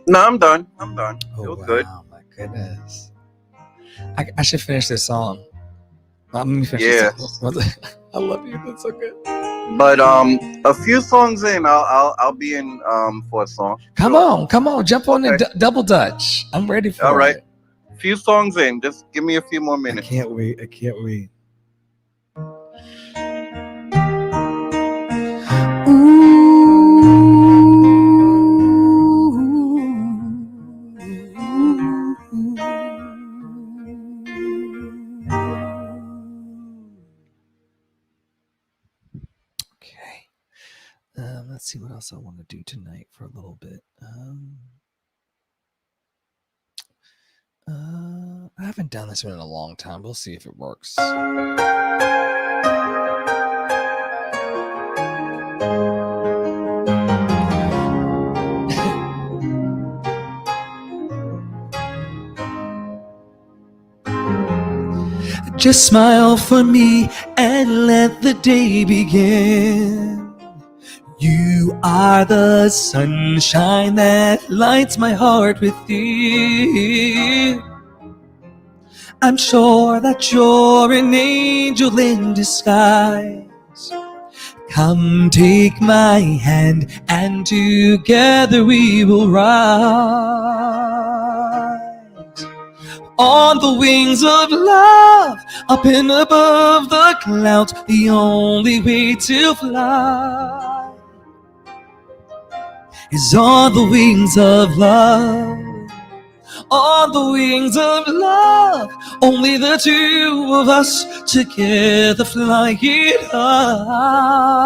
No, I'm done. I'm done. It Oh was good. wow, my goodness! I should finish this song. Let me finish this Yeah, song. I love you. That's so good. but a few songs in, I'll be in for a song. Sure. Come on, jump on the Okay. double dutch. I'm ready All for right. it. Few songs in. Just give me a few more I minutes. can't wait. I can't wait. Okay. Let's see what else I want to do tonight for a little bit. I haven't done this one in a long time. We'll see if it works. Just smile for me and let the day begin. You are the sunshine that lights my heart within. I'm sure that you're an angel in disguise. Come take my hand and together we will rise. On the wings of love, up and above the clouds, the only way to fly is on the wings of love. On the wings of love, only the two of us together flying high.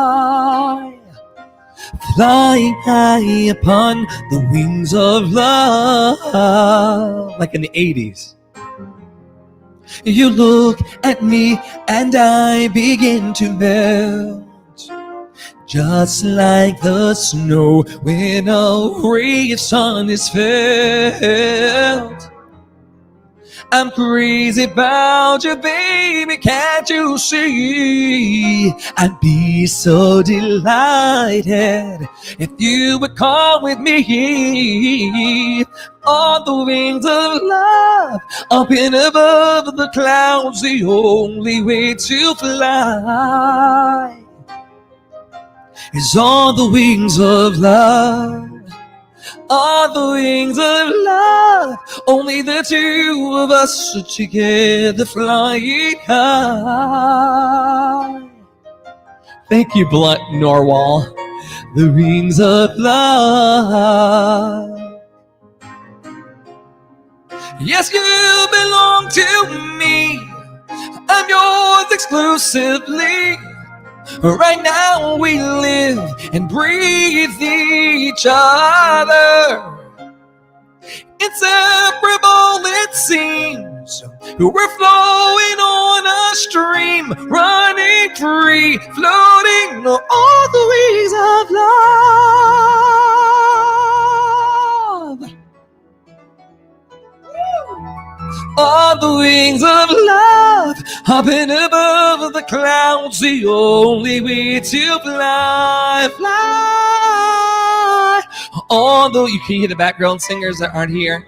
Flying high upon the wings of love. Like in the 80s. You look at me and I begin to melt. Just like the snow when a ray of sun is felt. I'm crazy about you, baby, can't you see? I'd be so delighted if you would come with me. On the wings of love, up and above the clouds, the only way to fly is on the wings of love. On the wings of love, only the two of us are together flying high. Thank you, Blunt Norwal. The wings of love. Yes, you belong to me. I'm yours exclusively. Right now we live and breathe each other. Inseparable it seems. We're flowing on a stream, running free, floating on the wings of love. On the wings of love, up and above the clouds, the only way to fly, fly. On the, you can hear the background singers that aren't here.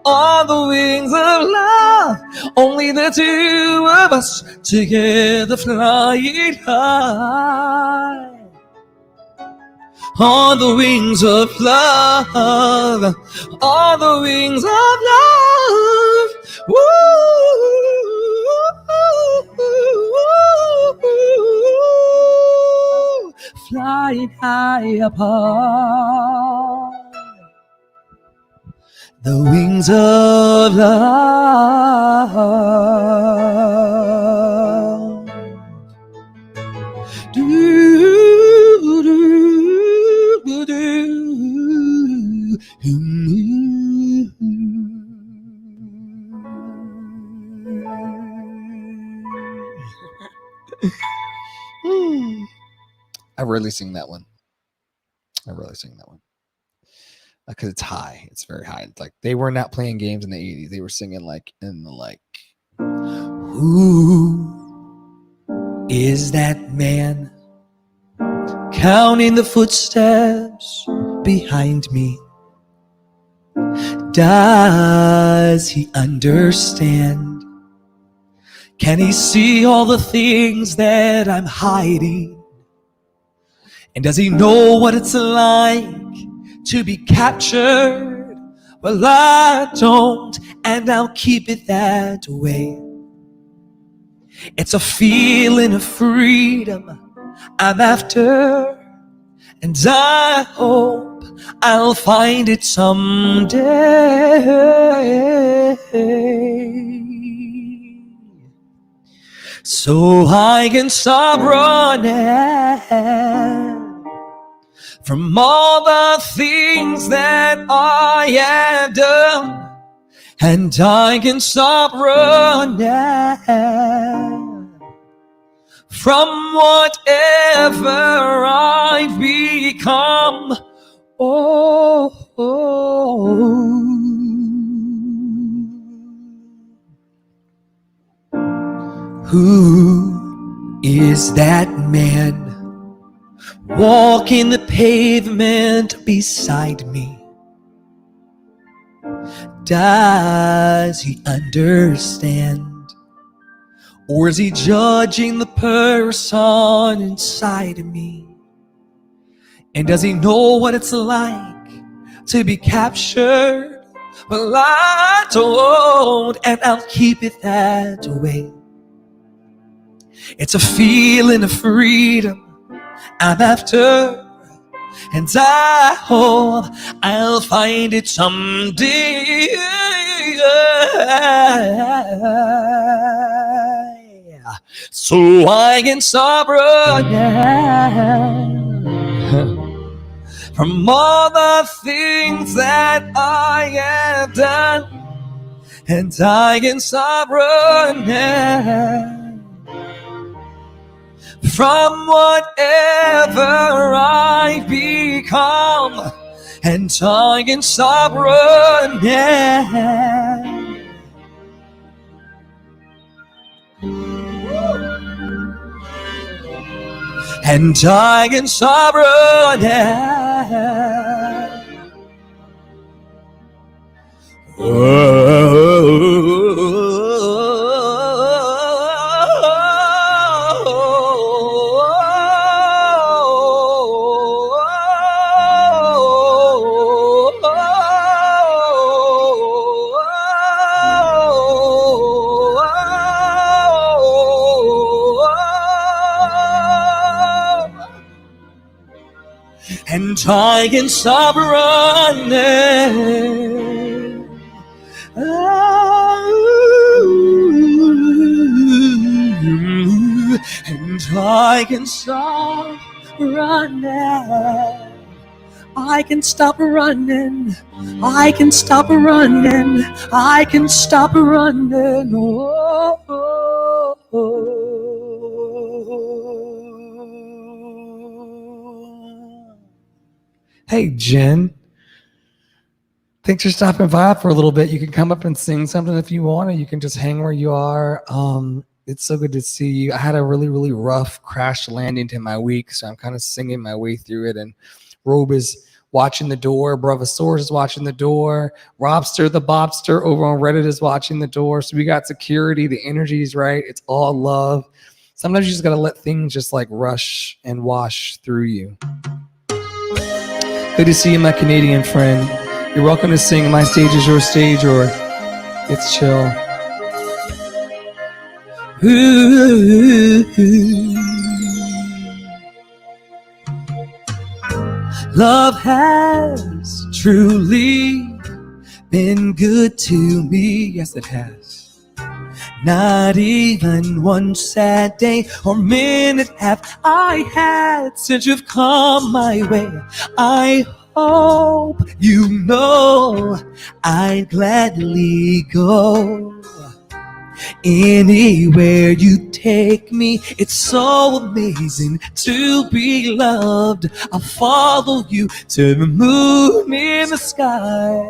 On the wings of love, only the two of us together flying high. On the wings of love, on the wings of love. Woo! Flying high upon the wings of love. Do, do, do, do. I rarely sing that one. Because it's high. It's very high. It's like they were not playing games in the 80s. They were singing like in the like, who is that man counting the footsteps behind me? Does he understand? Can he see all the things that I'm hiding? And does he know what it's like to be captured? Well, I don't, and I'll keep it that way. It's a feeling of freedom I'm after, and I hope I'll find it someday. So I can stop running from all the things that I have done, and I can stop running from whatever I've become. Who is that man walking the pavement beside me? Does he understand? Or is he judging the person inside of me? And does he know what it's like to be captured? Well, I don't, and I'll keep it that way. It's a feeling of freedom I'm after, and I hope I'll find it someday. So I can stop running from all the things that I have done, and I can stop running from whatever I've become, and I can stop running. And I can stop running. And I can stop running. And I can stop running. I can stop running. I can stop running. I can stop running. Hey, Jen. Thanks for stopping by for a little bit. You can come up and sing something if you want, or you can just hang where you are. It's so good to see you. I had a really, really rough crash landing to my week, so I'm kind of singing my way through it. And Robe is watching the door. Bravosaurus is watching the door. Robster, the Bobster over on Reddit is watching the door. So we got security. The energy is right. It's all love. Sometimes you just got to let things just like rush and wash through you. Good to see you, my Canadian friend. You're welcome to sing My Stage Is Your Stage, or It's Chill. Ooh. Love has truly been good to me. Yes, it has. Not even one sad day or minute have I had since you've come my way. I hope you know I'd gladly go anywhere you take me. It's so amazing to be loved. I'll follow you to the moon in the sky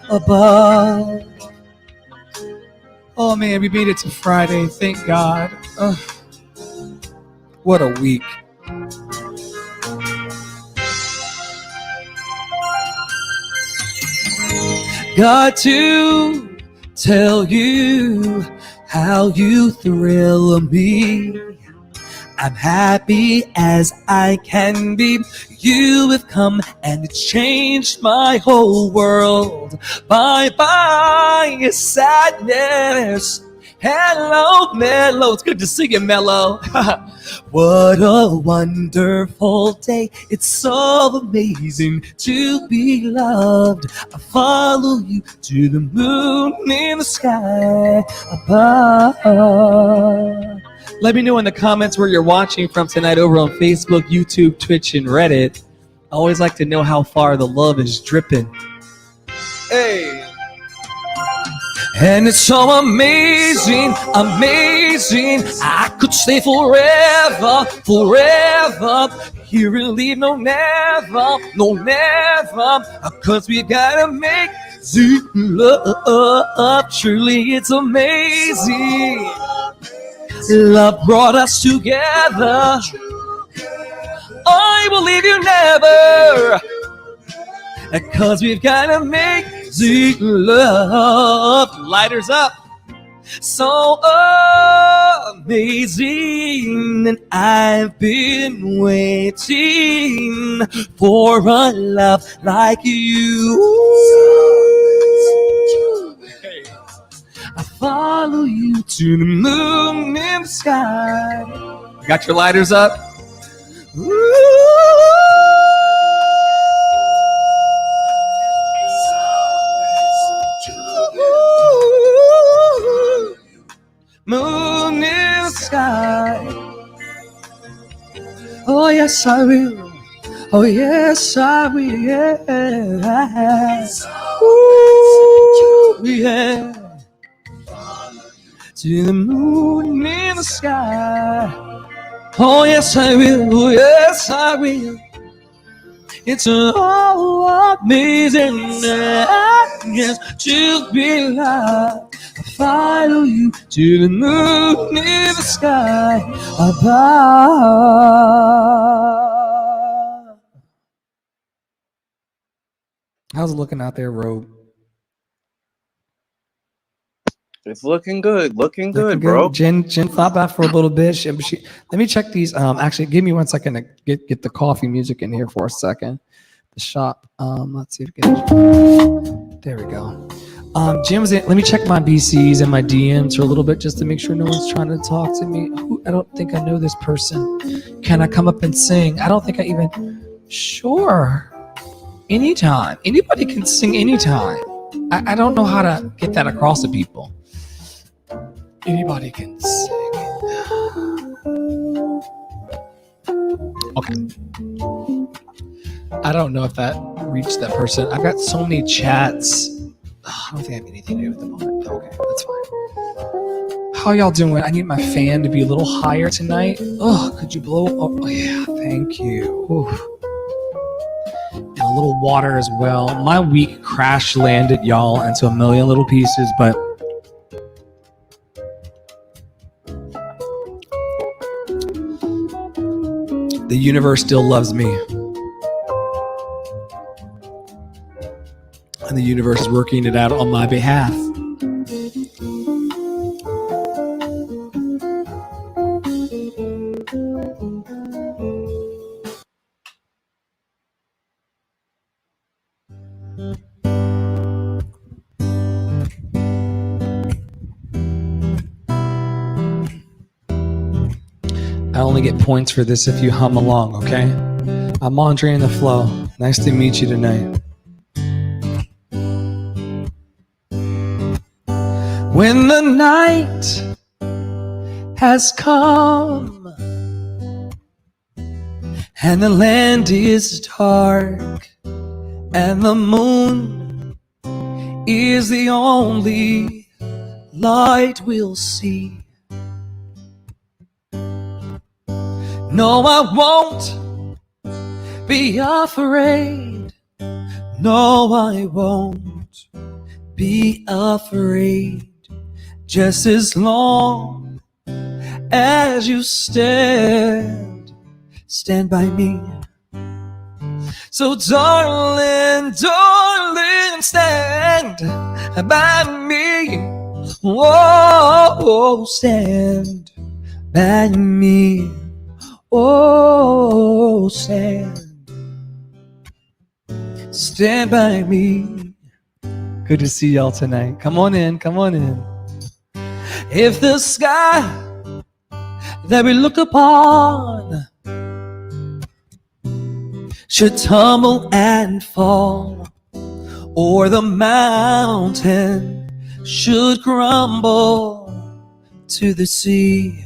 above. Oh man, we made it to Friday, thank God. What a week. got to tell you how you thrill me. I'm happy as I can be. You have come and changed my whole world. Bye-bye, sadness. Hello, Mellow. It's good to see you, Mellow. What a wonderful day. It's so amazing to be loved. I follow you to the moon in the sky above. Let me know in the comments where you're watching from tonight over on Facebook, YouTube, Twitch, and Reddit. I always like to know how far the love is dripping. Hey! And it's so amazing, amazing. I could stay forever, forever. Here and leave, no never, no never. 'Cause we gotta make love. Truly, it's amazing. Love brought us together. I will leave you never. 'Cause we've gotta make love. Lighters up. So amazing. And I've been waiting for a love like you. I follow you to the moon in the sky. Got your lighters up? Ooh. Moon in the sky. Oh yes I will. Oh yes I will. Ooh, yeah. To the moon in the sky. Oh yes I will. Oh yes I will. It's so amazing, yes, to be loved. I follow you to the moon in the sky above. How's it looking out there, Robe? It's looking good, bro. Jen thought about for a little bit. Let me check these. Actually, give me 1 second to get the coffee music in here for a second. The shop. Let's see if we can. There we go. Jen was in. Let me check my BCs and my DMs for a little bit just to make sure no one's trying to talk to me. I don't think I know this person. Can I come up and sing? I don't think I even. Sure. Anytime. Anybody can sing anytime. I don't know how to get that across to people. Anybody can sing. Okay. I don't know if that reached that person. I've got so many chats. I don't think I have anything to do at the moment. Okay, that's fine. How y'all doing? I need my fan to be a little higher tonight. Oh, could you blow? Oh, yeah, thank you. Oof. And a little water as well. My week crash landed, y'all, into a million little pieces, but the universe still loves me. And the universe is working it out on my behalf. I only get points for this if you hum along, okay? I'm Andre in the Flow. Nice to meet you tonight. When the night has come and the land is dark and the moon is the only light we'll see, no, I won't be afraid. No, I won't be afraid. Just as long as you stand by me. So darling, darling, stand by me. Oh, stand by me. Oh, stand by me. Good to see y'all tonight. Come on in, come on in. If the sky that we look upon should tumble and fall, or the mountain should crumble to the sea,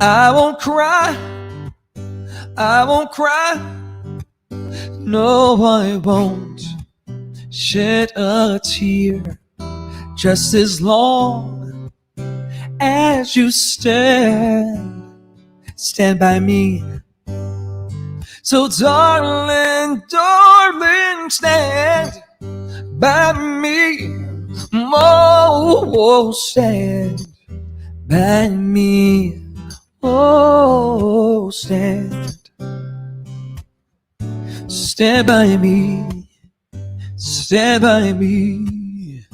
I won't cry, I won't cry, no, I won't shed a tear, just as long as you stand by me. So darling, darling, stand by me. Oh, stand by me. Oh, stand by me. Stand by me.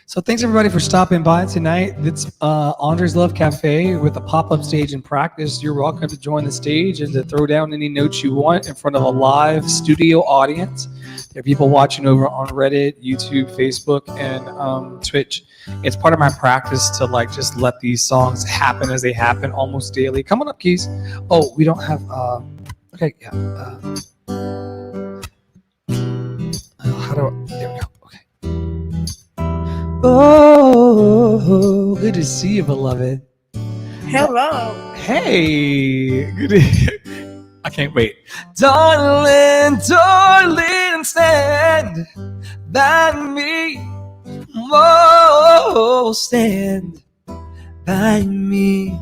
So thanks everybody for stopping by tonight. It's Andre's Love Cafe with a pop-up stage in practice. You're welcome to join the stage and to throw down any notes you want in front of a live studio audience. There are people watching over on Reddit, YouTube, Facebook, and Twitch. It's part of my practice to like just let these songs happen as they happen almost daily. Come on up, Keys. Oh, we don't have okay, yeah. How do I, there we go. Okay. Oh, good to see you, beloved. Hello. Hey, good to, I can't wait. Darling, darling, stand by me. Oh, stand by me.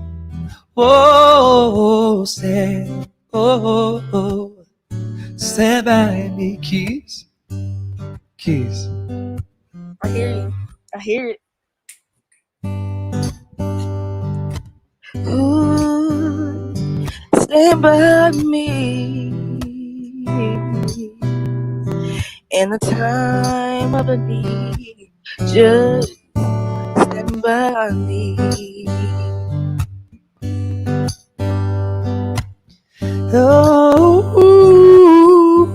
Oh, stand. Oh, stand by me. Keys. Keys. I hear you. I hear it. Ooh, stand by me in the time of a need. Just stand by me. Oh, ooh,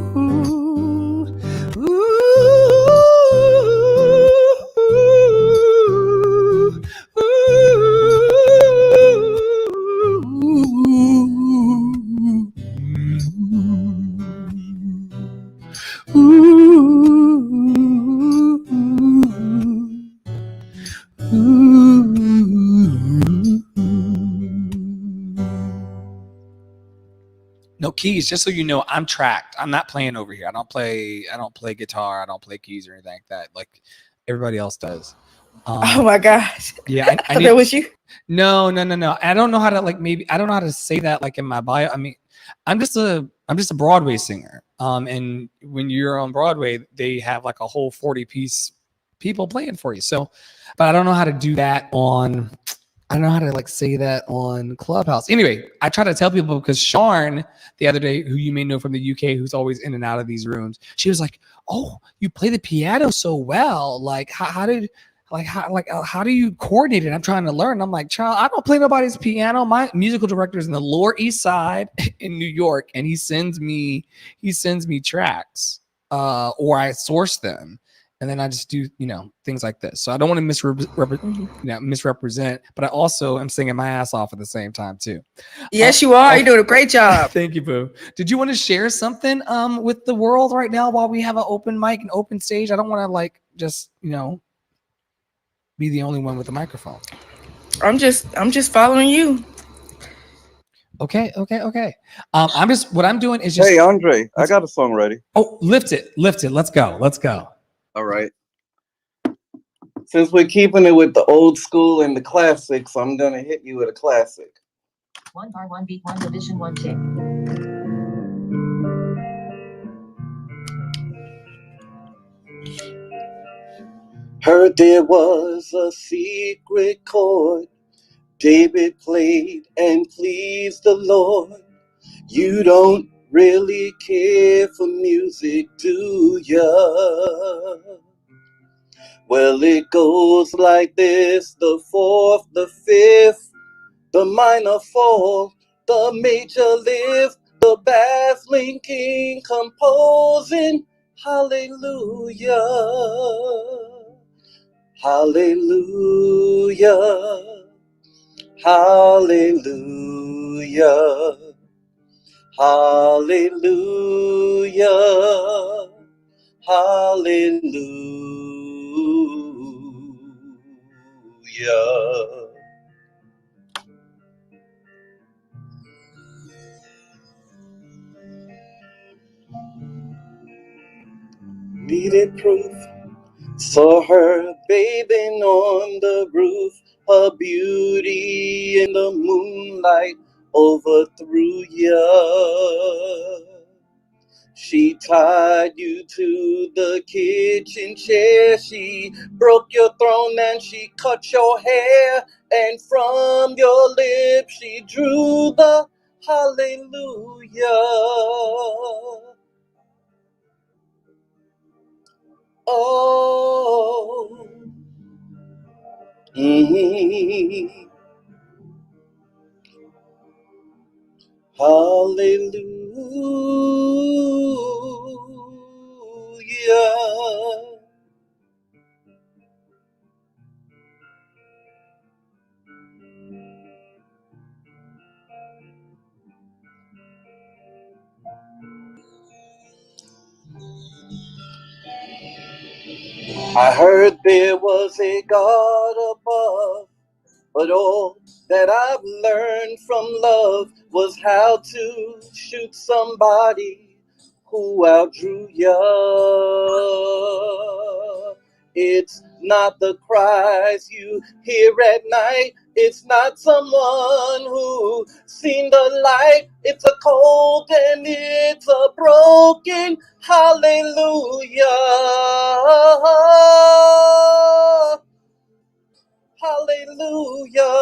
ooh, No keys, just so you know, I'm tracked. I'm not playing over here. I don't play guitar. I don't play keys or anything like that. Like everybody else does. Oh my gosh. Yeah, I that was you. No. I don't know how to I don't know how to say that like in my bio. I mean, I'm just a Broadway singer. And when you're on Broadway, they have like a whole 40-piece people playing for you. So, but I don't know how to do that on. I don't know how to like say that on Clubhouse. Anyway, I try to tell people because Sharn the other day, who you may know from the UK, who's always in and out of these rooms, she was like, "Oh, you play the piano so well. Like, how do you coordinate it?" I'm trying to learn. I'm like, "Child, I don't play nobody's piano. My musical director is in the Lower East Side in New York, and he sends me tracks, or I source them." And then I just do, things like this. So I don't want to misrepresent, but I also am singing my ass off at the same time too. Yes, you are. You're doing a great job. Thank you, Boo. Did you want to share something with the world right now while we have an open mic and open stage? I don't want to just be the only one with a microphone. I'm just following you. Okay. What I'm doing is just. Hey, Andre, I got a song ready. Oh, lift it. Let's go. All right. Since we're keeping it with the old school and the classics, I'm gonna hit you with a classic. 1 bar, 1 beat, 1 division, 1 kick. Heard there was a secret chord David played and pleased the Lord. You don't really care for music, do ya? Well, it goes like this: the fourth, the fifth, the minor fall, the major lift, the bass linking, composing. Hallelujah, hallelujah, hallelujah, hallelujah, hallelujah. Needed proof, saw her bathing on the roof, her beauty in the moonlight overthrew ya. She tied you to the kitchen chair, she broke your throne and she cut your hair, and from your lips she drew the hallelujah. Oh, mm, hallelujah. I heard there was a God above, but all that I've learned from love was how to shoot somebody who outdrew ya. It's not the cries you hear at night. It's not someone who seen the light. It's a cold and it's a broken hallelujah. Hallelujah.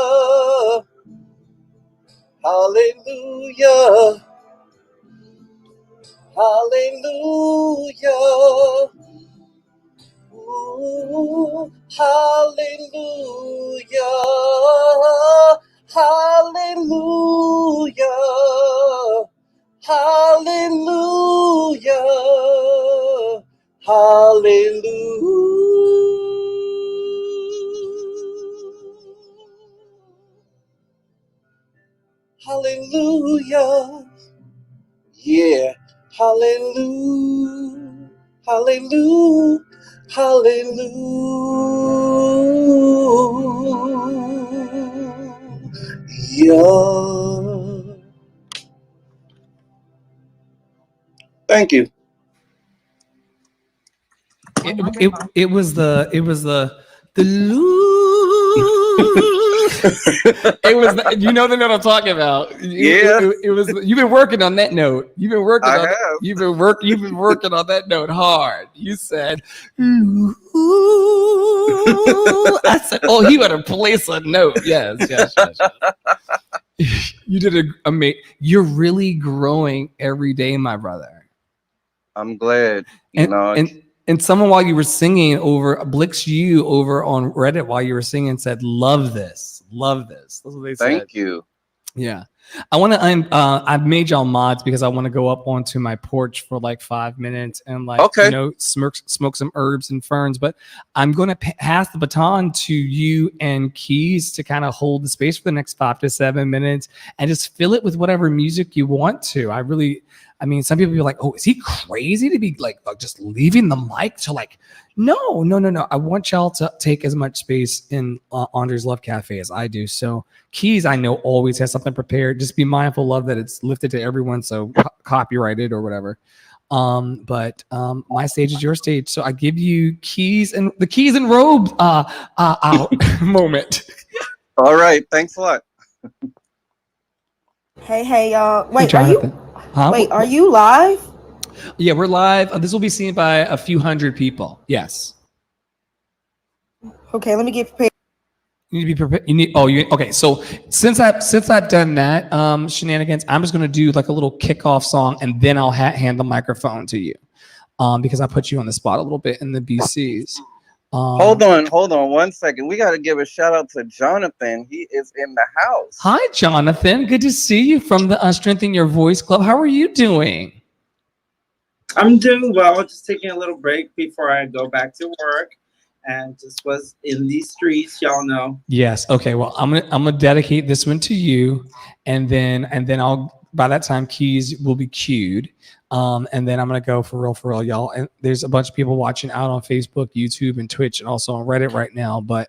Hallelujah. Hallelujah. Ooh, hallelujah. Hallelujah. Hallelujah. Hallelujah. Hallelujah. Yeah. Hallelujah. Hallelujah. Hallelujah. Thank you. It was the it was you know the note I'm talking about. Yeah. It was you've been working on that note. You've been working I on have. you've been working on that note hard. You said ooh. I said, oh, he better place a note. Yes. You did you're really growing every day, my brother. I'm glad. And someone while you were singing Blix you over on Reddit while you were singing said, love this. That's what they said. Thank you. Yeah. I want to, I've made y'all mods because I want to go up onto my porch for like 5 minutes and smoke some herbs and ferns, but I'm going to pass the baton to you and Keys to kind of hold the space for the next 5 to 7 minutes and just fill it with whatever music you want to. Some people be like, oh, is he crazy to be like just leaving the mic to like, no. I want y'all to take as much space in Andre's Love Cafe as I do. So Keys, I know always has something prepared. Just be mindful of that it's lifted to everyone. So copyrighted or whatever. But my stage is your stage. So I give you Keys and the Keys and Robe moment. All right. Thanks a lot. Hey, y'all. Wait, Jonathan. are you live? Yeah, we're live. This will be seen by a few hundred people. Yes. Okay, let me get prepared. You need to be prepared. Okay. So since I've done that shenanigans, I'm just gonna do like a little kickoff song, and then I'll hand the microphone to you, because I put you on the spot a little bit in the BCs. Hold on 1 second. We got to give a shout out to Jonathan. He is in the house. Hi, Jonathan. Good to see you from the Strengthen Your Voice Club. How are you doing? I'm doing well. Just taking a little break before I go back to work, and just was in these streets, y'all know. Yes. Okay. Well, I'm gonna dedicate this one to you, and then I'll, by that time, keys will be cued. And then I'm gonna go for real, y'all. And there's a bunch of people watching out on Facebook, YouTube, and Twitch, and also on Reddit right now. But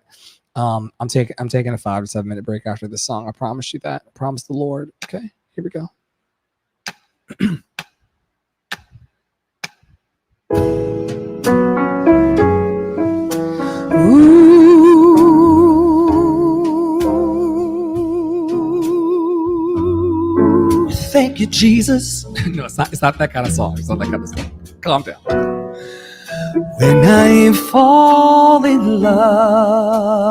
I'm taking a 5 to 7 minute break after this song. I promise you that. I promise the Lord. Okay, here we go. Ooh, thank you, Jesus. No, it's not that kind of song. It's not that kind of song. Calm down. When I fall in love,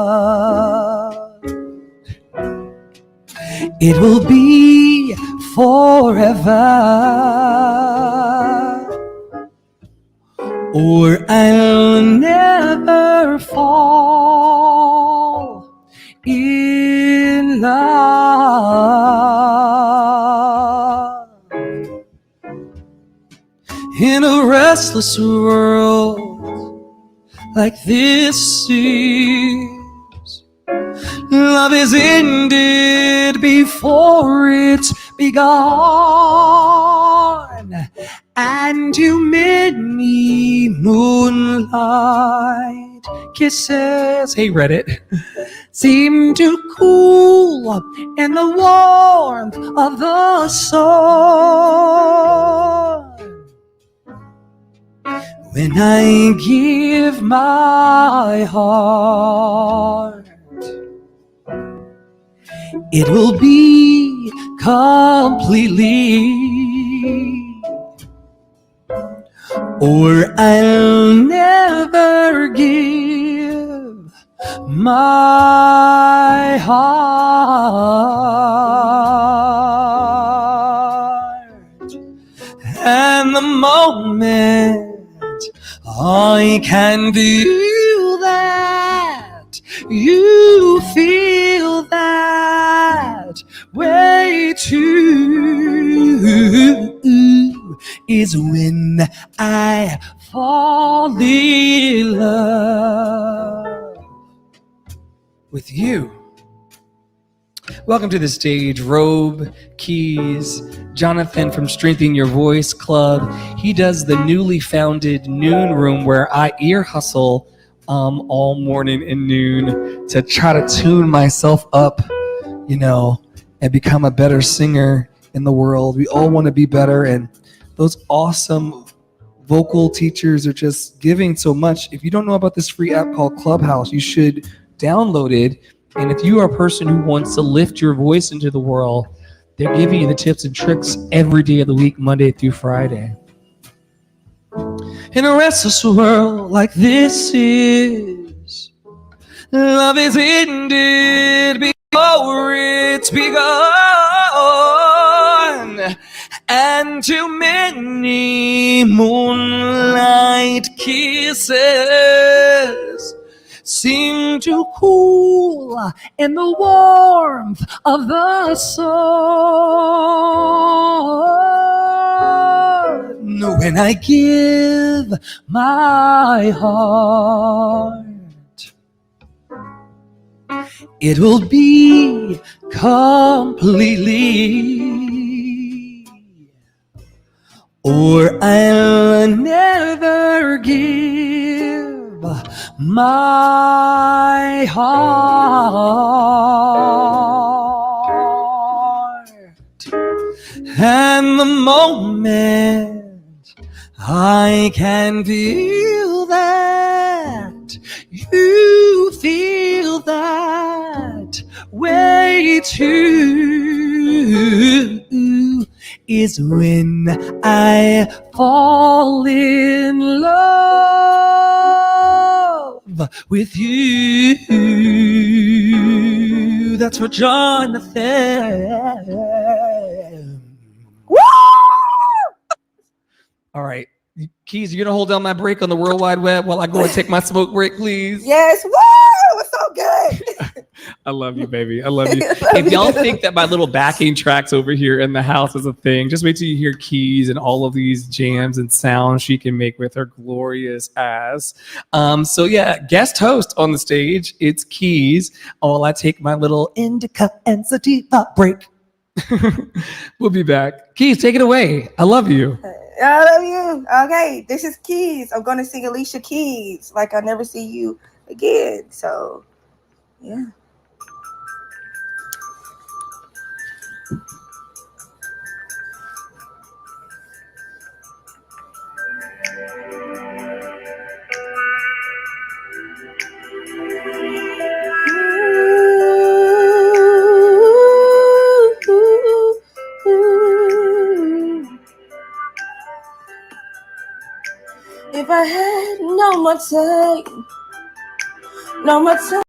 it will be forever, or I'll never fall in love. In a restless world like this seems, love is ended before it's begun, and too many moonlight kisses, hey Reddit, seem to cool in the warmth of the sun. When I give my heart, it will be completely, or I'll never give my heart. And the moment I can feel that you feel that way too, is when I fall in love with you. Welcome to the stage, Robe, Keys, Jonathan from Strengthen Your Voice Club. He does the newly founded Noon Room, where I ear hustle all morning and noon to try to tune myself up, and become a better singer in the world. We all want to be better, and those awesome vocal teachers are just giving so much. If you don't know about this free app called Clubhouse, you should download it. And if you are a person who wants to lift your voice into the world, they're giving you the tips and tricks every day of the week, Monday through Friday. In a restless world like this is, love is ended before it's begun, and too many moonlight kisses seem to cool in the warmth of the sun. When I give my heart, it will be completely, or I'll never give my heart. And the moment I can feel that you feel that way too, is when I fall in love with you. That's for Jonathan. Woo! All right. Keys, you're going to hold down my break on the World Wide Web while I go and take my smoke break, please? Yes. Woo! It was so good. I love you, baby. I love you. If y'all think that my little backing tracks over here in the house is a thing, just wait till you hear Keys and all of these jams and sounds she can make with her glorious ass. So yeah, guest host on the stage, it's Keys. While I take my little indica and sativa break. We'll be back. Keys, take it away. I love you. I love you. Okay, this is Keys. I'm gonna sing Alicia Keys like I never see you again. So, yeah. If I had no more time, no more time.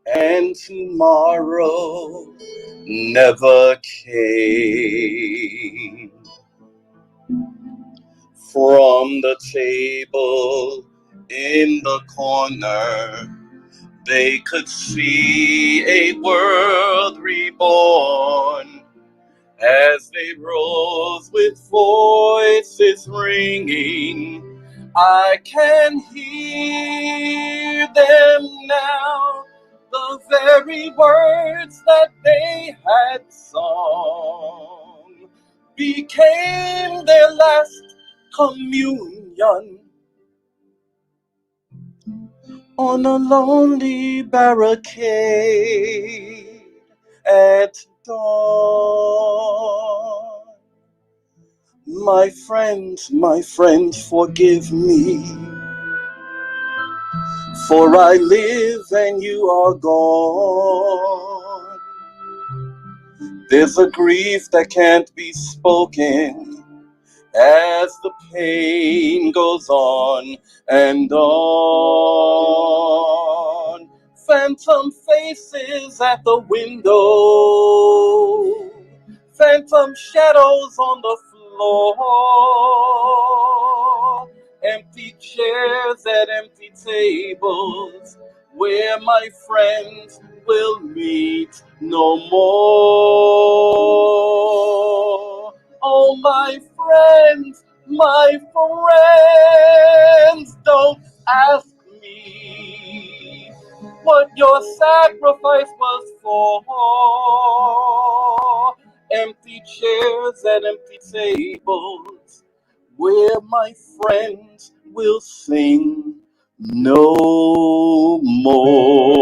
and tomorrow never came. From the table in the corner, they could see a world reborn as they rose with voices ringing. I can hear them now, the very words that they had sung became their last communion on a lonely barricade at dawn. My friends, forgive me, for I live and you are gone. There's a grief that can't be spoken as the pain goes on and on. Phantom faces at the window, phantom shadows on the floor, empty chairs at empty tables where my friends will meet no more. Oh, my friends, don't ask me what your sacrifice was for. Empty chairs and empty tables where my friends will sing no more.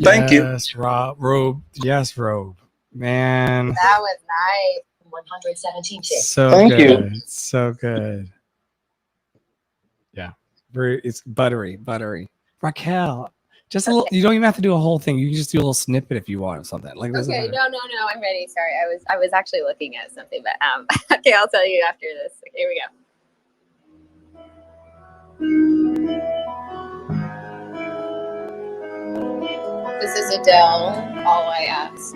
Thank you. Yes, Robe. Yes, Robe. Man. That was nice. 117 chicks. So Thank you. good. So good. Yeah. It's buttery. Raquel, just a little, you don't even have to do a whole thing. You can just do a little snippet if you want or something. Like this. Okay, no, I'm ready. Sorry, I was actually looking at something, but okay, I'll tell you after this. Okay, here we go. This is Adele, All I Ask.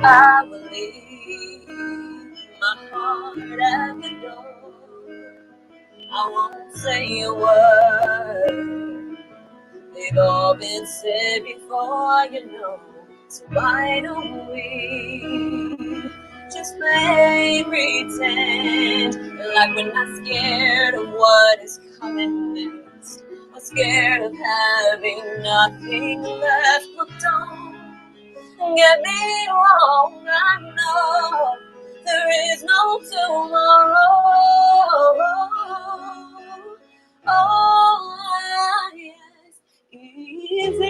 I will leave my heart at the door. I won't say a word. They've all been said before, you know. So why don't we just play pretend like we're not scared of what is coming next, or scared of having nothing left. But don't get me wrong, I know there is no tomorrow. All I ask is if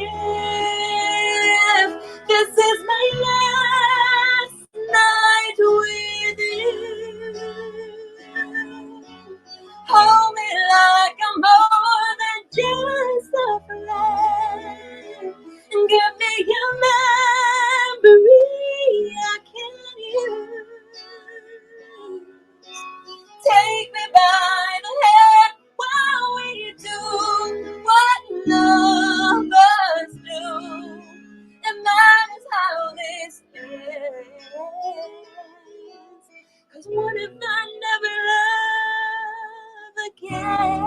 this is my last night with you, hold me like I'm more than just a friend, and give me your memory I can use. Take me by the hand while we do what lovers do, and that is how this ends. 'Cause what if I never love again?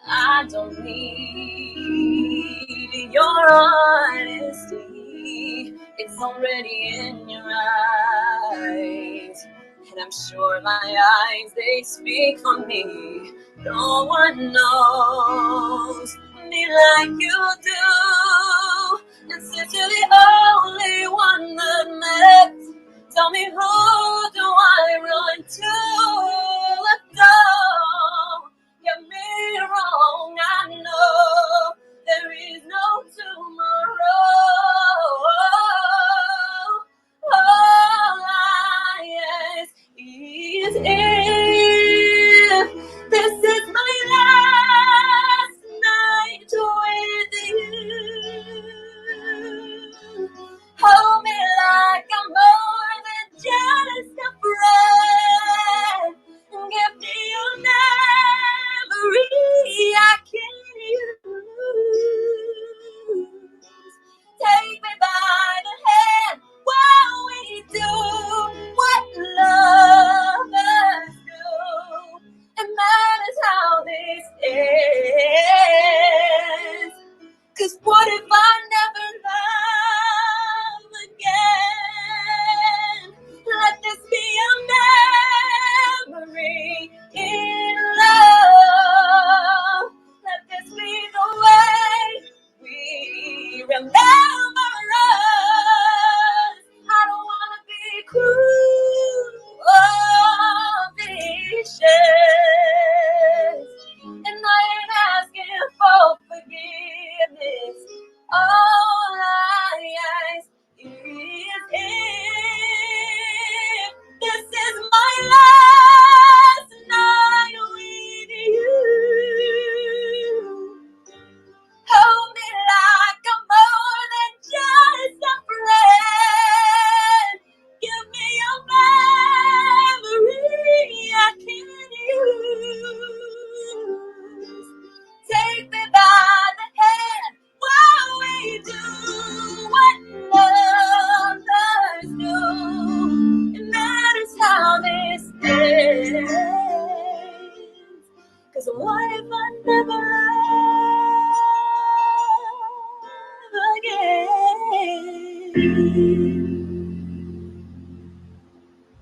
I don't need your honesty. It's already in your eyes. And I'm sure my eyes, they speak for me. No one knows me like you do. And since you're the only one that matters, tell me, who do I run to? Don't get me wrong, I know there is no tomorrow.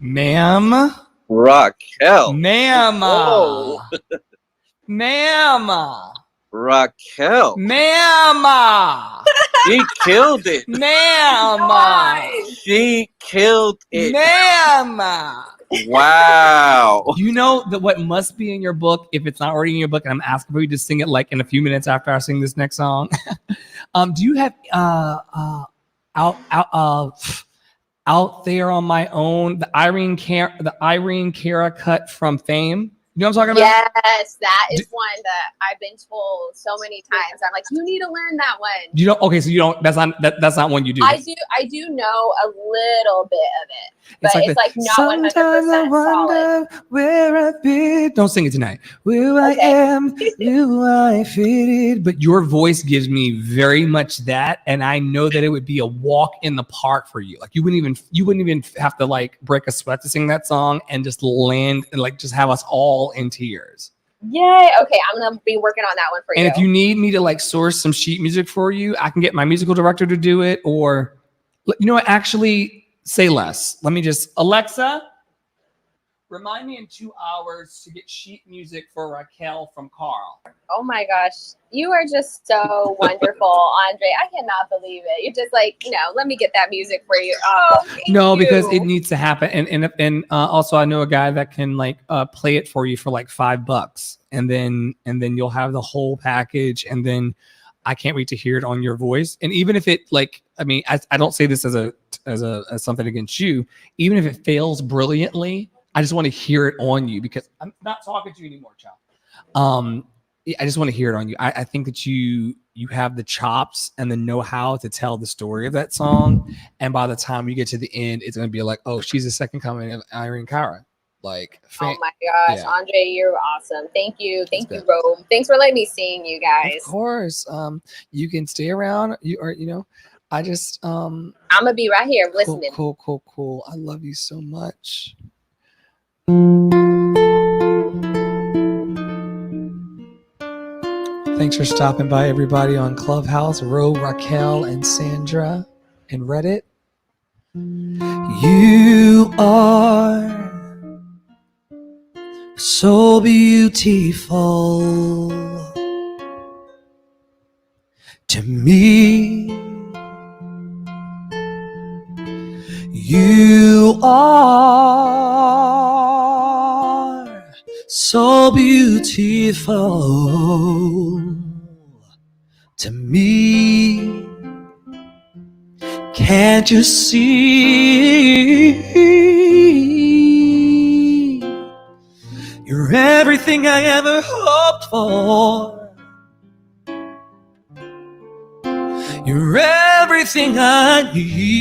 Ma'am. Raquel. Ma'am. Whoa. Ma'am. Raquel. Ma'am. She killed it. Ma'am. She killed it. Ma'am. Wow. You know that what must be in your book, if it's not already in your book, and I'm asking for you to sing it like in a few minutes after I sing this next song. Do you have out there on my own the Irene Cara cut from Fame? You know what I'm talking about? Yes, that is one that I've been told so many times. I'm like, you need to learn that one. You don't. Okay, so you don't. That's not one you do. I do know a little bit of it, but it's like not 100% Sometimes I wonder solid. where I've been. Don't sing it tonight. Where I Okay. am, who I fitted. But your voice gives me very much that, and I know that it would be a walk in the park for you. Like you wouldn't even have to like break a sweat to sing that song and just land and like just have us all in tears. Yay! Okay, I'm gonna be working on that one for And you. if you need me to like source some sheet music for you, I can get my musical director to do it. Or, you know what? Actually, say less. Let me just, Alexa, remind me in 2 hours to get sheet music for Raquel from Carl. Oh my gosh, you are just so wonderful, Andre. I cannot believe it. You're just like, let me get that music for you. Oh, thank No, you. because it needs to happen. And also I know a guy that can like play it for you for like $5, and then you'll have the whole package, and then I can't wait to hear it on your voice. And even if it like, I mean, I don't say this as something against you, even if it fails brilliantly, I just want to hear it on you, because I'm not talking to you anymore, child. I just want to hear it on you. I think that you have the chops and the know-how to tell the story of that song. And by the time you get to the end, it's going to be like, oh, she's the second coming of Irene Cara. Like, oh my gosh, yeah. Andre, you're awesome. Thank you, good. Rome. Thanks for letting me sing, you guys. Of course. You can stay around. I just I'm gonna be right here listening. Cool. I love you so much. Thanks for stopping by, everybody, on Clubhouse. Ro, Raquel, and Sandra, and Reddit. You are so beautiful to me. You are so beautiful to me. Can't you see? You're everything I ever hoped for. You're everything I need.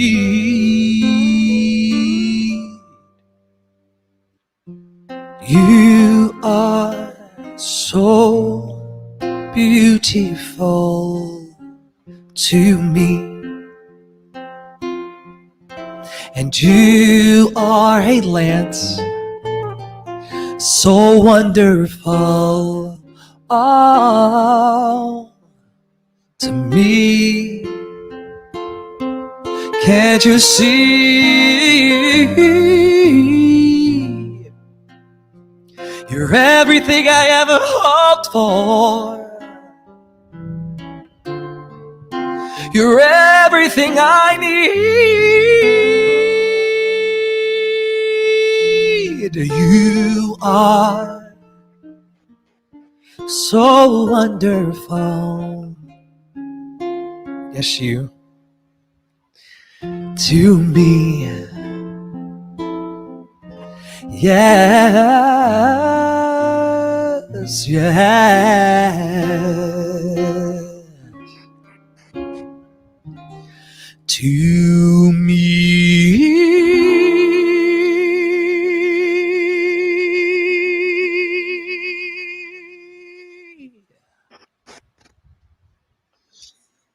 You are so beautiful to me. And you are a lance so wonderful, oh, to me. Can't you see? You're everything I ever hoped for. You're everything I need. You are so wonderful. Yes, you. To me. Yes, yes. To me.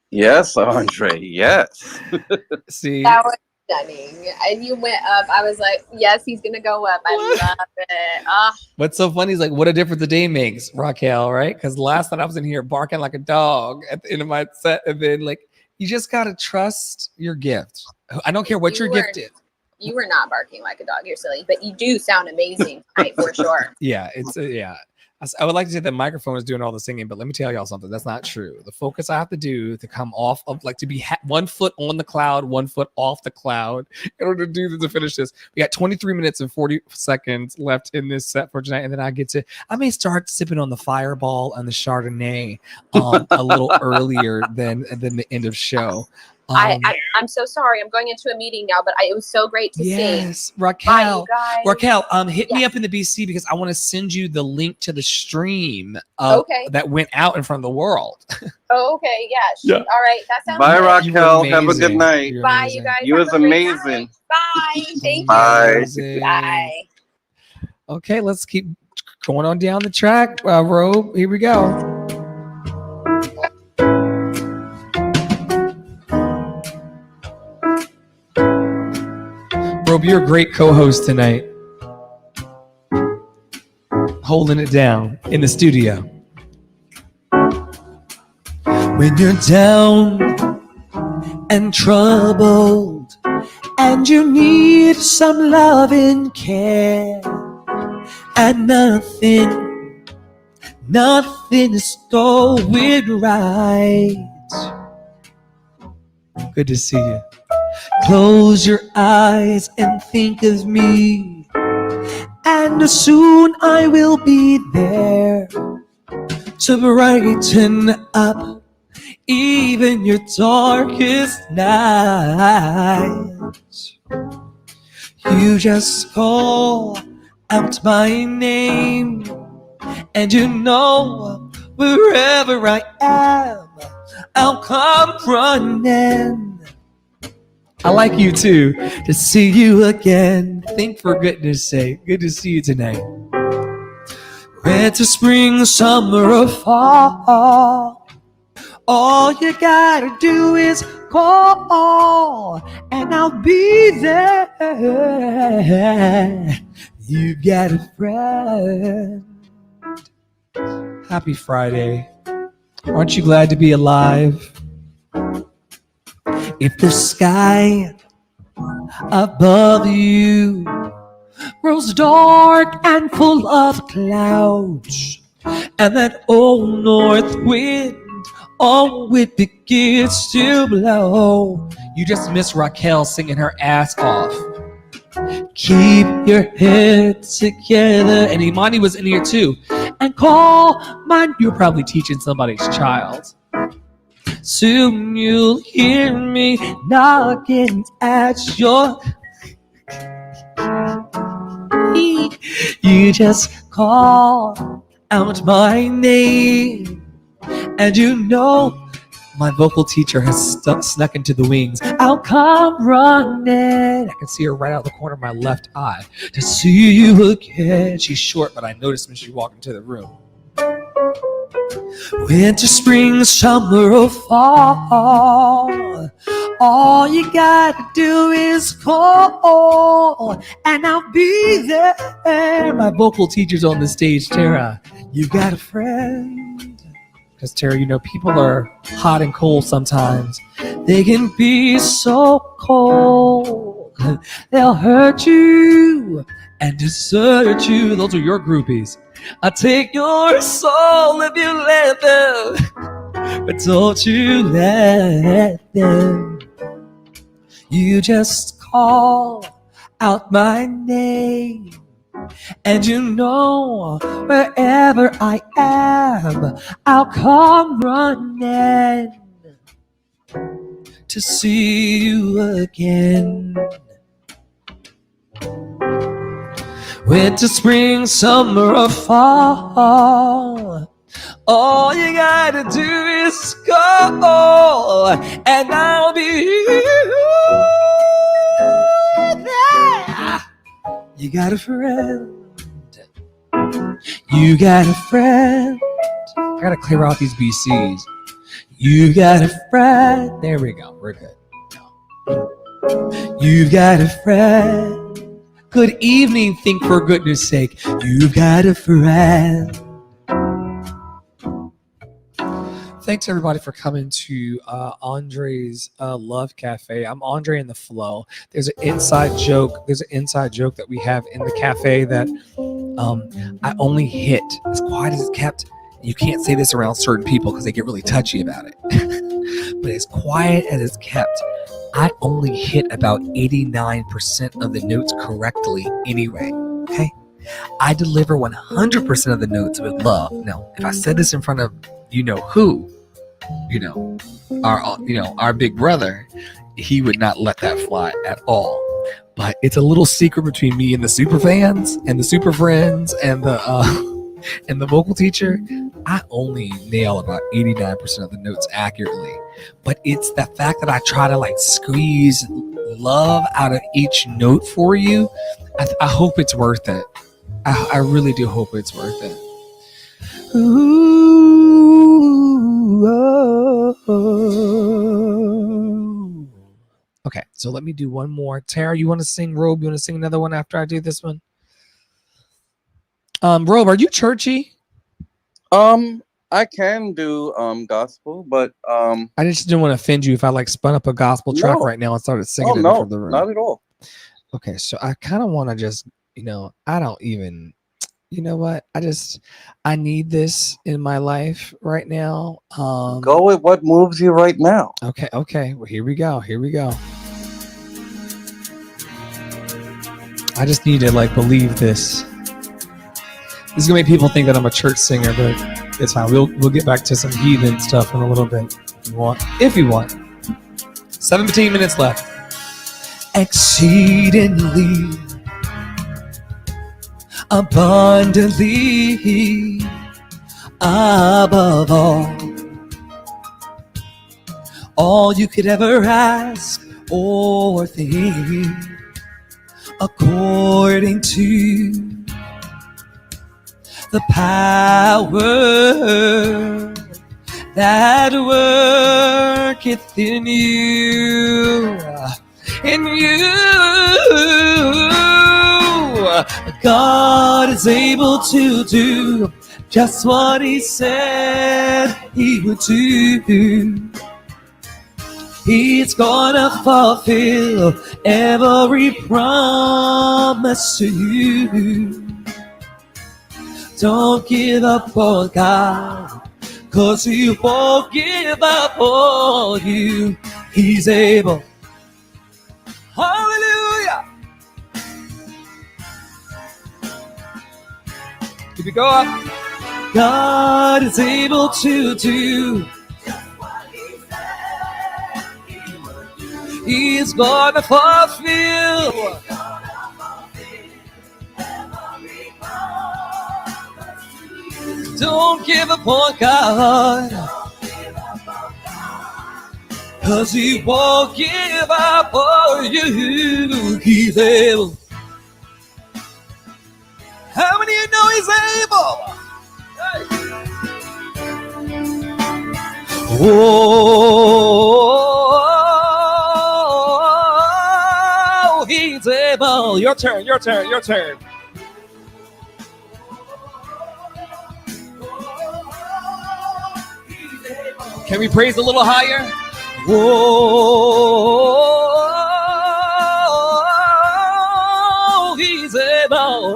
Yes, Andre. Yes. See, That was stunning. And you went up. I was like, yes, he's gonna go up. I love it. what's so funny is like what a difference a day makes, Raquel, right? Because last night I was in here barking like a dog at the end of my set, and then like you just gotta trust your gift. I don't care what You your were- gift is. You were not barking like a dog. You're silly, but you do sound amazing tonight for sure. Yeah, it's yeah. I would like to say the microphone is doing all the singing, but let me tell y'all something. That's not true. The focus I have to do to come off of, like, to be 1 foot on the cloud, 1 foot off the cloud in order to do this, to finish this. We got 23 minutes and 40 seconds left in this set for tonight, and then I may start sipping on the Fireball and the Chardonnay a little earlier than the end of show. I'm so sorry. I'm going into a meeting now, but it was so great to see. Yes, Bye, Raquel. you guys. Raquel, hit me Yes. up in the BC because I want to send you the link to the stream Okay. that went out in front of the world. Oh, okay. Yeah. Yeah. All right. That sounds Bye, good. Raquel. You were Have a good amazing. night. You're Bye, amazing. you guys. You Have was a great amazing. night. Bye. Thank you. Bye. Amazing. Bye. Okay, let's keep going on down the track. Robe, here we go. Robe, you're a great co-host tonight. Holding it down in the studio. When you're down and troubled and you need some love and care, and nothing is going right. Good to see you. Close your eyes and think of me, and soon I will be there to brighten up even your darkest nights. You just call out my name, and you know wherever I am, I'll come running. I like you too, to see you again. Think for goodness sake. Good to see you tonight. Winter, spring, summer, or fall, all you gotta do is call, and I'll be there. You got a friend. Happy Friday. Aren't you glad to be alive? If the sky above you grows dark and full of clouds, and that old north wind, oh, it begins to blow, you just miss Raquel singing her ass off. Keep your head together. And Imani was in here too. And call mine. You're probably teaching somebody's child. Soon you'll hear me knocking at your. You just call out my name, and you know my vocal teacher has snuck into the wings. I'll come running. I can see her right out the corner of my left eye to see you again. She's short, but I noticed when she walked into the room. Winter, spring, summer, or fall, all you gotta do is call, and I'll be there. My vocal teacher's on the stage, Tara. You got a friend? Because, Tara, you know, people are hot and cold sometimes. They can be so cold. They'll hurt you and desert you. Those are your groupies. I'll take your soul if you let them. But don't you let them. You just call out my name, and you know wherever I am, I'll come running to see you again. Winter, spring, summer, or fall, all you gotta do is call, and I'll be there. You got a friend. You got a friend. I gotta clear out these BCs. You got a friend. There we go. We're good. You got a friend. Good evening, think for goodness sake. You got a friend. thanks everybody for coming to Andre's Love Cafe. I'm Andre in the Flow. There's an inside joke. That we have in the cafe that I only hit as quiet as it's kept. You can't say this around certain people because they get really touchy about it. But as quiet as it's kept, I only hit about 89% of the notes correctly anyway. Okay? I deliver 100% of the notes with love. Now, if I said this in front of who, our big brother, he would not let that fly at all. But it's a little secret between me and the super fans and the super friends and the vocal teacher. I only nail about 89% of the notes accurately. But it's the fact that I try to squeeze love out of each note for you. I hope it's worth it. I really do hope it's worth it. Ooh, oh. Okay, so let me do one more. Tara, you want to sing Robe? You want to sing another one after I do this one? Robe, are you churchy? I can do gospel, but I just didn't want to offend you if I spun up a gospel track right now and started singing it no, for the room. not at all. Okay, so I kind of want to just, I don't even, you know what? I need this in my life right now. Go with what moves you right now. Okay. Well, here we go. I just need to believe this. This is gonna make people think that I'm a church singer, but it's fine. We'll get back to some heathen stuff in a little bit if you want. 17 minutes left. Exceedingly, abundantly, above all you could ever ask or think, according to the power that worketh in you. God is able to do just what he said he would do. He's gonna fulfill every promise to you. Don't give up on God, 'cause he won't give up on you. He's able. Hallelujah. Keep it going. God is able to do. He's gonna fulfill. Don't give up on God, 'cause he won't give up on you. He's able. How many of you know he's able? Hey. Oh, he's able. Your turn. Can we praise a little higher? Whoa, he's able.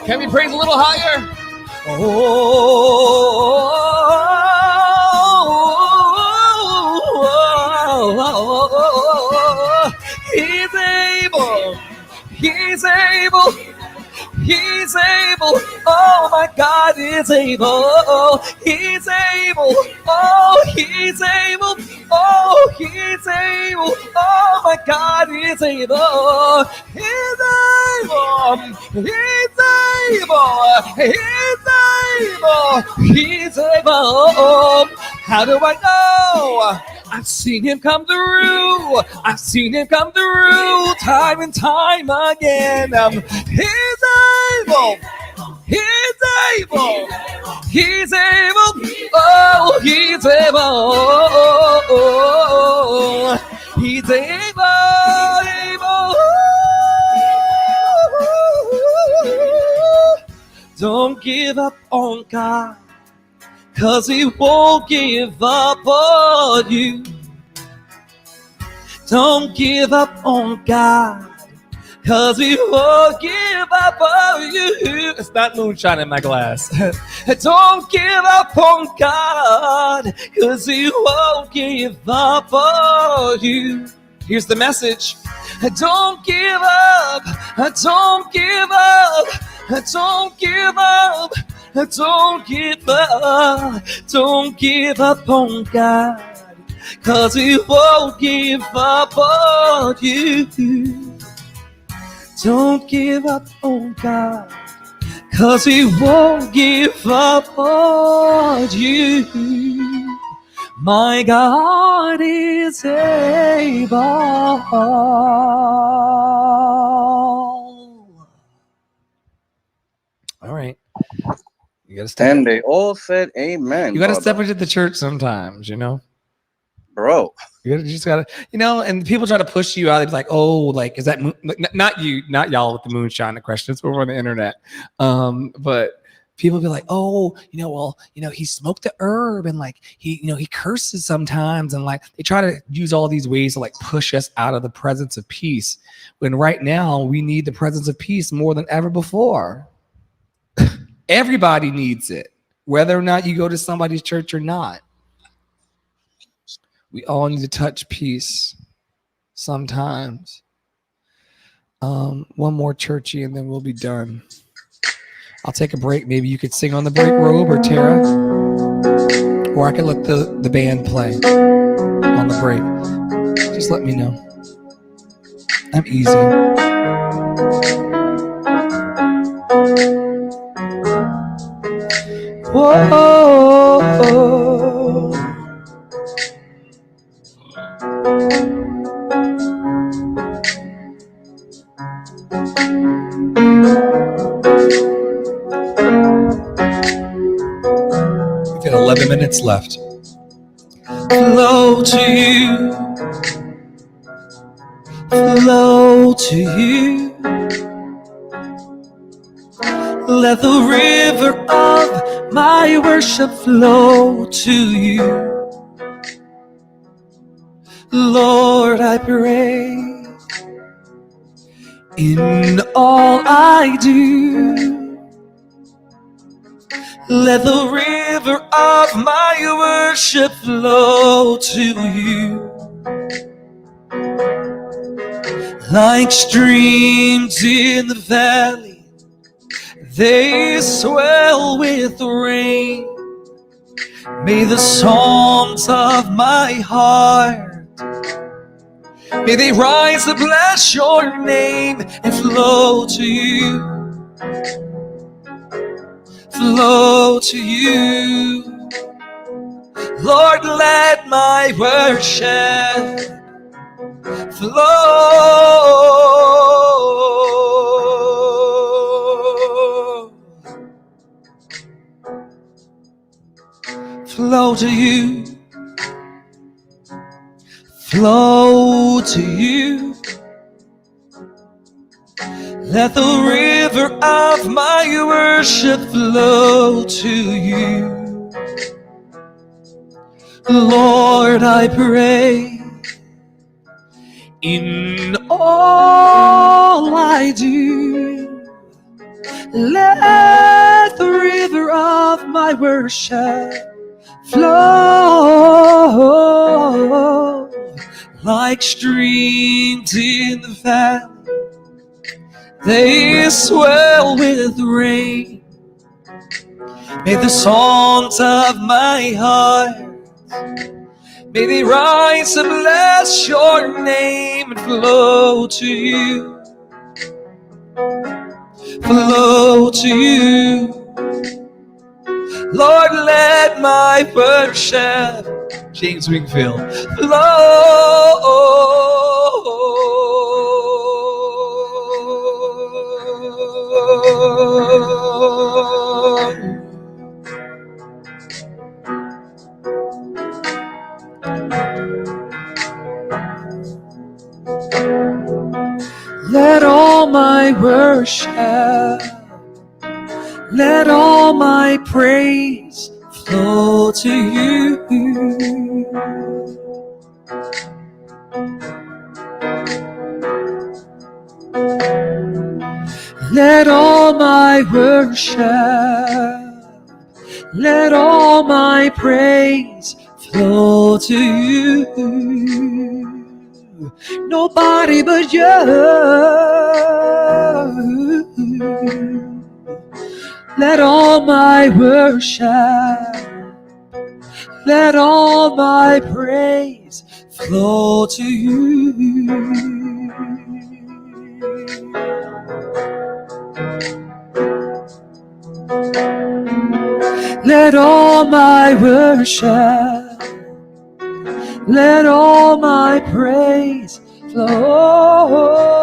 Can we praise a little higher? Oh, he's able. He's able. He's able. Oh, my God is able. He's able. Oh, he's able. Oh, he's able. Oh, my God is able. He's able. He's able. He's able. He's able. How do I know? I've seen him come through. I've seen him come through time and time again. He's able. He's able. He's able. Oh, he's able. He's able. give up on God, 'cause He won't give up on you. Don't give up on God, 'cause He won't give up on you. It's not moonshine in my glass. Don't give up on God, 'cause He won't give up on you. Here's the message. Don't give up. Don't give up. Don't give up. Don't give up. Don't give up on God, 'cause He won't give up on you. Don't give up on God, 'cause He won't give up on you. My God is able. All right. You gotta step. And they all said amen. You gotta brother. step into the church sometimes, you know. Bro. You just gotta, you know. And people try to push you out. They're like, "Oh, like, is that not you, not y'all with the moonshine questions over on the internet?" But people be like, "Oh, you know, well, you know, he smoked the herb and like he, you know, he curses sometimes," and like they try to use all these ways to like push us out of the presence of peace. When right now we need the presence of peace more than ever before. Everybody needs it, whether or not you go to somebody's church or not. We all need to touch peace sometimes. One more churchy and then we'll be done. I'll take a break. Maybe you could sing on the break, Robe or Tara. Or I could let the band play on the break. Just let me know. I'm easy. Whoa. We've got 11 minutes left. Flow to you. Flow to you. Let the river of my worship flow to you. Lord, I pray in all I do. Let the river of my worship flow to you. Like streams in the valley, they swell with rain. May the songs of my heart, may they rise to bless your name and flow to you. Flow to you. Lord, let my worship flow. Flow to you. Flow to you. Let the river of my worship flow to you. Lord, I pray in all I do. Let the river of my worship flow like streams in the valley. They swell with rain. May the songs of my heart, may they rise to bless your name and flow to you. Flow to you. Lord, let my worship, James Wingfield, flow. Let all my worship, Let all my praise flow to you. Let all my worship, let all my praise flow to you. Nobody but you. Let all my worship, let all my praise flow to you. Let all my worship, let all my praise flow.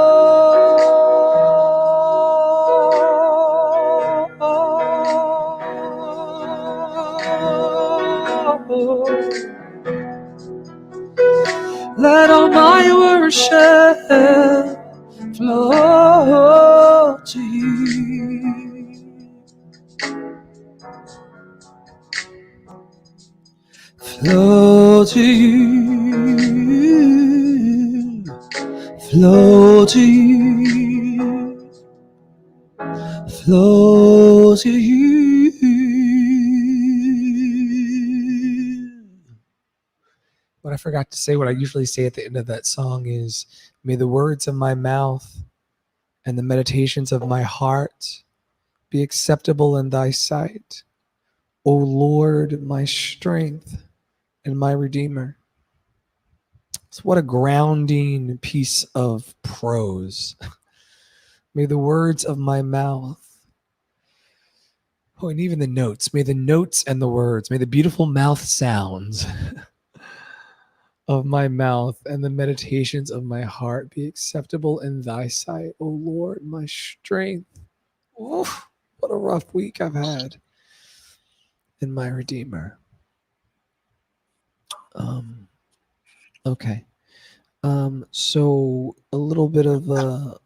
Let all my worship flow to you. Flow to you, flow to you, flow to you. What I forgot to say, what I usually say at the end of that song is, may the words of my mouth and the meditations of my heart be acceptable in thy sight, O Lord, my strength and my Redeemer. So what a grounding piece of prose. May the words of my mouth, and even the notes, may the notes and the words, may the beautiful mouth sounds of my mouth and the meditations of my heart be acceptable in thy sight, O Lord, my strength. Oof, what a rough week I've had. And my Redeemer. Okay. So a little bit of a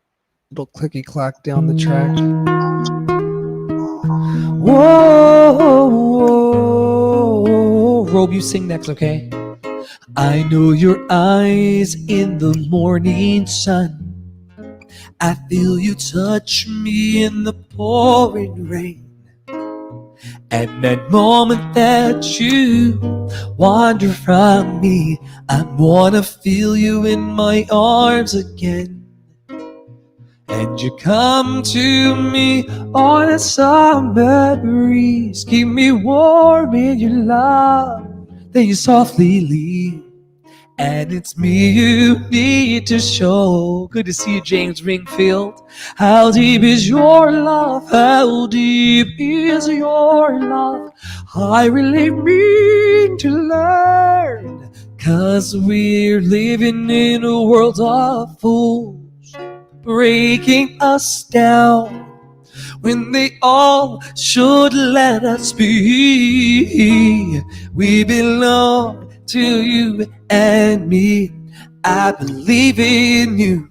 little clicky clack down the track. Whoa, whoa, Robe, you sing next, okay? I know your eyes in the morning sun. I feel you touch me in the pouring rain. And that moment that you wander from me, I wanna feel you in my arms again. And you come to me on a summer breeze, keep me warm in your love, then you softly leave. And it's me you need to show. Good to see you, James Ringfield. How deep is your love? How deep is your love? I really mean to learn, 'cause we're living in a world of fools, breaking us down when they all should let us be. We belong to you and me. I believe in you.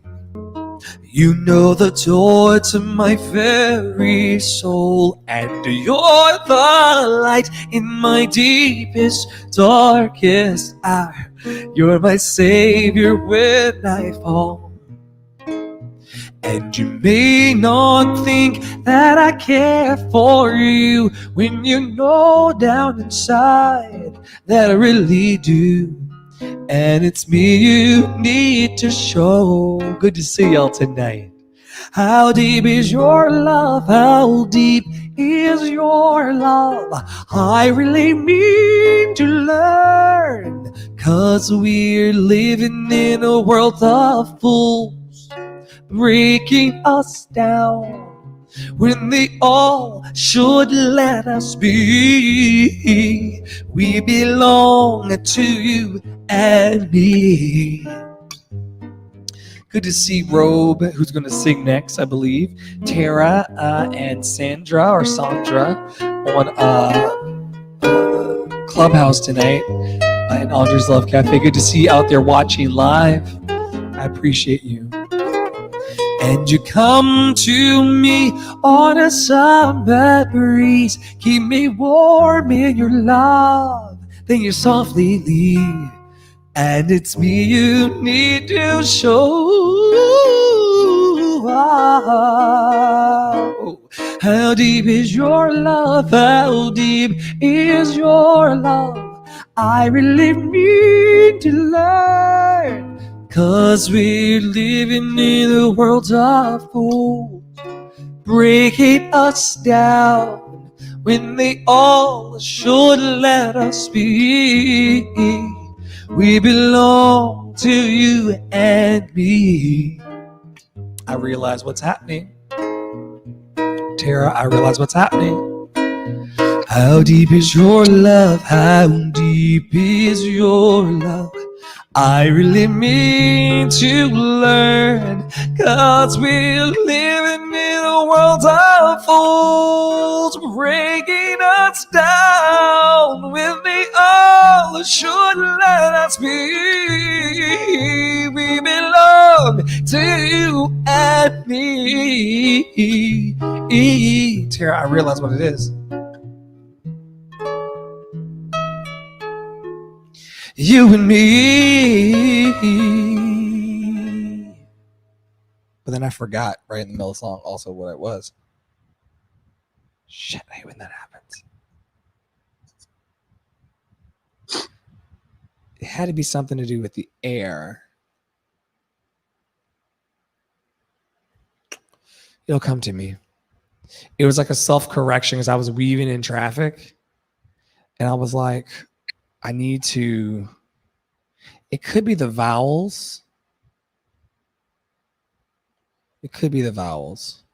You know the door to my very soul, and you're the light in my deepest, darkest hour. You're my savior when I fall. And you may not think that I care for you, when you know down inside that I really do. And it's me you need to show. Good to see y'all tonight. How deep is your love? How deep is your love? I really mean to learn, 'cause we're living in a world of fools, breaking us down when they all should let us be. We belong to you and me. Good to see Robe, who's going to sing next, I believe. Tara and Sandra on Clubhouse tonight in Audrey's Love Cafe. Good to see you out there watching live. I appreciate you. and you come to me on a summer breeze. Keep me warm in your love, then you softly leave. And it's me you need to show. How deep is your love? How deep is your love? I really need to learn, 'cause we're living in a world of fools, breaking us down when they all should let us be. We belong to you and me. I realize what's happening. Tara, I realize what's happening. How deep is your love? How deep is your love? I really mean to learn, 'cause we're living in a world of fools, breaking us down when they all should let us be. We belong to you and me. Tara, I realize what it is. You and me. But then I forgot right in the middle of the song also what it was. Shit, I hate when that happens. It had to be something to do with the air. It'll come to me. It was like a self-correction as I was weaving in traffic. And I was like, I need to, it could be the vowels. It could be the vowels.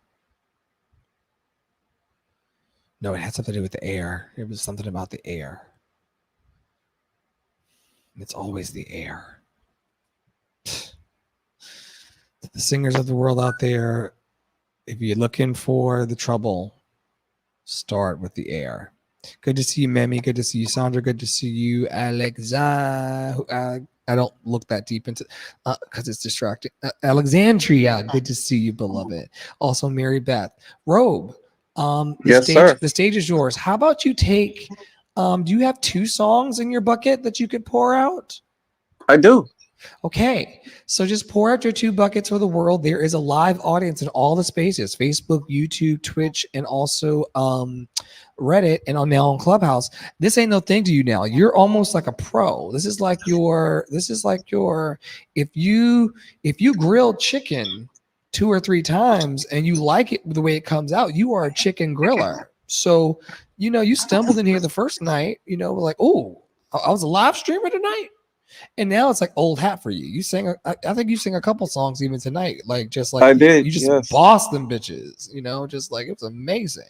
No, it had something to do with the air. It was something about the air. It's always the air. The singers of the world out there, if you're looking for the trouble, start with the air. Good to see you, Memi. Good to see you, Sandra. Good to see you, Alexa. I don't look that deep into because it's distracting. Alexandria. Good to see you, beloved. Also, Mary Beth. Robe. Yes, sir. The stage is yours. How about you take? Do you have 2 songs in your bucket that you could pour out? I do. Okay, so just pour out your 2 buckets for the world. There is a live audience in all the spaces: Facebook, YouTube, Twitch, and also Reddit, and now on Clubhouse. This ain't no thing to you now. You're almost like a pro. This is like your if you grill chicken 2 or 3 times and you like it the way it comes out, you are a chicken griller. So, you stumbled in here the first night, like, oh, I was a live streamer tonight. And now it's like old hat for you. You sang, I think you sing a couple songs even tonight. Like, just like I did. You just yes. bossed them bitches, just like it was amazing.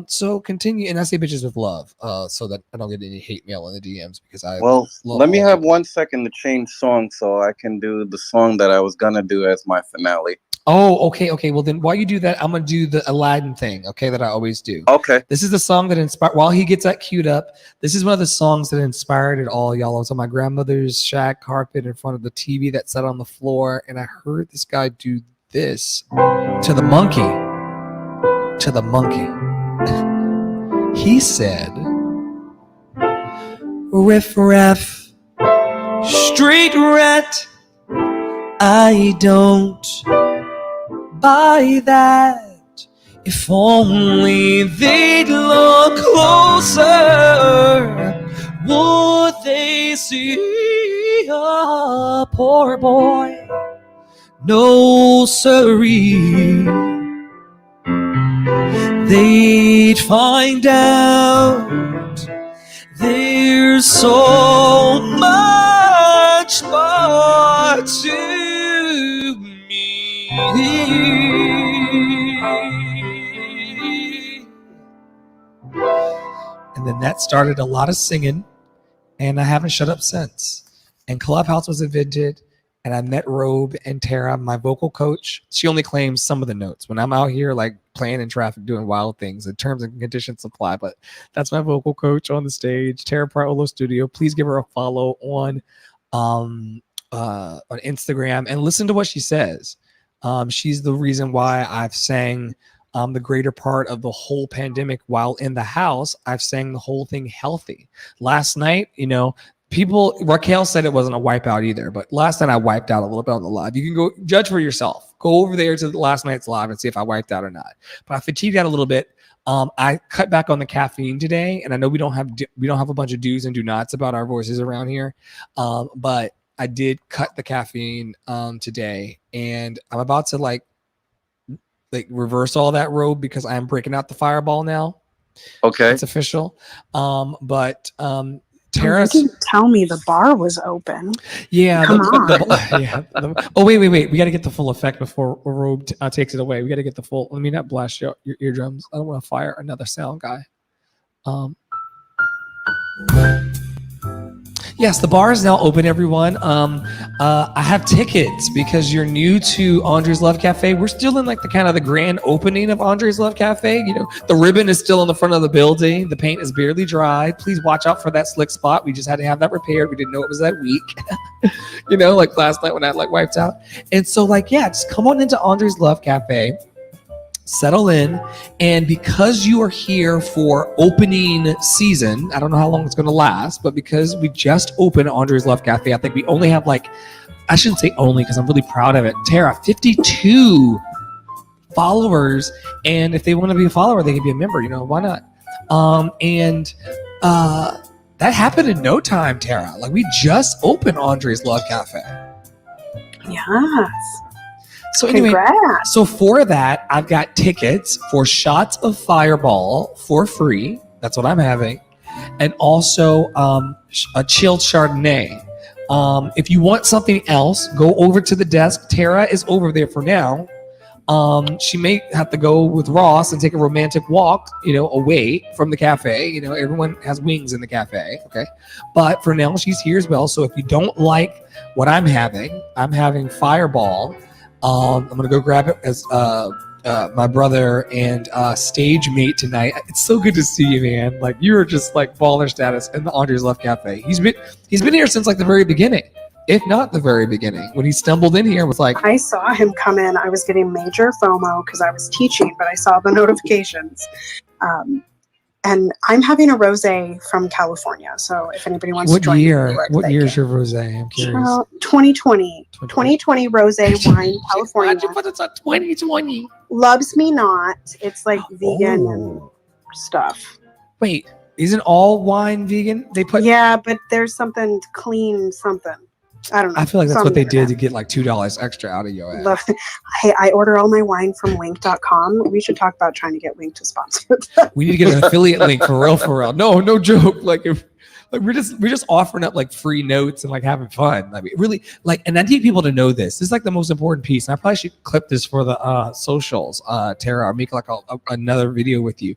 So continue, and I say bitches with love, so that I don't get any hate mail in the DMs because I let me have 1 second to change song so I can do the song that I was gonna do as my finale. Oh, okay. Well, then while you do that, I'm gonna do the Aladdin thing, okay, that I always do. Okay. This is the song that inspired. While he gets that queued up, this is one of the songs that inspired it all, y'all. I was on my grandmother's shag carpet in front of the TV that sat on the floor, and I heard this guy do this to the monkey. To the monkey. He said, riff raff, street rat, I don't buy that. If only they'd look closer, would they see a poor boy? No siree. They'd find out there's so much more to me. And then that started a lot of singing, and I haven't shut up since. And Clubhouse was invented, and I met Robe and Tara, my vocal coach. She only claims some of the notes. When I'm out here like playing in traffic, doing wild things, the terms and conditions apply. But that's my vocal coach on the stage, Tara Paolo Studio. Please give her a follow on Instagram and listen to what she says. She's the reason why I've sang the greater part of the whole pandemic while in the house. I've sang the whole thing healthy. Last night, Raquel said it wasn't a wipeout either, but last night I wiped out a little bit on the live. You can go judge for yourself. Go over there to last night's live and see if I wiped out or not. But I fatigued out a little bit. I cut back on the caffeine today, and I know we don't have a bunch of do's and do nots about our voices around here, but I did cut the caffeine today, and I'm about to like reverse all that robe because I'm breaking out the Fireball now. Okay. It's official. But Tara, you didn't tell me the bar was open. Yeah. Come on. Wait. We got to get the full effect before Robe takes it away. We got to get the full. Let me not blast your eardrums. I don't want to fire another sound guy. Yes, the bar is now open, everyone. I have tickets because you're new to Andre's Love Cafe. We're still in like the kind of the grand opening of Andre's Love Cafe. The ribbon is still on the front of the building. The paint is barely dry. Please watch out for that slick spot. We just had to have that repaired. We didn't know it was that weak. Like last night when I wiped out. And so just come on into Andre's Love Cafe. Settle in, and because you are here for opening season, I don't know how long it's going to last, but because we just opened Andre's Love Cafe, I think we only have I shouldn't say only because I'm really proud of it, Tara, 52 followers, and if they want to be a follower, they can be a member, why not? That happened in no time, Tara. We just opened Andre's Love Cafe. Yes. So anyway, congrats. So for that, I've got tickets for shots of Fireball for free. That's what I'm having. And also a chilled Chardonnay. If you want something else, go over to the desk. Tara is over there for now. She may have to go with Ross and take a romantic walk, away from the cafe. Everyone has wings in the cafe, okay? But for now, she's here as well. So if you don't like what I'm having Fireball. I'm gonna go grab it as my brother and stage mate tonight. It's so good to see you, man. You are just baller status in the Andre's Love Cafe. He's been here since the very beginning, if not the very beginning, when he stumbled in here. Was I saw him come in. I was getting major FOMO because I was teaching, but I saw the notifications. And I'm having a rosé from California. So if anybody wants to join me, what year is your rosé? I'm curious. 2020 rosé wine, California. But it's a 2020. Loves Me Not. It's vegan and stuff. Wait, isn't all wine vegan? Yeah, but there's something clean, something. I don't know. I feel like that's what they did to get $2 extra out of your ass. Hey, I order all my wine from Wink.com. We should talk about trying to get Wink to sponsor. We need to get an affiliate link for real. No joke. We're just offering up like free notes and like having fun. Like really like, and I need people to know this. This is like the most important piece. And I probably should clip this for the socials, Tara, or make like another video with you.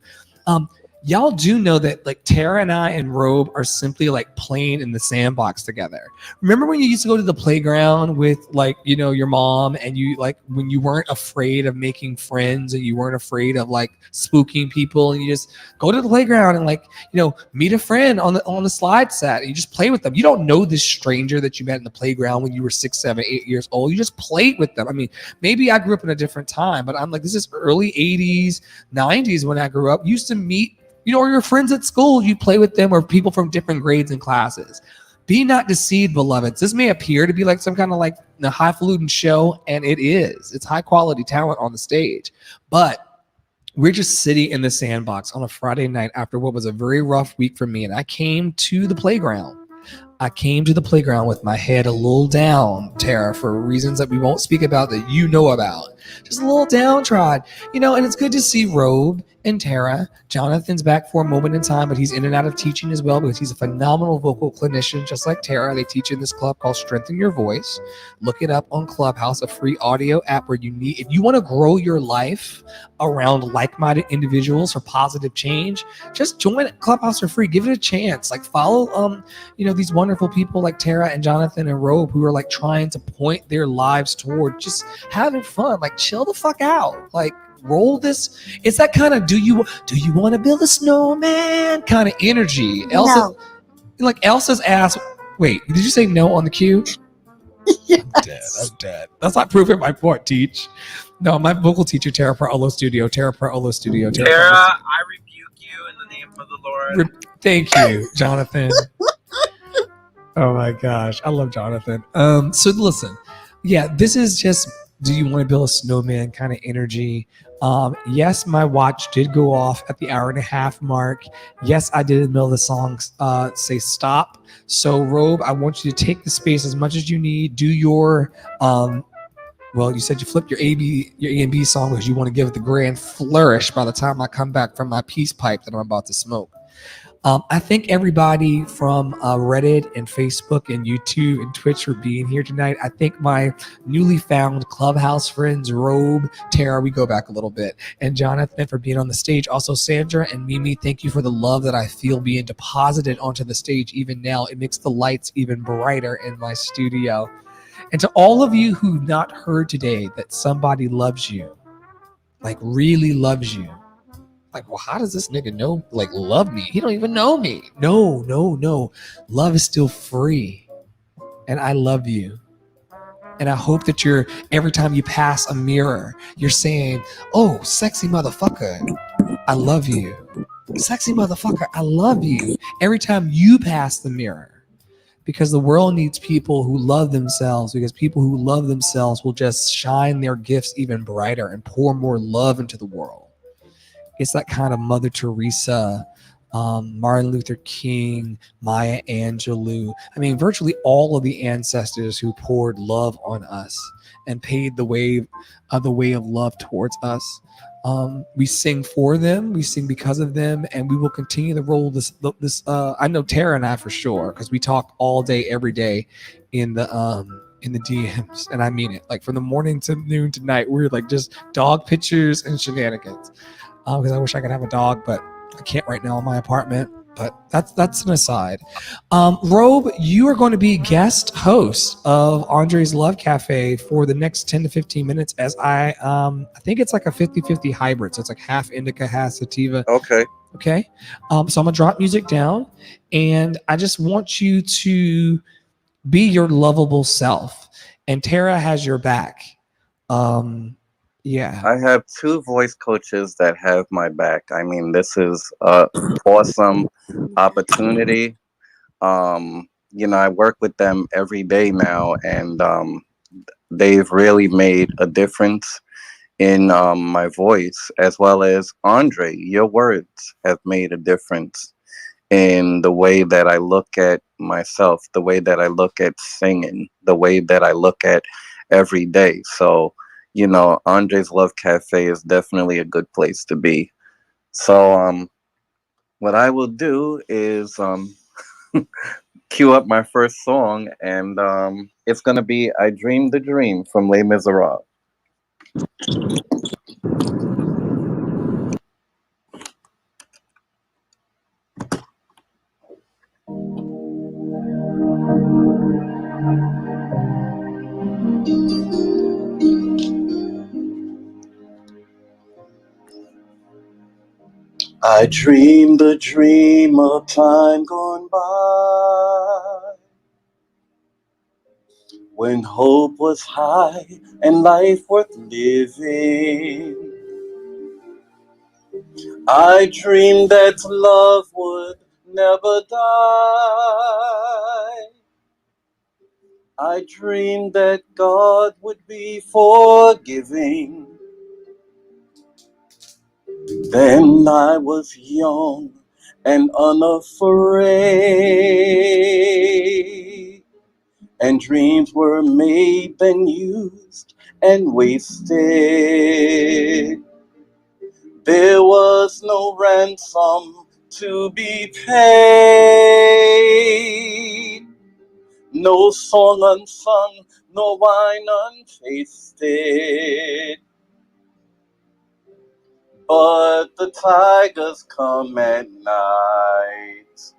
Y'all do know that like Tara and I and Robe are simply like playing in the sandbox together. Remember when you used to go to the playground with like, you know, your mom, and you like when you weren't afraid of making friends and you weren't afraid of like spooking people, and you just go to the playground and like, you know, meet a friend on the slide set and you just play with them. You don't know this stranger that you met in the playground when you were 6, 7, 8 years old. You just played with them. I mean, maybe I grew up in a different time, but I'm like, this is early 80s, 90s when I grew up. Used to meet, you know, or your friends at school, you play with them, or people from different grades and classes. Be not deceived, beloveds. This may appear to be like some kind of like a highfalutin show, and it is. It's high quality talent on the stage. But we're just sitting in the sandbox on a Friday night after what was a very rough week for me, and I came to the playground. I came to the playground with my head a little down, Tara, for reasons that we won't speak about that you know about. Just a little downtrodden, you know, and it's good to see Robe and Tara. Jonathan's back for a moment in time, but he's in and out of teaching as well because he's a phenomenal vocal clinician, just like Tara. They teach in this club called Strengthen Your Voice. Look it up on Clubhouse, a free audio app where you need, if you want to grow your life around like-minded individuals for positive change, just join Clubhouse for free. Give it a chance. Like follow, you know, these wonderful people like Tara and Jonathan and Robe who are like trying to point their lives toward just having fun. Like chill the fuck out. Like roll this. It's that kind of do you want to build a snowman kind of energy. Elsa, No. like Elsa's ass. Wait, did you say no on the cue? I'm dead. That's not proving my point, Teach. No, my vocal teacher, Tara Paolo Studio. Tara, I rebuke you in the name of the Lord. Thank you, Jonathan. Oh my gosh, I love Jonathan. So listen, yeah, this is just do you want to build a snowman kind of energy. Yes, my watch did go off at the 1.5 hour mark. Yes, I did in the middle of the song say stop. So Robe, I want you to take the space as much as you need. Do your well, you said you flipped your A and B song because you want to give it the grand flourish by the time I come back from my peace pipe that I'm about to smoke. I thank everybody from Reddit and Facebook and YouTube and Twitch for being here tonight. I thank my newly found Clubhouse friends, Robe, Tara, we go back a little bit, and Jonathan for being on the stage. Also, Sandra and Mimi, thank you for the love that I feel being deposited onto the stage even now. It makes the lights even brighter in my studio. And to all of you who've not heard today that somebody loves you, like really loves you, like, well, how does this nigga know, like, love me? He don't even know me. No. Love is still free. And I love you. And I hope that every time you pass a mirror, you're saying, oh, sexy motherfucker, I love you. Sexy motherfucker, I love you. Every time you pass the mirror. Because the world needs people who love themselves, because people who love themselves will just shine their gifts even brighter and pour more love into the world. It's that kind of Mother Teresa, Martin Luther King, Maya Angelou. I mean, virtually all of the ancestors who poured love on us and paid the way of love towards us. We sing for them, we sing because of them, and we will continue to roll this. I know Tara and I for sure, because we talk all day, every day in the DMs, and I mean it. Like from the morning to noon to night, we're like just dog pictures and shenanigans. Because I wish I could have a dog, but I can't right now in my apartment. But that's an aside. Robe, you are going to be guest host of Andre's Love Cafe for the next 10 to 15 minutes as I think it's like a 50-50 hybrid. So it's like half indica, half sativa. Okay. So I'm going to drop music down, and I just want you to be your lovable self. And Tara has your back. Yeah. I have 2 voice coaches that have my back. I mean, this is an awesome opportunity. I work with them every day now, and they've really made a difference in my voice, as well as Andre. Your words have made a difference in the way that I look at myself, the way that I look at singing, the way that I look at every day. So, Andre's Love Cafe is definitely a good place to be. So what I will do is cue up my first song, and it's going to be I Dreamed the Dream from Les Miserables. I dreamed a dream of time gone by, when hope was high and life worth living. I dreamed that love would never die. I dreamed that God would be forgiving. Then I was young and unafraid, and dreams were made, then used and wasted. There was no ransom to be paid, no song unsung, no wine untasted. But the tigers come at night,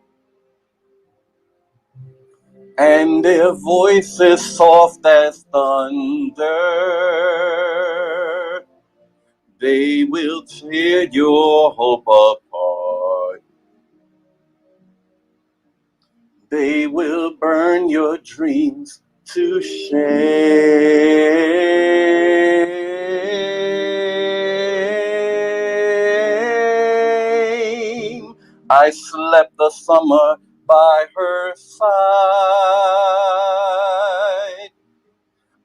and their voices soft as thunder. They will tear your hope apart. They will burn your dreams to shame. I slept the summer by her side.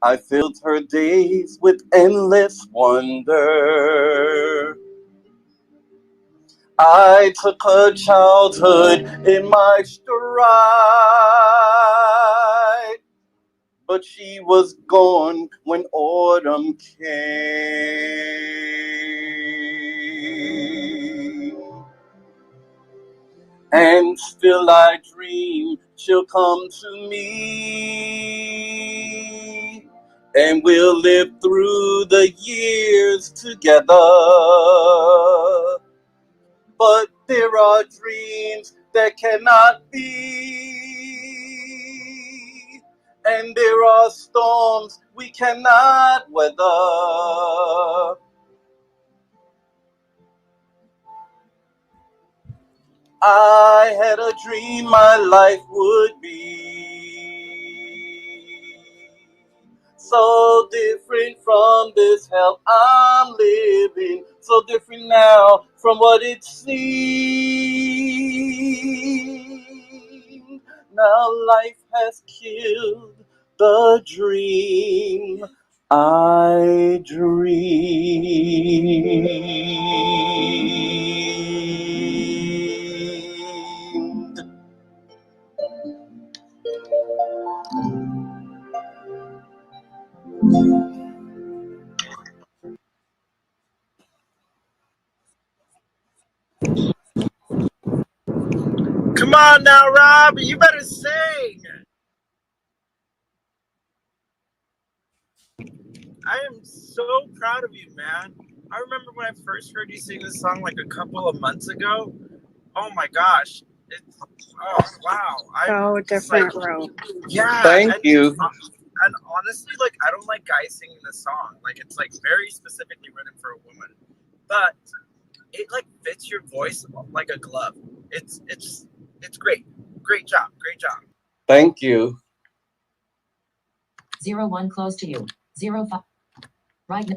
I filled her days with endless wonder. I took her childhood in my stride, but she was gone when autumn came. And still I dream she'll come to me, and we'll live through the years together. But there are dreams that cannot be, and there are storms we cannot weather. I had a dream my life would be so different from this hell I'm living, so different now from what it seemed. Now life has killed the dream I dreamed. Come on now, Rob, you better sing. I am so proud of you, man. I remember when I first heard you sing this song like a couple of months ago. Oh my gosh. Oh wow. So different, Ro. Yeah. Thank you. And honestly, like I don't like guys singing this song. Like it's like very specifically written for a woman. But it like fits your voice like a glove. It's great. Great job. Great job. Thank you. 01 close to you. 05. Right.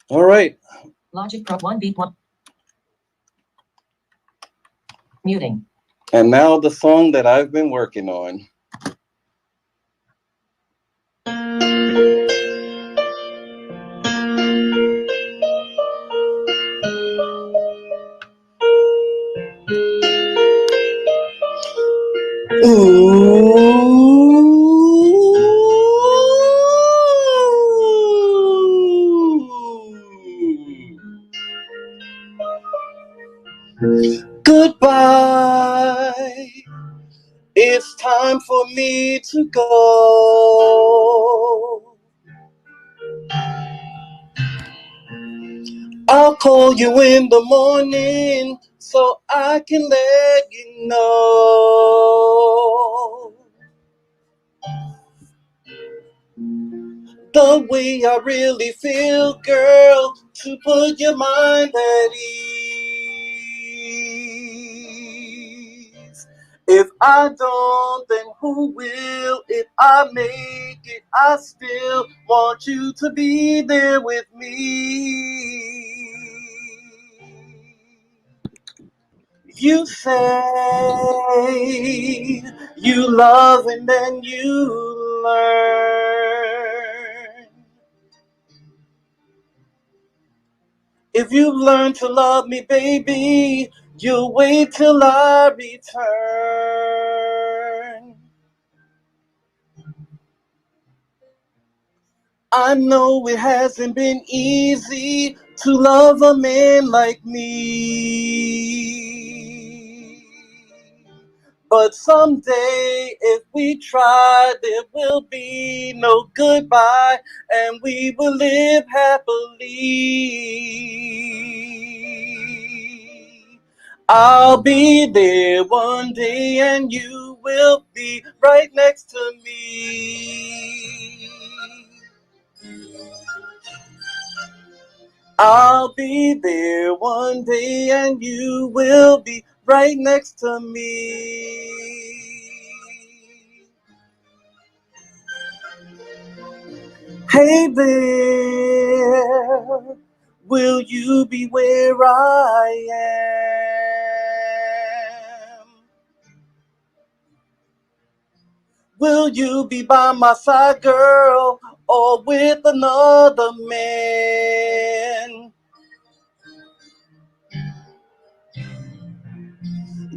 All right. Logic Pro 1 beat 1. Muting. And now the song that I've been working on. Goodbye. It's time for me to go. I'll call you in the morning so I can let you know the way I really feel, girl, to put your mind at ease. If I don't, then who will? If I make it, I still want you to be there with me. You say you love and then you learn. If you've learned to love me, baby, you'll wait till I return. I know it hasn't been easy to love a man like me. But someday, if we try, there will be no goodbye, and we will live happily. I'll be there one day, and you will be right next to me. I'll be there one day, and you will be right next to me. Hey there, will you be where I am? Will you be by my side, girl, or with another man?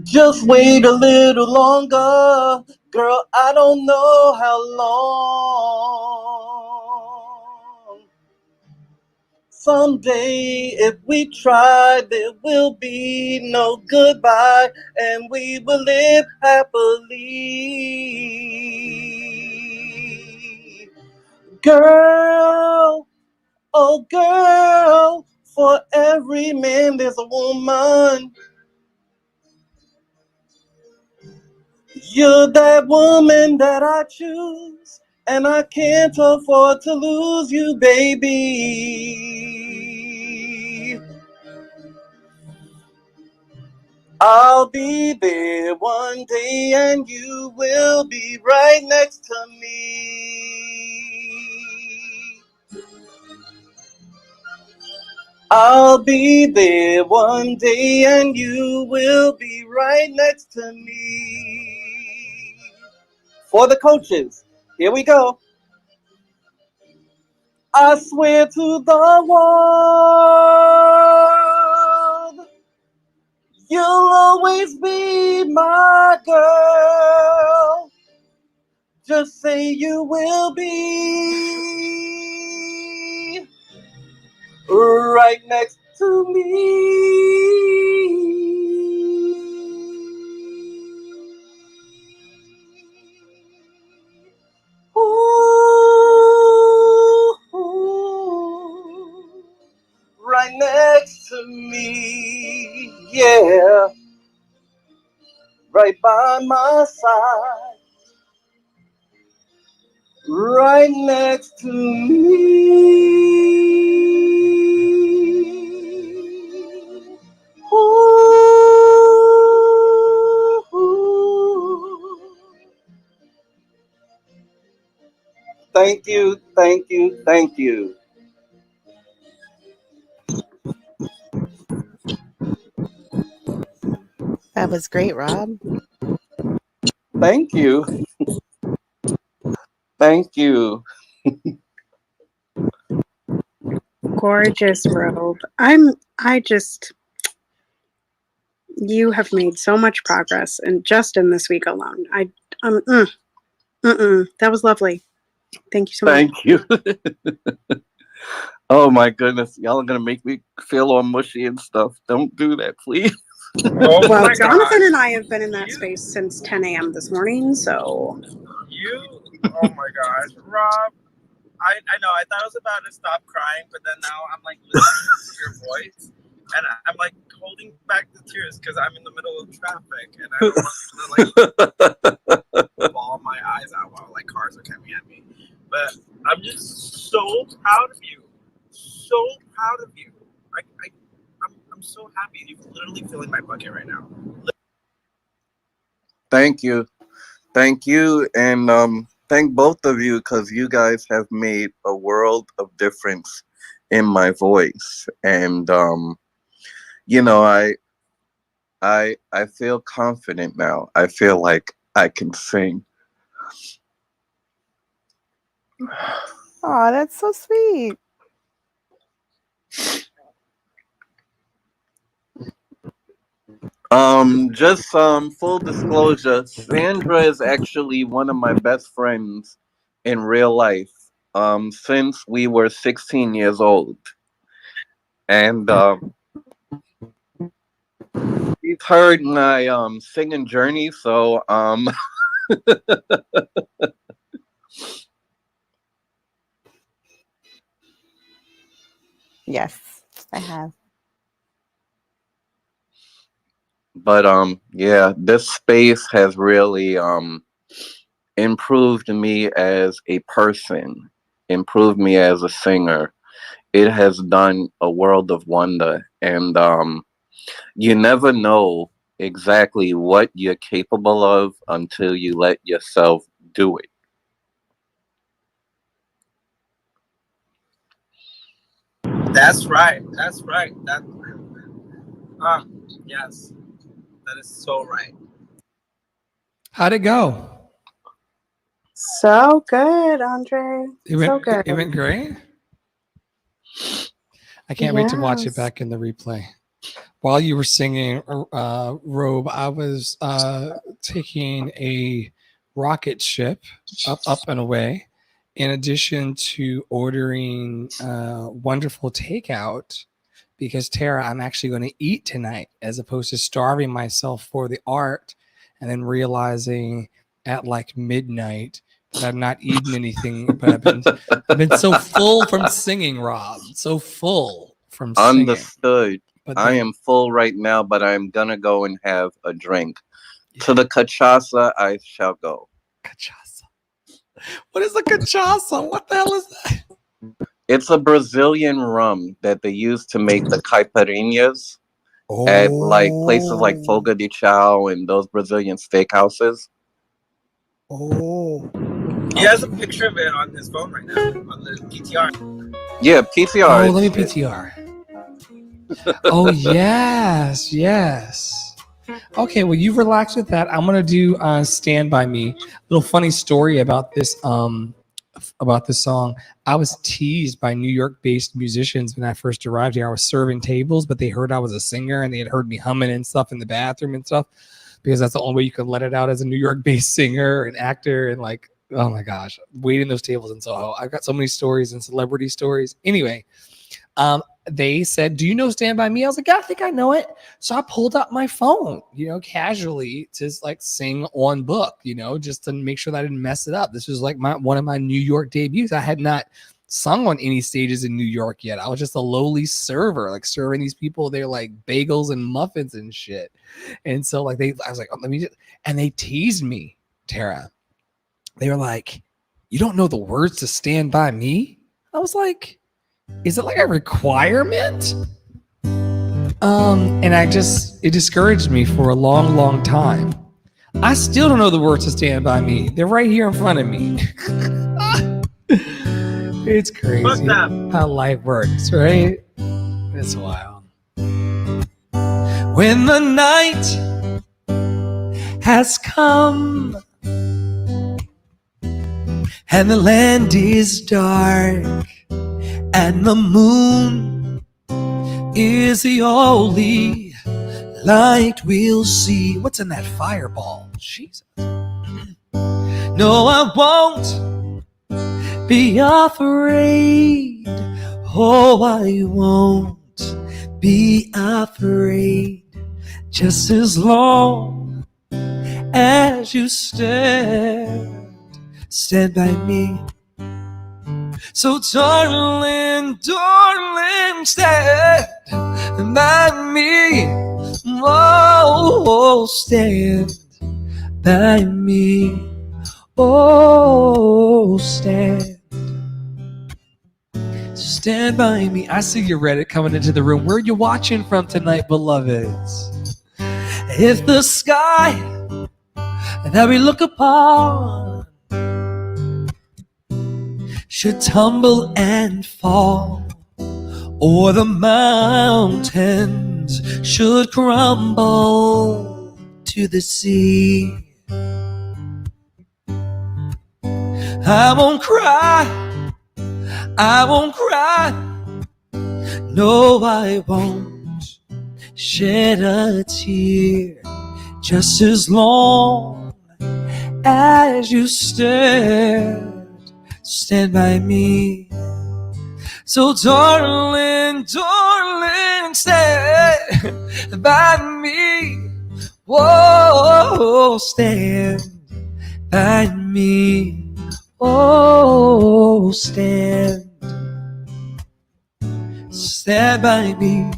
Just wait a little longer, girl, I don't know how long. Someday, if we try, there will be no goodbye, and we will live happily. Girl, oh girl, for every man there's a woman. You're that woman that I choose, and I can't afford to lose you, baby. I'll be there one day, and you will be right next to me. I'll be there one day, and you will be right next to me. For the coaches, here we go. I swear to the world, you'll always be my girl. Just say you will be right next to me. Ooh, right next to me, yeah, right by my side, right next to me. Ooh. Thank you, thank you, thank you. That was great, Rob. Thank you. Thank you. Gorgeous, Robe. You have made so much progress, and just in this week alone. That was lovely. Thank you so much. Thank you. Oh my goodness. Y'all are going to make me feel all mushy and stuff. Don't do that, please. Oh Well, my Jonathan gosh. and I have been in that space since 10 a.m. this morning, so. Oh my gosh, Rob. I know, I thought I was about to stop crying, but then now I'm like listening to your voice, and I'm like holding back the tears because I'm in the middle of traffic, and I don't want to like bawl my eyes out while like cars are coming at me. But I'm just so proud of you. So proud of you. I'm so happy. You're literally filling my bucket right now. Thank you. Thank you. And thank both of you, because you guys have made a world of difference in my voice. And you know, I feel confident now. I feel like I can sing. Oh, that's so sweet. Just full disclosure, Sandra is actually one of my best friends in real life. Since we were 16 years old. And she's heard my singing journey, so Yes, I have. but yeah, this space has really improved me as a person, improved me as a singer. It has done a world of wonder, and you never know exactly what you're capable of until you let yourself do it. That's right. That's right. Yes. That is so right. How'd it go? So good, Andre. It went, So good. It went great. I can't wait to watch it Yes. back in the replay. While you were singing, Robe, I was taking a rocket ship up and away, in addition to ordering wonderful takeout, because Tara, I'm actually going to eat tonight as opposed to starving myself for the art and then realizing at like midnight that I've not eaten anything, but I've been so full from singing, Rob, so full from singing. Understood. But I then- am full right now, but I'm gonna go and have a drink. Yeah. To the cachaça I shall go. Cachaça. What is a cachaça? What the hell is that? It's a Brazilian rum that they use to make the caipirinhas at like places like Fogo de Chao and those Brazilian steakhouses. Oh. He has a picture of it on his phone right now, on the PTR. Yeah, PTR. Oh, let me PTR. Oh, yes. Okay, well, you've relaxed with that. I'm gonna do "Stand by Me." Little funny story about this song. I was teased by New York-based musicians when I first arrived here. I was serving tables, but they heard I was a singer and they had heard me humming and stuff in the bathroom and stuff, because that's the only way you could let it out as a New York-based singer and actor. And like, oh my gosh, waiting those tables in Soho. I've got so many stories and celebrity stories. Anyway, they said, "Do you know Stand By Me?" I was like, "Yeah, I think I know it." So I pulled up my phone, casually to like sing on book, just to make sure that I didn't mess it up. This was like one of my New York debuts. I had not sung on any stages in New York yet. I was just a lowly server, like serving these people their like bagels and muffins and shit. And so like I was like, oh, and they teased me, Tara. They were like, "You don't know the words to Stand By Me?" I was like, is it like a requirement? And it discouraged me for a long, long time. I still don't know the words to Stand By Me. They're right here in front of me. It's crazy Fuck that. how life works, right? It's wild. When the night has come and the land is dark and the moon is the only light we'll see. What's in that fireball? Jesus. No, I won't be afraid. Oh, I won't be afraid. Just as long as you stand by me. So darling, stand by me. Oh, stand by me. Oh, stand by me. I see you, Reddit, coming into the room. Where are you watching from tonight, beloveds? If the sky that we look upon should tumble and fall, or the mountains should crumble to the sea, I won't cry, no, I won't shed a tear, just as long as you stand by me. So darling, stand by me. Whoa, stand by me. Oh, stand by me.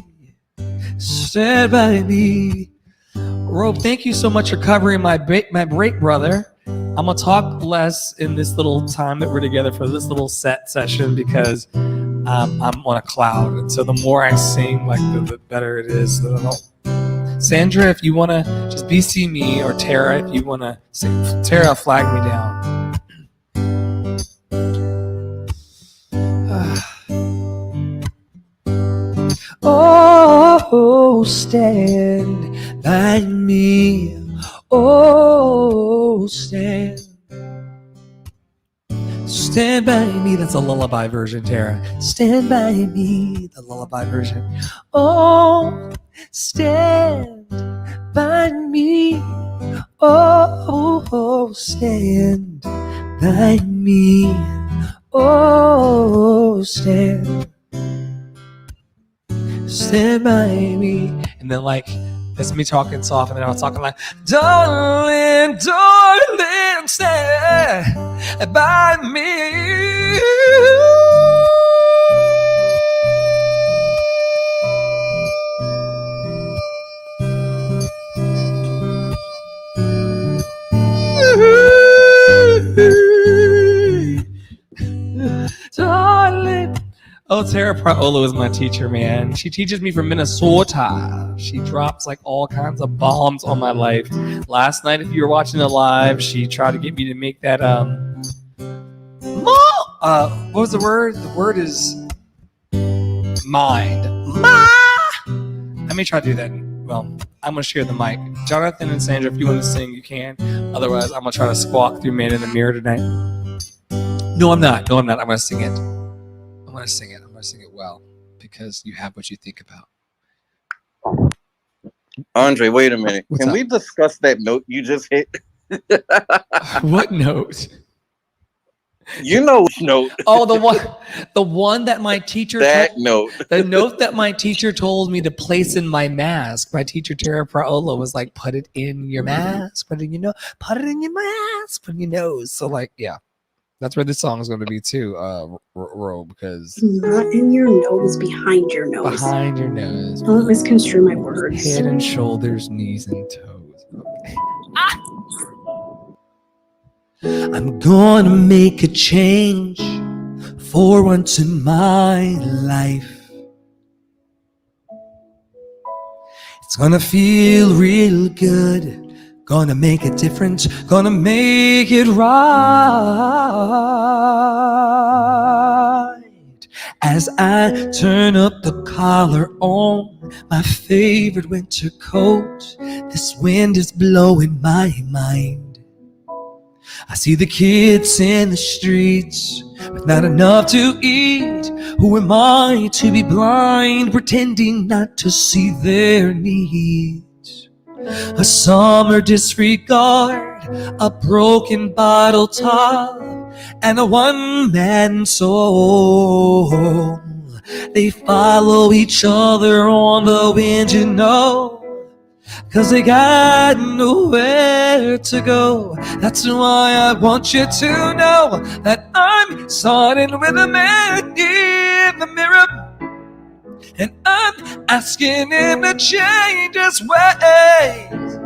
Stand by me. Robe, thank you so much for covering my break, brother. I'm gonna talk less in this little time that we're together for this little session, because I'm on a cloud, and so the more I sing, like the better it is. So I don't. Sandra, if you wanna just BC me, or Tara, if you wanna sing, Tara, flag me down. oh, stand by me. Oh, stand by me. That's a lullaby version, Tara. Stand by me, the lullaby version. Oh, stand by me. Oh, stand by me. Oh, stand by me. And then like, that's me talking soft, and then I was talking like, darling, darling, stand by me. Darling. Oh, Tara Praolo is my teacher, man. She teaches me from Minnesota. She drops like all kinds of bombs on my life. Last night, if you were watching it live, she tried to get me to make that what was the word? The word is mind. Let me try to do that. Well, I'm gonna share the mic. Jonathan and Sandra, if you want to sing, you can. Otherwise, I'm gonna try to squawk through Man in the Mirror tonight. No, I'm not. I'm gonna sing it. I'm gonna sing it well because you have what you think about. Andre, wait a minute. What's Can up? we discuss that note you just hit? What note? You know which note. Oh, the one that my teacher That note. the note that my teacher told me to place in my mask. My teacher Tara Praolo was like, put it in your mask, put it in your nose, put it in your mask, put it in your nose. So like, yeah. That's where this song is going to be too, Ro, because Not in your nose, behind your nose. behind your nose, Don't misconstrue my words. head and shoulders, knees and toes. Okay. I'm gonna make a change for once in my life. It's gonna feel real good. Gonna make a difference, gonna make it right. As I turn up the collar on my favorite winter coat, this wind is blowing my mind. I see the kids in the streets with not enough to eat. Who am I to be blind, pretending not to see their needs? A summer disregard, a broken bottle top, and a one-man soul. They follow each other on the wind, you know, 'cause they got nowhere to go. That's why I want you to know that I'm starting with a man in the mirror, and I'm asking him to change his ways.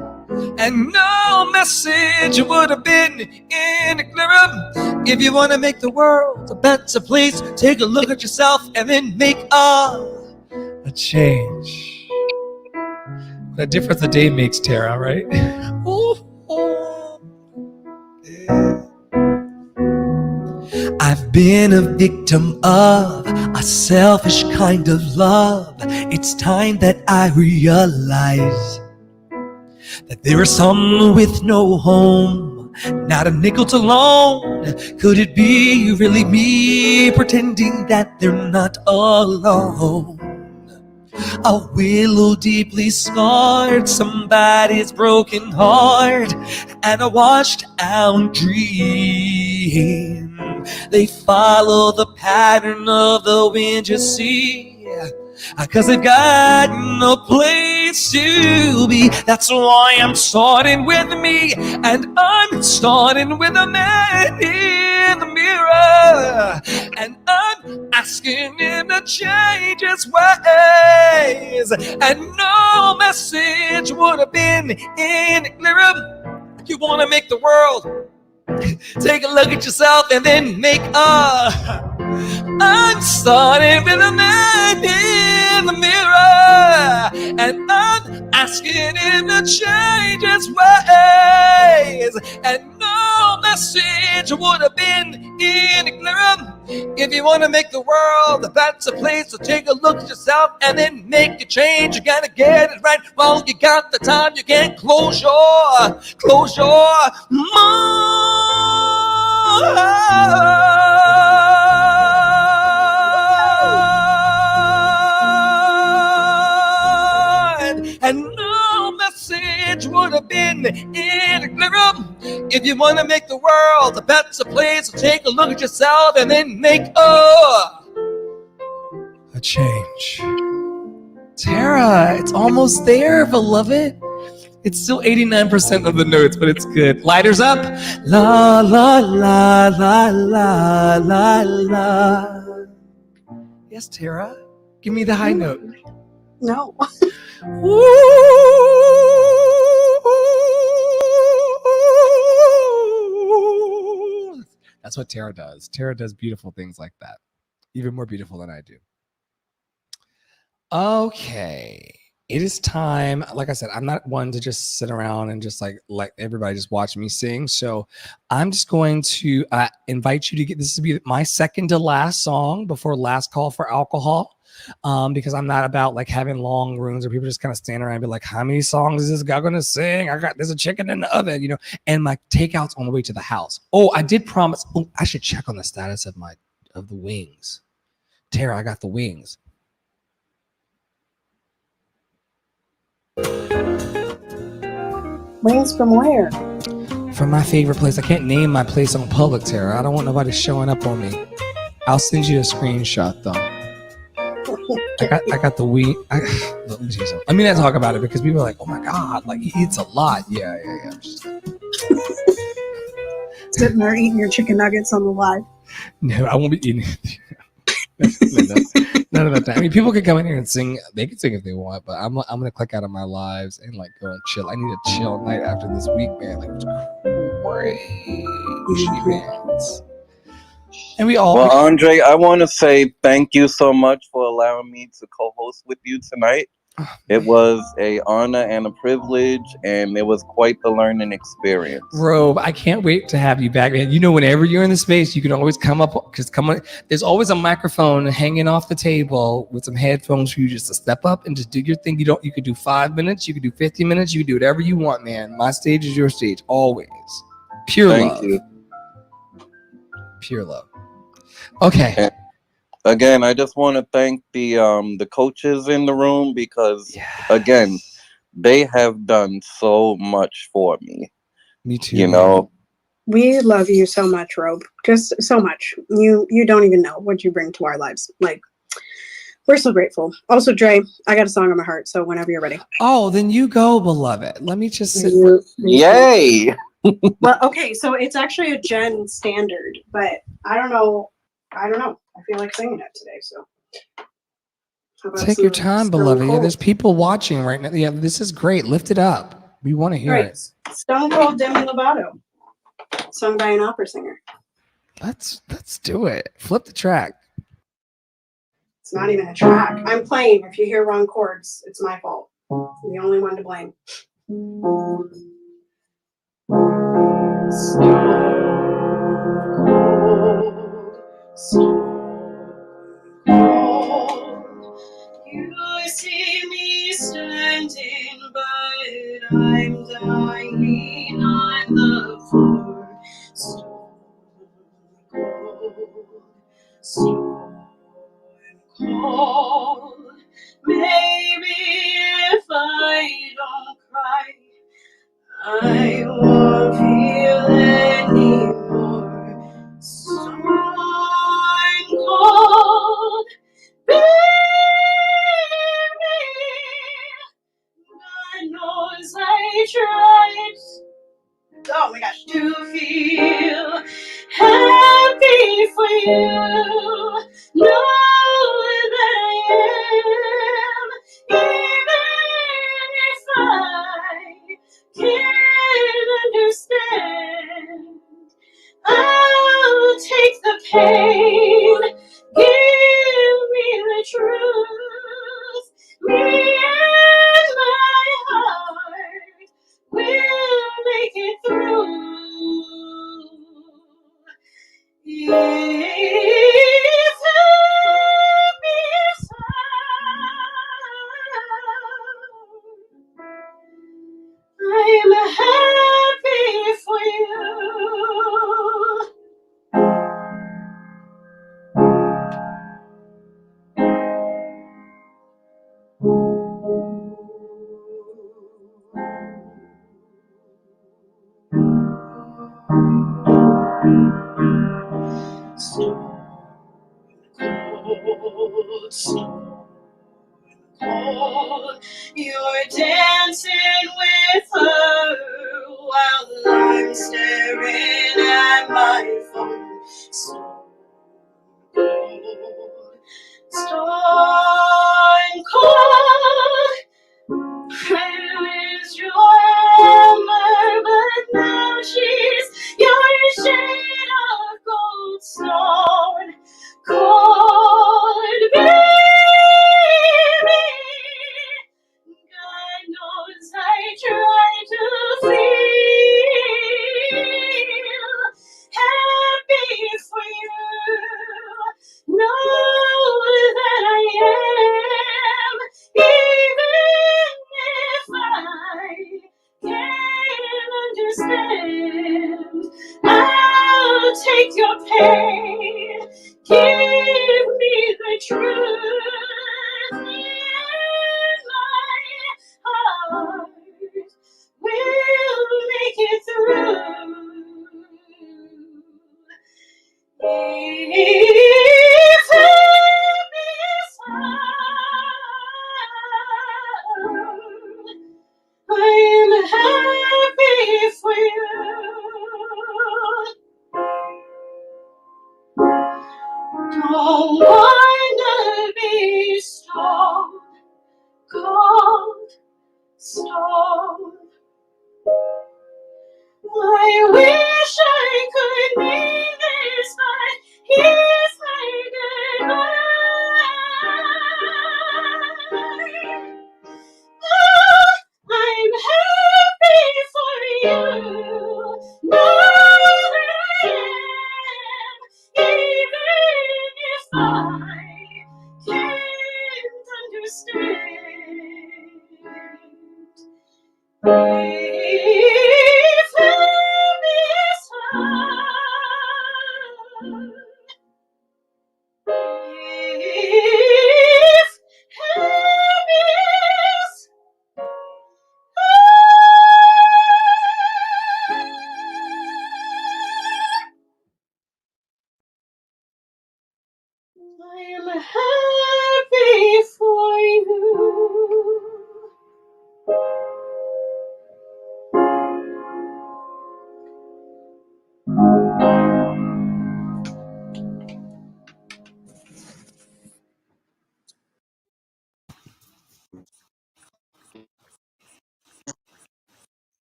And no message would have been any clearer. If you want to make the world a better place, take a look at yourself and then make a change. What a difference a day makes, Tara, right? Ooh, ooh. Yeah. I've been a victim of a selfish kind of love. It's time that I realize that there are some with no home, not a nickel to loan. Could it be really me pretending that they're not alone? A willow deeply scarred somebody's broken heart, and a washed out dream. They follow the pattern of the wind, you see, 'cause they've got no place to be. That's why I'm starting with me, and I'm starting with a man in the mirror, and I'm asking him to change his ways. And no message would have been any clearer. You want to make the world, take a look at yourself and then make a. I'm starting with a man in the mirror, and I'm asking him to change his ways. And no message would have been any clearer. If you want to make the world a better place, so take a look at yourself and then make a change. You gotta get it right while you got the time. You can't close your mind. And no message would have been any clearer. If you want to make the world a better place, so take a look at yourself and then make a change. Tara, it's almost there, beloved. It's still 89% of the notes, but it's good. Lighters up. La, la, la, la, la, la, la. Yes, Tara. Give me the high note. No. That's what Tara does. Tara does beautiful things like that. Even more beautiful than I do. Okay. It is time. Like I said, I'm not one to just sit around and just like let everybody just watch me sing. So I'm just going to invite you to get, this will be my second to last song before last call for alcohol. Because I'm not about like having long rooms where people just kind of stand around and be like, how many songs is this guy going to sing? There's a chicken in the oven, you know, and my takeout's on the way to the house. Oh, I did promise. Oh, I should check on the status of the wings. Tara, I got the wings. Wings from where? From my favorite place. I can't name my place on public, Tara. I don't want nobody showing up on me. I'll send you a screenshot though. I got the wing. Let me not talk about it because people are like, oh my God, like he eats a lot. Yeah. Sitting there eating your chicken nuggets on the live. No, I won't be eating none of that time. I mean, people can come in here and sing. They can sing if they want, but I'm gonna click out of my lives and like go and chill. I need a chill night after this week, man. Like it's crazy, man. And we all. Well, Andre, I want to say thank you so much for allowing me to co-host with you tonight. It was an honor and a privilege, and it was quite the learning experience. Robe, I can't wait to have you back, man. You know, whenever you're in the space, you can always come on. There's always a microphone hanging off the table with some headphones for you just to step up and just do your thing. You could do 5 minutes, you could do 50 minutes, you could do whatever you want, man. My stage is your stage, always. Pure love. Thank you. Pure love. Okay. And again, I just want to thank the coaches in the room because, again, they have done so much for me. Me too. You know, we love you so much, Robe. Just so much. You don't even know what you bring to our lives. Like, we're so grateful. Also, Dre, I got a song on my heart. So whenever you're ready. Oh, then you go, beloved. Let me just sit. Yay! Well, okay. So it's actually a Jen standard, but I don't know. I feel like singing it today, so. Take your time, beloved. Yeah, there's people watching right now. Yeah, this is great. Lift it up. We want to hear it. Stone Cold Demi Lovato, sung by an opera singer. Let's do it. Flip the track. It's not even a track. I'm playing. If you hear wrong chords, it's my fault. I'm the only one to blame. You see me standing, but I'm dying on the floor. Stone cold. Maybe if I don't cry, I won't feel anymore. Stone cold, baby. God knows I tried. Oh my gosh, to feel happy for you. Know that I am, even if I can't understand. I'll take the pain, give me the truth. Me and my heart will make it through. Yeah. You're dancing with her while I'm staring at my phone. So cold, stone cold. I was your armor, but now she's your shade of gold stone cold, baby. God knows I try to feel happy for you. Know that I am, even if I can't understand. I'll take your pain, give me the truth, and my heart will make it through. If time is hard, I'm happy for you. Don't wanna be stone cold stone. I wish I could mean this, but here's my goodbye. I'm happy for you. Know that I am, even if I can't understand. If time is hard, if time is I am happy for you.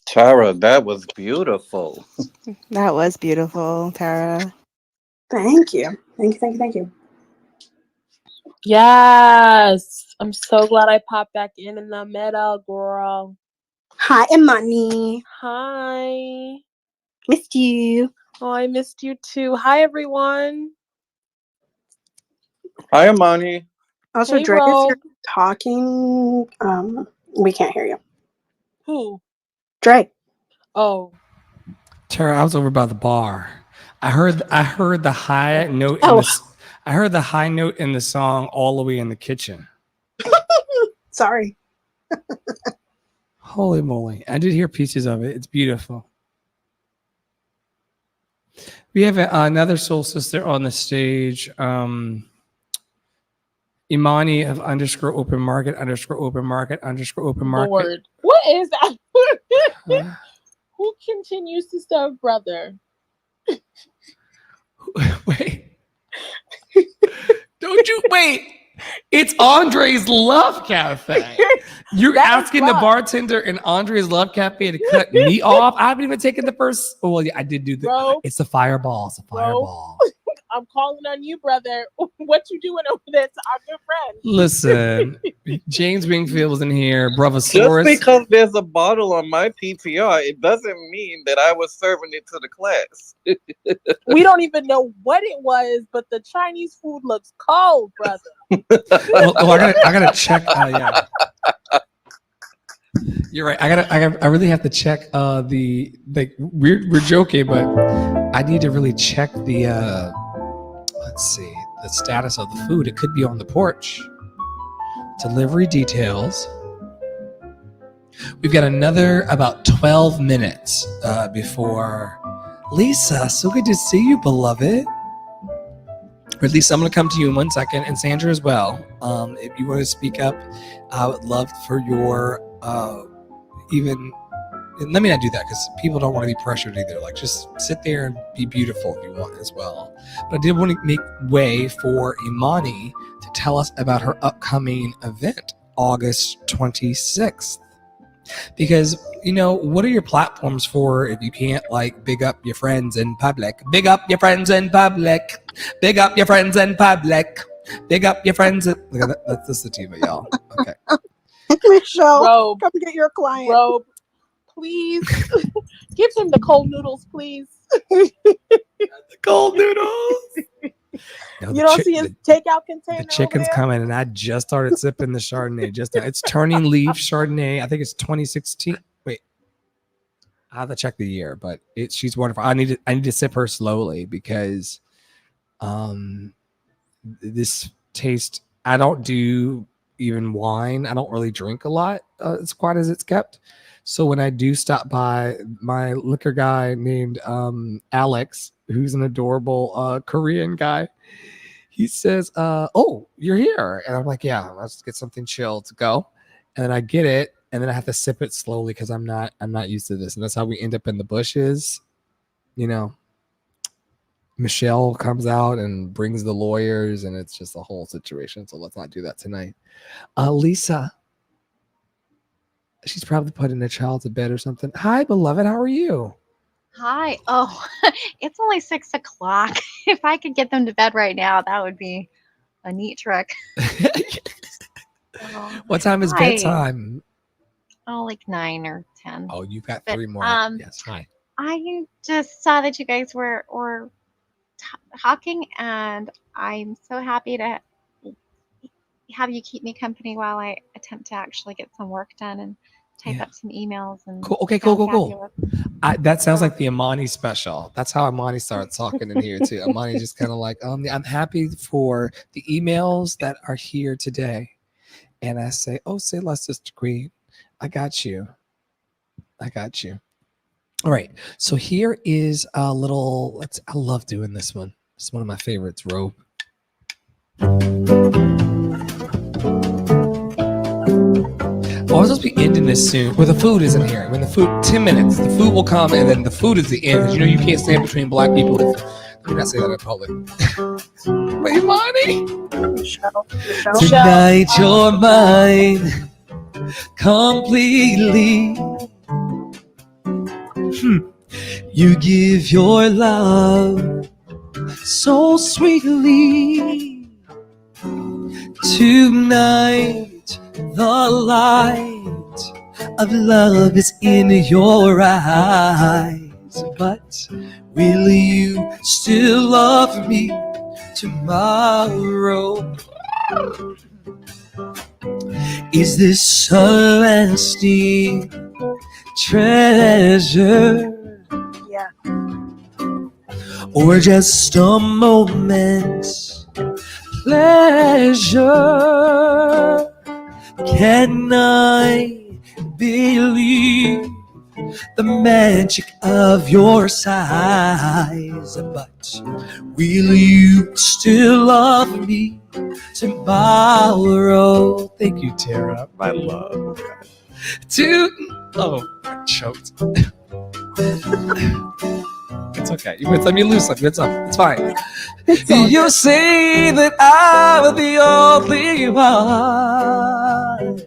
Tara, that was beautiful. That was beautiful, Tara. Thank you. Thank you. Yes. I'm so glad I popped back in the middle, girl. Hi, Imani. Hi. Missed you. Oh, I missed you too. Hi, everyone. Hi, Amani. Also, Hey, Dre, if Ro. you're talking, we can't hear you. Who? Dre. Oh. Tara, I was over by the bar. I heard the high note in Oh. the I heard the high note in the song all the way in the kitchen. Sorry. Holy moly. I did hear pieces of it. It's beautiful. We have another soul sister on the stage. Imani of _open market _open market. Lord. What is that? Who continues to serve brother? Wait. Don't you wait. It's Andre's Love Cafe. You're That is asking the love. bartender in Andre's Love Cafe to cut me off? I haven't even taken the first. Oh, well, yeah, I did do the. Bro. It's a fireball. It's a fireball. I'm calling on you, brother. What you doing over there to our good friend? Listen, James Wingfield was in here. Just Bravosaurus. because there's a bottle on my PTR, it doesn't mean that I was serving it to the class. We don't even know what it was, but the Chinese food looks cold, brother. I gotta check. Yeah, you're right. I really have to check. We're joking, but I need to really check the. Let's see the status of the food. It could be on the porch. Delivery details. We've got another about 12 minutes before Lisa, so good to see you, beloved. Or Lisa, I'm going to come to you in 1 second, and Sandra as well. If you want to speak up, I would love for your even. Let me not do that because people don't want to be pressured either. Like, just sit there and be beautiful if you want as well. But I did want to make way for Imani to tell us about her upcoming event, August 26th. Because, you know, what are your platforms for if you can't, like, big up your friends in public? Big up your friends in public. Big up your friends in public. Big up your friends in... Look at that. That's the team of y'all. Okay. Michelle, Robe, come get your client. Robe, please. Give him the cold noodles, please. The cold noodles. No, You don't see his takeout container. the chicken's over there? coming, and I just started sipping the Chardonnay. Just now. It's Turning Leaf Chardonnay. I think it's 2016. Wait, I have to check the year, but she's wonderful. I need to sip her slowly because, this taste. I don't do even wine. I don't really drink a lot. As quiet as it's kept. So when I do stop by, my liquor guy named Alex, who's an adorable Korean guy, he says, "Oh, you're here," and I'm like, "Yeah, let's get something chill to go." And then I get it, and then I have to sip it slowly because I'm not used to this, and that's how we end up in the bushes. You know, Michelle comes out and brings the lawyers, and it's just a whole situation. So let's not do that tonight. Lisa. She's probably putting a child to bed or something. Hi, beloved. How are you? Hi. Oh, it's only 6 o'clock. If I could get them to bed right now, that would be a neat trick. What time is Hi. bedtime? Oh, like 9 or 10. Oh, you've got But, 3 more. Yes. Hi. I just saw that you guys were talking, and I'm so happy to have you keep me company while I attempt to actually get some work done and type Yeah. up some emails. And Cool. Okay. sound Cool. fabulous. That sounds like the Imani special. That's how Imani starts talking in here too. Imani just kind of like, I'm happy for the emails that are here today. And I say, oh, say less, Sister Queen. I got you. All right. So here is a little, I love doing this one. It's one of my favorites, Robe. I was supposed to be ending this soon. Well, the food isn't here. When the food, 10 minutes, the food will come, and then the food is the end. Because you know you can't stand between black people. Let me not say that in public. Wait, Imani. Michelle. Tonight you're mine completely. You give your love so sweetly. Tonight the light of love is in your eyes, but will you still love me tomorrow? Is this a lasting treasure? Yeah. Or just a moment's pleasure? Can I believe the magic of your size? But will you still love me tomorrow? Thank you, Tara, my love. I choked. It's okay. You let me loose. It's up. It's fine. You say that I'm the only one.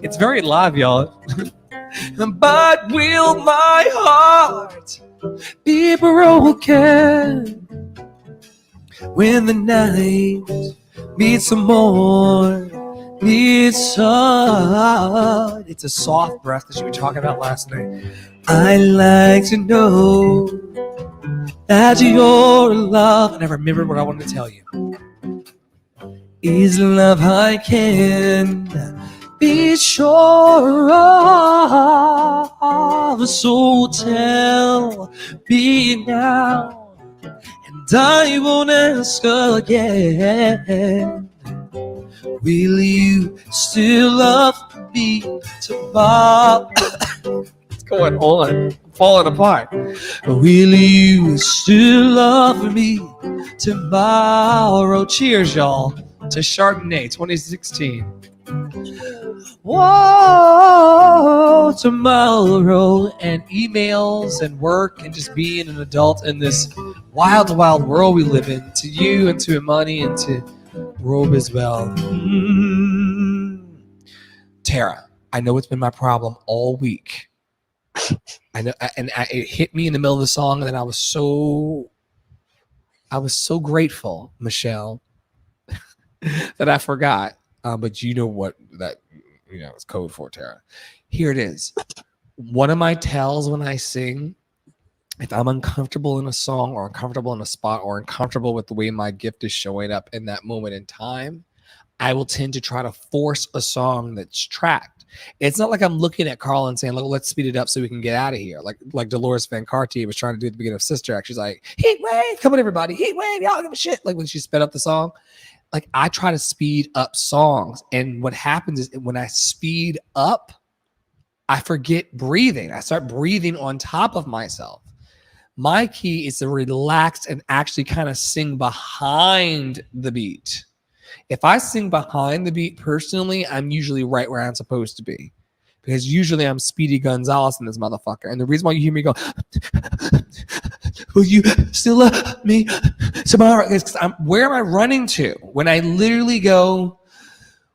It's very live, y'all. But will my heart be broken when the night meets the morn? It's a soft breath that you were talking about last night. I like to know that your love, and I remembered what I wanted to tell you, is love I can be sure of. So tell me now, and I won't ask again. Will you still love me tomorrow? going on? I'm falling apart. Will you still love me tomorrow? Cheers, y'all, to Chardonnay 2016. Whoa, tomorrow, and emails and work and just being an adult in this wild, wild world we live in. To you and to Imani and to Robe as well. Tara, I know it's been my problem all week. I know, and it hit me in the middle of the song, and then I was so grateful, Michelle, that I forgot. But you know what that it's code for, Tara. Here it is. One of my tells when I sing, if I'm uncomfortable in a song or uncomfortable in a spot or uncomfortable with the way my gift is showing up in that moment in time, I will tend to try to force a song that's tracked. It's not like I'm looking at Carl and saying, let's speed it up so we can get out of here. Like Dolores Van Cartier was trying to do at the beginning of Sister Act. She's like, heat wave, come on everybody, heat wave, y'all give a shit. Like when she sped up the song. Like I try to speed up songs. And what happens is when I speed up, I forget breathing. I start breathing on top of myself. My key is to relax and actually kind of sing behind the beat. If I sing behind the beat personally, I'm usually right where I'm supposed to be. Because usually I'm Speedy Gonzalez in this motherfucker. And the reason why you hear me go, will you still love me tomorrow? Is because where am I running to? When I literally go,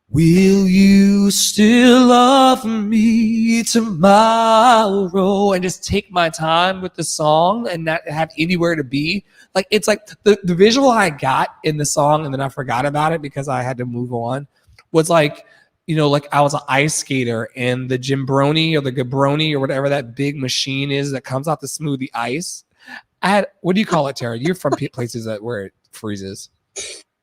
will you still love me tomorrow? And just take my time with the song and not have anywhere to be. Like, it's like the visual I got in the song and then I forgot about it because I had to move on was like, like I was an ice skater and the Gymbroni or the Gabroni or whatever that big machine is that comes out to smooth the ice. I had, what do you call it, Tara? You're from places where it freezes.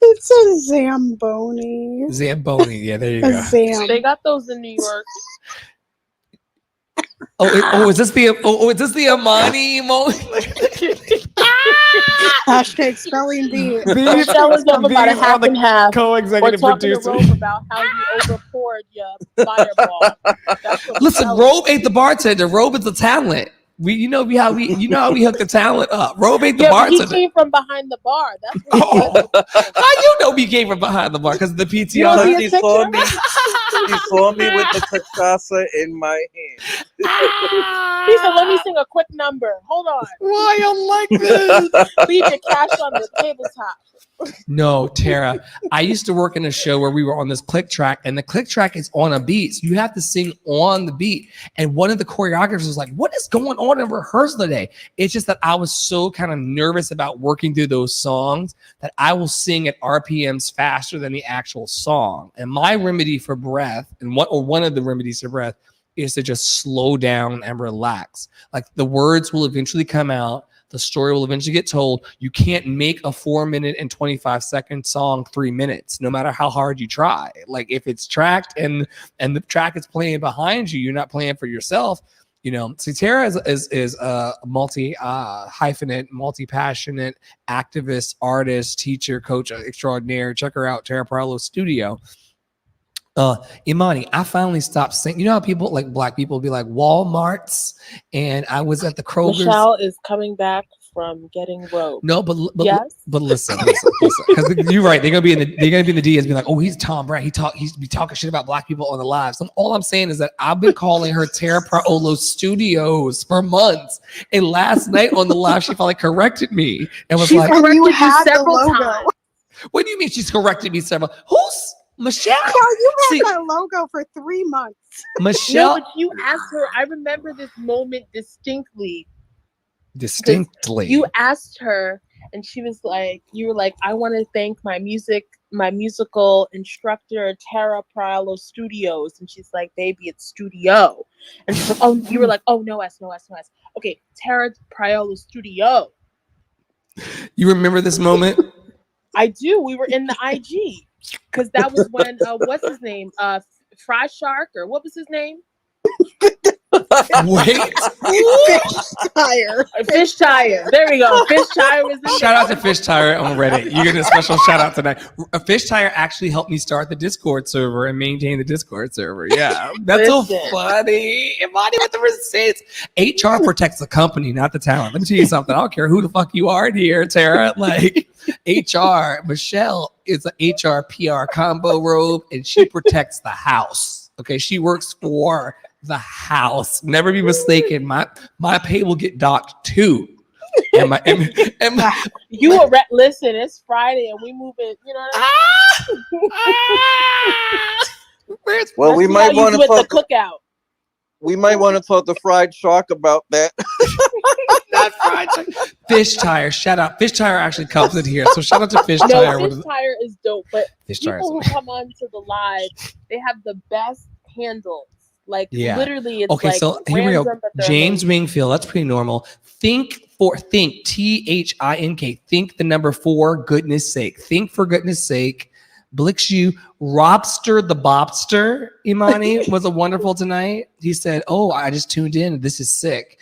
It's a Zamboni. Zamboni, yeah, there you go. They got those in New York. Is this the Imani moment? Hashtag spelling bee. Michelle was up about a half and half. Co-executive producer. We're talking to Robe about how you overpoured your fireball. Listen, Robe ain't the bartender. Robe is the talent. You know how we hook the talent up. Robe ain't the bartender. He came from behind the bar. That's how you know he came from behind the bar? Because of the PTR. He saw me with the cachaça in my hand. He said, "Let me sing a quick number. Hold on. Why you like this? Leave your cash on the tabletop." No, Tara. I used to work in a show where we were on this click track, and the click track is on a beat. So you have to sing on the beat. And one of the choreographers was like, what is going on in rehearsal today? It's just that I was so kind of nervous about working through those songs that I will sing at RPMs faster than the actual song. And my remedy for breath, one of the remedies for breath, is to just slow down and relax. Like the words will eventually come out. The story will eventually get told. You can't make a 4-minute and 25-second song 3 minutes, no matter how hard you try. Like if it's tracked and the track is playing behind you, you're not playing for yourself. So Tara is a multi-hyphenate, multi-passionate activist, artist, teacher, coach extraordinaire. Check her out, Tara Parello Studio. Imani, I finally stopped saying, how people like black people be like Walmarts, and I was at the Kroger's. Michelle is coming back from getting Robe. No, but yes? but listen, because you're right. They're gonna be in the DMs, be like, oh, he's Tom Brand. He's be talking shit about black people on the live. So all I'm saying is that I've been calling her Tara Parello Studios for months, and last night on the live, she finally corrected me and was like, "You had the logo." What do you mean she's corrected me several? Who's Michelle? Girl, you had that logo for 3 months. Michelle, no, but you asked her. I remember this moment distinctly. You asked her, and she was like, "You were like, I want to thank my musical instructor, Tara Parello Studios," and she's like, "Baby, it's studio." And she's like, "Oh," you were like, "Oh, no S. Okay, Tara Parello Studio." You remember this moment? I do. We were in the IG. Because that was when, what's his name? Fry Shark, or what was his name? Wait. Fish tire. Fish tire. There we go. Fish tire was in Shout out to Fish Tire on Reddit. You get a special shout out tonight. Fish Tire actually helped me start the Discord server and maintain the Discord server. Yeah, that's so Listen. funny. Imani with the receipts. HR protects the company, not the talent. Let me tell you something. I don't care who the fuck you are in here, Tara. Like HR, Michelle is an HR PR combo robe, and she protects the house. Okay, she works for the house. Never be mistaken. My pay will get docked too. And my You were listen, it's Friday and we moving, you know what I mean? Well, we Let's see might how you want do to at the talk. cookout. We might want to talk to Fried Shark about that. Not fried chicken. Fish Tire. Shout out. Fish Tire actually comes in here. So shout out to Fish No, Tire. Fish Tire is dope, but Fish Tire people is who come on to the live, they have the best handles. Like Yeah. literally, it's Okay, like so here we go. random, but they're James amazing. Wingfield. That's pretty normal. Think THINK. Think the number 4. Goodness sake. Think for goodness sake. Blix you. Robster the Bobster, Imani, was a wonderful tonight. He said, "Oh, I just tuned in. This is sick."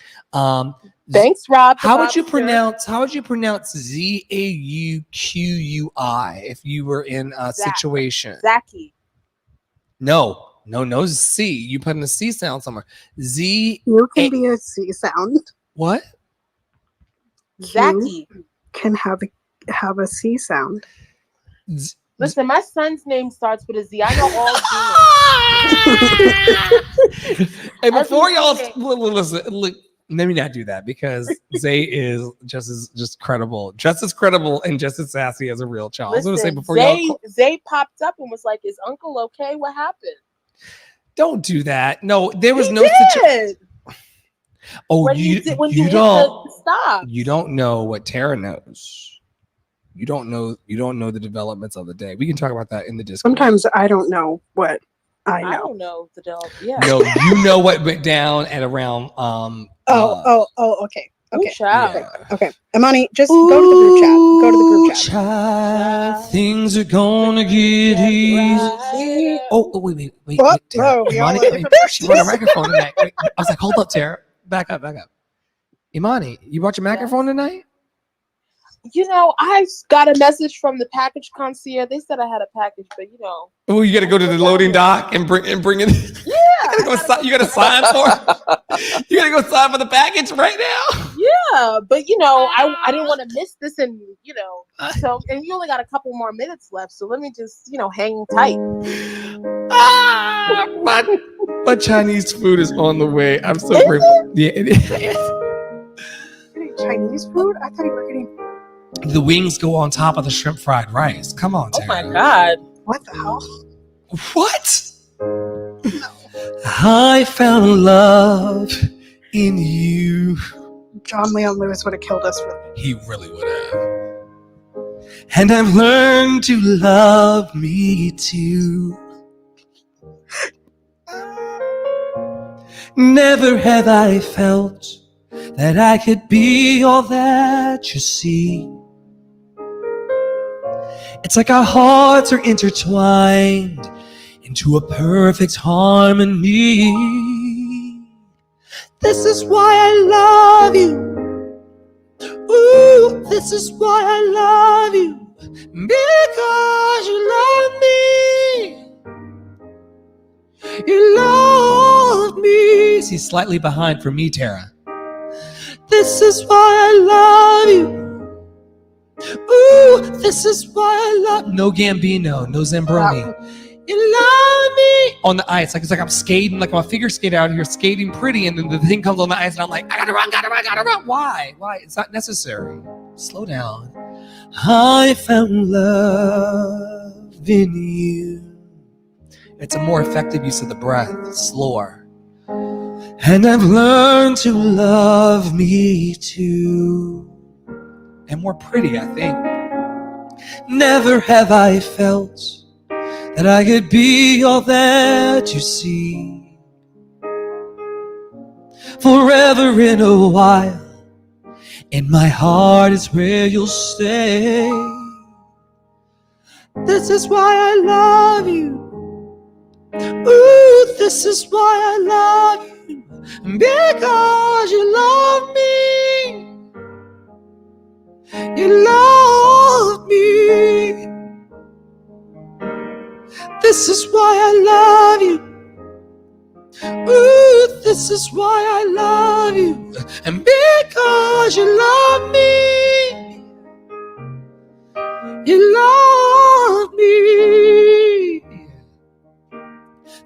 Thanks, Rob. How would you pronounce ZAUQUI if you were in a Zach. situation? Zachy. No C. You put in a C sound somewhere. Z. You can be a C sound. What? Zachy. Can have a C sound. Listen, my son's name starts with a Z. I know all Z. Hey, before y'all Everything. listen, look, let me not do that because Zay is just credible, just as credible and just as sassy as a real child. I was gonna say Listen, before y'all Zay popped up and was like, "Is Uncle okay? What happened?" don't do that. No, there was He no did. Oh, When you hit don't the stop. you don't know what Tara knows. You don't know the developments of the day. We can talk about that in the Discord. Sometimes I don't know what I I know. don't know the dog. Yeah. No, you know what went down at around Okay. Ooh, Okay. child. yeah. Okay. Imani, just go to the group chat. Go to the group chat. Child, things are gonna get easy. Oh, wait. What? Tara. No, we all Imani, have different she brought a microphone tonight. Wait, I was like, hold up, Tara. Back up. Imani, you brought your microphone tonight? You know, I got a message from the package concierge. They said I had a package, but you know. Oh, you gotta go to the loading dock and bring it. Yeah. You gotta sign for it. You gotta go sign for the package right now. Yeah, but you know, I didn't want to miss this, and you know, so and you only got a couple more minutes left, so let me just hang tight. My Chinese food is on the way. I'm so grateful. Yeah, it is. Getting Chinese food? I thought you were getting. The wings go on top of the shrimp fried rice. Come on, Oh Tara. my god! What the hell? What? I found love in you. John Leon Lewis would have killed us for He really would have. And I've learned to love me too. Never have I felt that I could be all that you see. It's like our hearts are intertwined into a perfect harmony. This is why I love you. Ooh, this is why I love you. Because you love me. You love me. See, slightly behind for me, Tara. This is why I love you. Ooh, this is why I love. No Gambino, no Zambroni. You love me on the ice. Like it's like I'm skating, like I'm a figure skater out here skating pretty, and then the thing comes on the ice, and I'm like, I gotta run. Why? It's not necessary. Slow down. I found love in you. It's a more effective use of the breath, slower. And I've learned to love me too. And more pretty, I think. Never have I felt that I could be all that you see. Forever in a while, in my heart is where you'll stay. This is why I love you. Ooh, this is why I love you. because you love me. You love me. This is why I love you. Ooh, this is why I love you. And because you love me. You love me.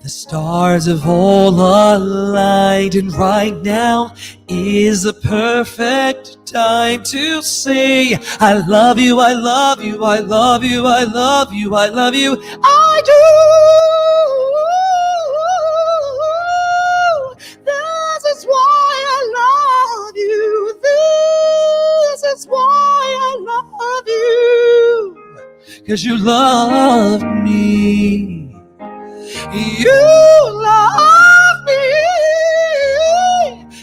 The stars have all aligned, and right now is the perfect time to say, I love you, I love you, I love you, I love you, I love you, I do. This is why I love you. This is why I love you. 'Cause you love me. You love me.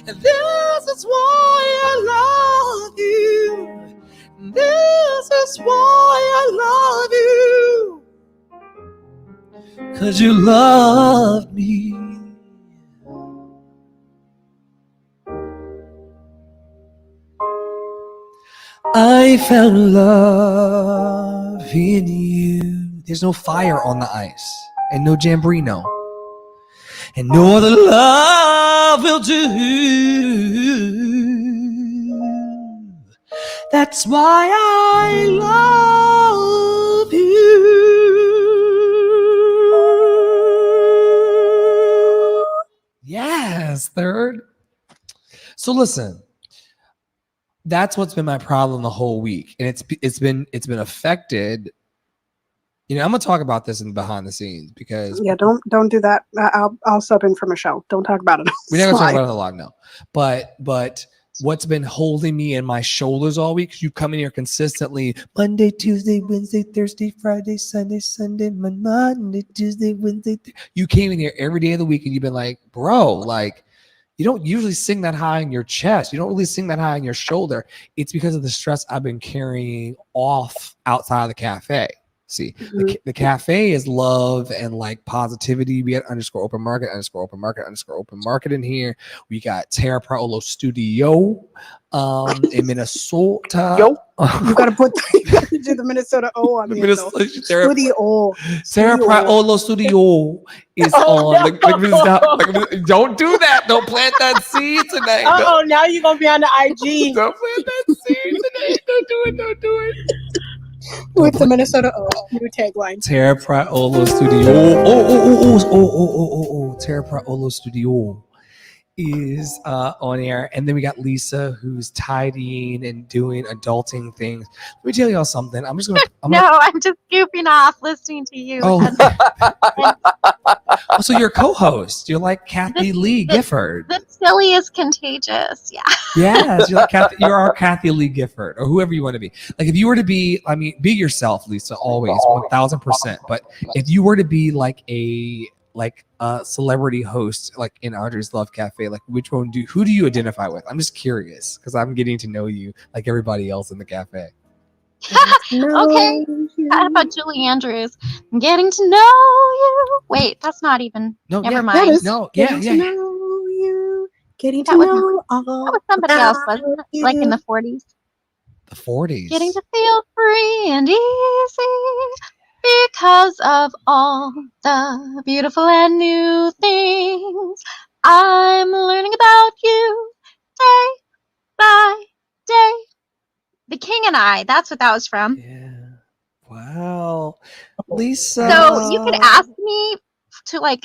And this is why I love you. This is why I love you. 'Cause you love me. I found love in you. There's no fire on the ice and no Jamborino. And no other love will do. That's why I love you. Yes, third. So listen. That's what's been my problem the whole week, and it's been affected. You know, I'm gonna talk about this in behind the scenes because don't do that. I'll sub in for Michelle. Don't talk about it. We're not gonna talk about it a lot, no. But what's been holding me in my shoulders all week? You come in here consistently Monday, Tuesday, Wednesday, Thursday, Friday, Sunday, Monday, Tuesday, Wednesday. You came in here every day of the week, and you've been like, bro, like. You don't usually sing that high in your chest. You don't really sing that high in your shoulder. It's because of the stress I've been carrying off outside of the cafe. See, the cafe is love and like positivity. We got _open market in here. We got Terra Paolo Studio in Minnesota. Yo, you gotta do the Minnesota O on the Studio. Terra Paolo Studio is on. Don't do that. Don't plant that seed tonight. Oh, now you're gonna be on the IG. Don't plant that seed tonight. Don't do it. With the Minnesota O, new tagline. Terra Paolo Studio. Terra Paolo Studio is on air. And then we got Lisa, who's tidying and doing adulting things. Let me tell y'all something. I'm just goofing off listening to you. Oh. So you're a co-host. You're like Kathy Lee Gifford. The silly is contagious. Yeah. Yes, you're our Kathy Lee Gifford, or whoever you want to be. Like if you were to be, be yourself, Lisa, always 1000%. But if you were to be like a celebrity host, like in Andre's Love Cafe, like who do you identify with? I'm just curious because I'm getting to know you like everybody else in the cafe. Okay. How about Julie Andrews? I'm getting to know you. Wait, that's not even. No, never mind. Getting to know you. Getting to know all. That was somebody else, wasn't it? Like in the 40s. The 40s. Getting to feel free and easy because of all the beautiful and new things I'm learning about you day by day. The King and I, that's what that was from. Yeah. Wow. Lisa. So you could ask me to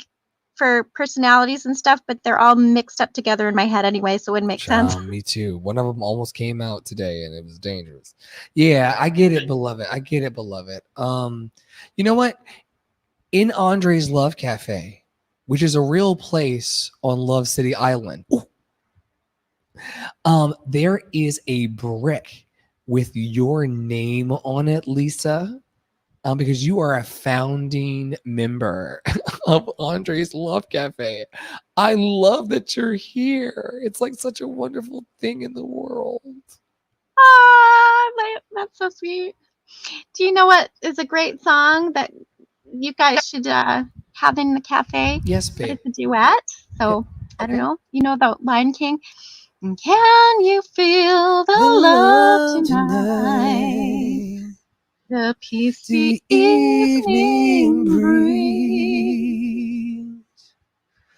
for personalities and stuff, but they're all mixed up together in my head anyway, so it wouldn't make sense. Me too. One of them almost came out today and it was dangerous. Yeah, I get it, beloved. You know what? In Andre's Love Cafe, which is a real place on Love City Island, there is a brick with your name on it, Lisa, because you are a founding member of Andre's Love Cafe. I love that you're here. It's like such a wonderful thing in the world. That's so sweet. Do you know what is a great song that you guys should have in the cafe? Yes, babe. It's a duet. So I don't know. You know the Lion King? And can you feel the love tonight? The peace the evening brings.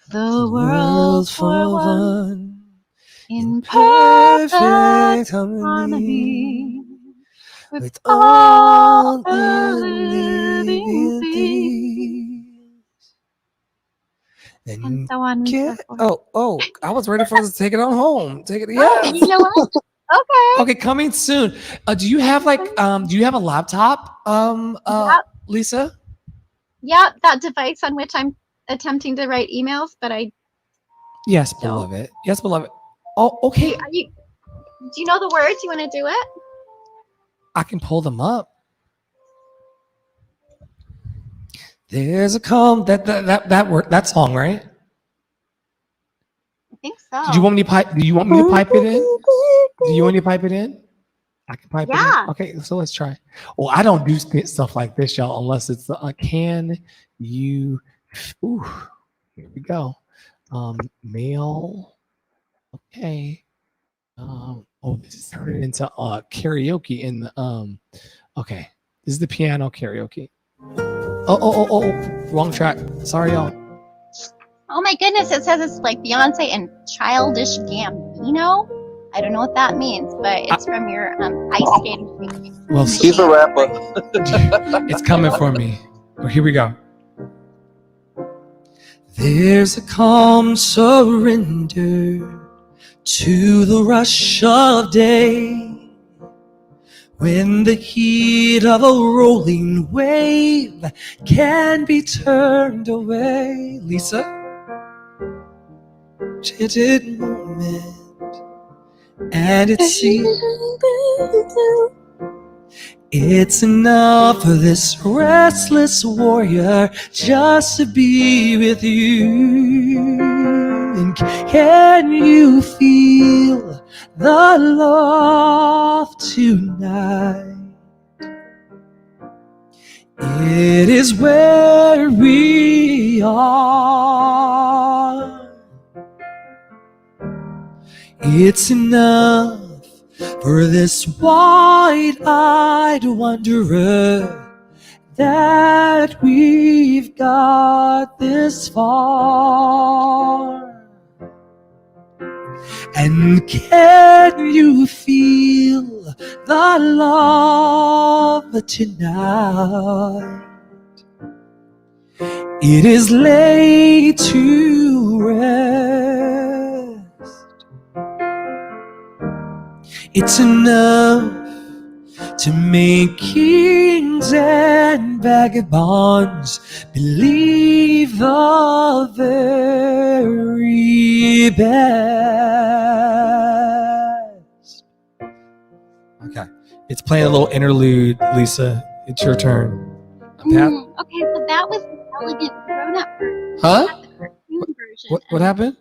The world for one in perfect harmony with all the living things. And so on and so forth. I was ready for us to take it on home. Take it, yeah. You know what? Okay. Okay, coming soon. Do you have a laptop, Yep. Lisa? Yeah, that device on which I'm attempting to write emails, but I Yes, beloved. Yes, beloved. Oh, okay. do you know the words? You want to do it? I can pull them up. There's a calm that song, right? I think so. Do you want me to pipe it in? Do you want me to pipe it in? I can pipe it in. Okay, so let's try. Well, I don't do stuff like this, y'all, unless it's can you here we go. Mail. Okay. This is turning into karaoke in the okay. This is the piano karaoke. Oh, wrong track. Sorry, y'all. Oh my goodness, it says it's like Beyonce and Childish Gambino. I don't know what that means, but it's from your ice skating. Well, he's a rapper. It's coming for me. Well, here we go. There's a calm surrender to the rush of day, when the heat of a rolling wave can be turned away. Lisa? Enchanted moment, and it seems it's enough for this restless warrior just to be with you. And can you feel the love tonight? It is where we are. It's enough for this wide-eyed wanderer that we've got this far. And can you feel the love tonight? It is laid to rest. It's enough to make kings and vagabonds believe the very best. Okay, it's playing a little interlude, Lisa. It's your turn. Okay, so that was the elegant grown-up version. Huh? Not the cartoon version. What happened?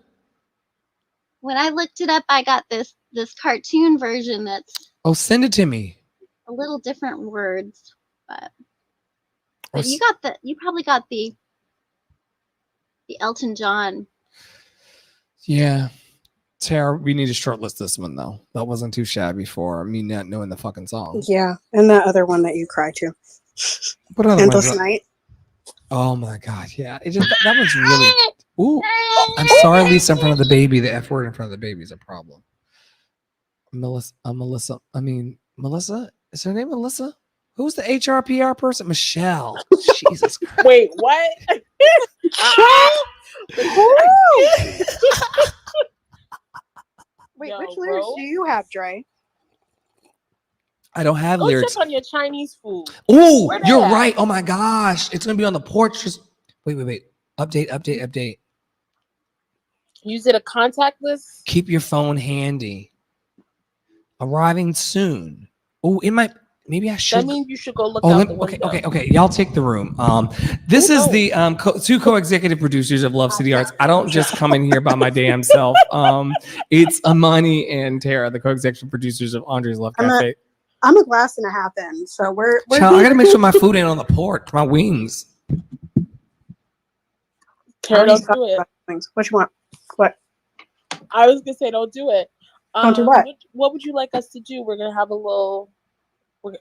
When I looked it up, I got this cartoon version that's Oh, send it to me. a little different words, but you probably got the Elton John. Yeah. Tara, we need to shortlist this one though. That wasn't too shabby for me not knowing the fucking song. Yeah, and that other one that you cry to. What other Endless one? Night. Oh my god, yeah. It just that one's really. Ooh, I'm sorry, Lisa. In front of the baby, the F word in front of the baby is a problem. Melissa. Melissa. Is her name Melissa? Who's the HRPR person? Michelle. Jesus Christ. Wait, what? Wait, Yo, which lyrics bro. do you have, Dre? I don't have Go lyrics. check on your Chinese food. Oh, Where they you're at? right. Oh my gosh, it's gonna be on the porch. Wait. Update. Use it a contact list. Keep your phone handy. Arriving soon. Oh, it might. Maybe I should. That means you should go look out the window. Okay. Y'all take the room. This is the two co-executive producers of Love City Arts. I don't just come in here by my damn self. It's Amani and Tara, the co-executive producers of Andre's Love Cafe. I'm a glass and a half in, so we're Child, I gotta make sure my food ain't on the porch. My wings. Tara, don't do it. Things. What you want? What? I was gonna say, don't do it. Don't do what? What would you like us to do? We're gonna have a little.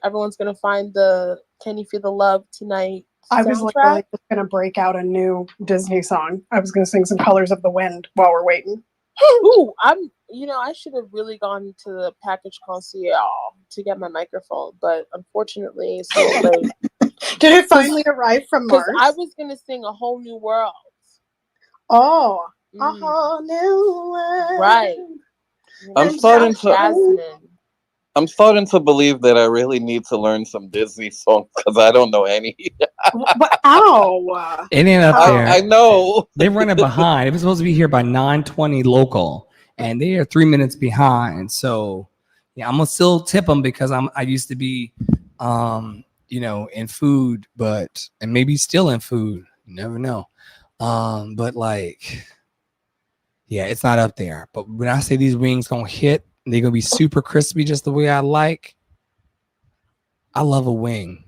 Everyone's gonna find the "Can You Feel the Love Tonight" I was soundtrack. literally just gonna break out a new Disney song. I was gonna sing some "Colors of the Wind" while we're waiting. Ooh, I should have really gone to the package concierge to get my microphone, but unfortunately, it's so late. Did it finally arrive from Mars? I was gonna sing "A Whole New World." Oh, a whole new world. Right. I'm starting to believe that I really need to learn some Disney songs because I don't know any. Ow! It ain't up there. I know. They're running behind. It was supposed to be here by 9:20 local, and they are 3 minutes behind. So, yeah, I'm gonna still tip them because I used to be, in food, and maybe still in food. You never know. But like, yeah, it's not up there. But when I say these wings gonna hit, they're gonna be super crispy, just the way I like. I love a wing.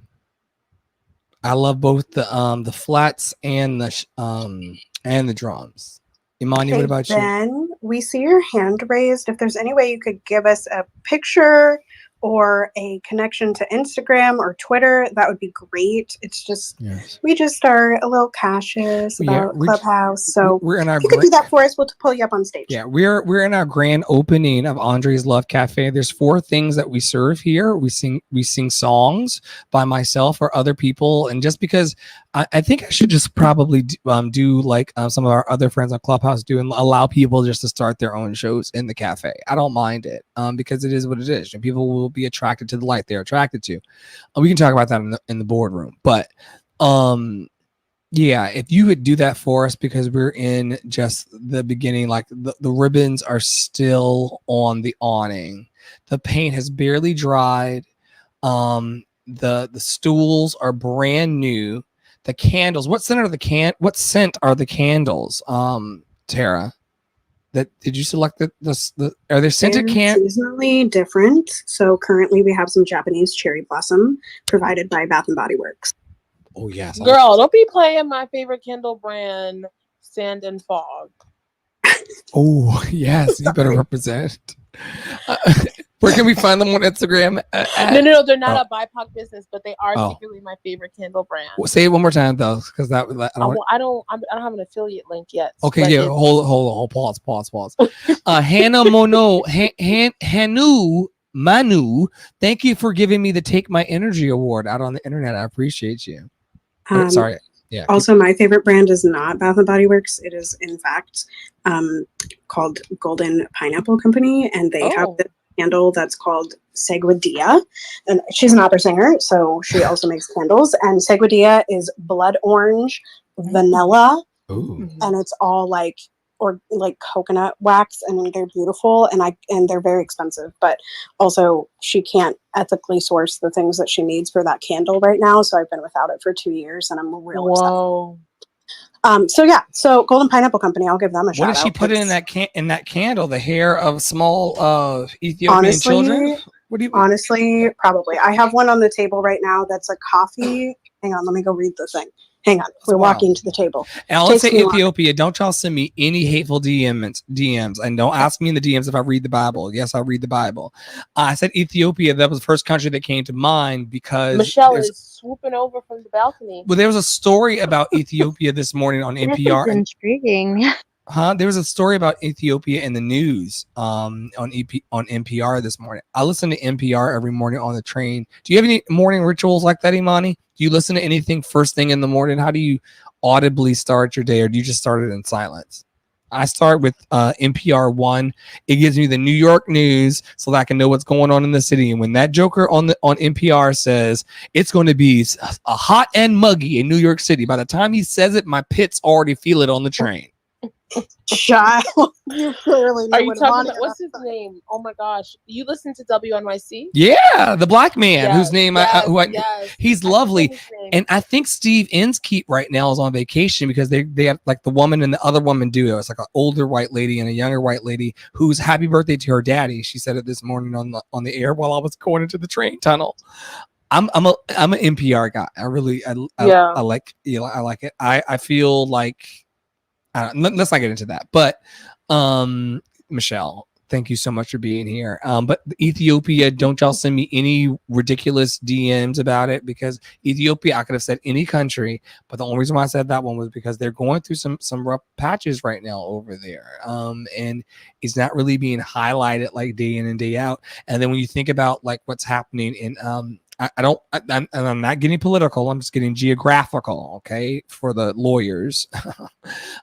I love both the flats and the drums. Imani, what about you? Ben, we see your hand raised. If there's any way you could give us a picture or a connection to Instagram or Twitter, that would be great. It's just we just are a little cautious about Clubhouse, so we're in our if you could do that for us, we'll pull you up on stage. Yeah, we're in our grand opening of Andre's Love Cafe. There's 4 things that we serve here. We sing songs by myself or other people, and just because I think I should just probably do like some of our other friends on Clubhouse do, and allow people just to start their own shows in the cafe. I don't mind it because it is what it is, and people will be attracted to the light they're attracted to. We can talk about that in the boardroom, but yeah, if you would do that for us, because we're in just the beginning, like the ribbons are still on the awning, the paint has barely dried, the stools are brand new, the candles. What scent are the candles, Tara? Did you select the are there scented candles? Seasonally different. So currently we have some Japanese cherry blossom provided by Bath and Body Works. Oh yes, girl, don't be playing my favorite Kindle brand, Sand and Fog. Oh yes, you better represent. Where can we find them on Instagram? No, they're not a BIPOC business, but they are secretly my favorite Kindle brand. Well, say it one more time though, because I don't have an affiliate link yet. Okay, yeah, hold, pause. Hanu Manu, thank you for giving me the Take My Energy Award out on the internet. I appreciate you. Sorry. Yeah. Also, my favorite brand is not Bath and Body Works. It is, in fact, called Golden Pineapple Company, and they have this candle that's called Seguidilla, and she's an opera singer, so she also makes candles. And Seguidilla is blood orange, vanilla, and it's all like coconut wax, and they're beautiful, and they're very expensive, but also she can't ethically source the things that she needs for that candle right now, so I've been without it for 2 years, and I'm real upset. So Golden Pineapple Company, I'll give them a shout out. What did she put in that candle? The hair of small Ethiopian children? Honestly, probably. I have one on the table right now that's a coffee. Hang on, let me go read the thing. Hang on, we're walking to the table. And let's say Ethiopia, don't y'all send me any hateful DMs, and don't ask me in the DMs if I read the Bible. Yes, I read the Bible. I said Ethiopia, that was the first country that came to mind because Michelle is swooping over from the balcony. Well, there was a story about Ethiopia this morning on NPR. This is intriguing. There was a story about Ethiopia in the news on NPR this morning. I listen to NPR every morning on the train. Do you have any morning rituals like that, Imani? Do you listen to anything first thing in the morning? How do you audibly start your day, or do you just start it in silence? I start with NPR One. It gives me the New York news so that I can know what's going on in the city. And when that joker on NPR says it's going to be a hot and muggy in New York City, by the time he says it, my pits already feel it on the train. Child, you clearly know. Are you talking about what's his name? Oh my gosh, you listen to WNYC? Yeah, the black man whose name he's lovely, and I think Steve Inskeep right now is on vacation because they have like the woman and the other woman duo. It's like an older white lady and a younger white lady who's happy birthday to her daddy. She said it this morning on the air while I was going into the train tunnel. I'm an NPR guy. I like I like it. I feel like. Let's not get into that, but Michelle. Thank you so much for being here. But Ethiopia, don't y'all send me any ridiculous DMs about it, because Ethiopia, I could have said any country, but the only reason why I said that one was because they're going through some rough patches right now over there. And it's not really being highlighted like day in and day out. And then when you think about like what's happening in I'm not getting political, I'm just getting geographical, okay, for the lawyers.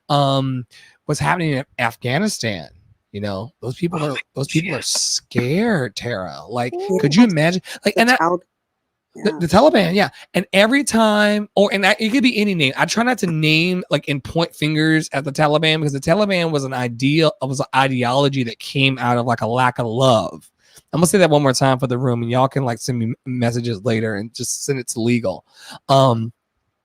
What's happening in Afghanistan? You know, those people are scared, Tara. Like, could you imagine? Like, and the Taliban, yeah. And every time, it could be any name. I try not to name like and point fingers at the Taliban, because the Taliban was an ideology that came out of like a lack of love. I'm gonna say that one more time for the room, and y'all can like send me messages later and just send it to legal.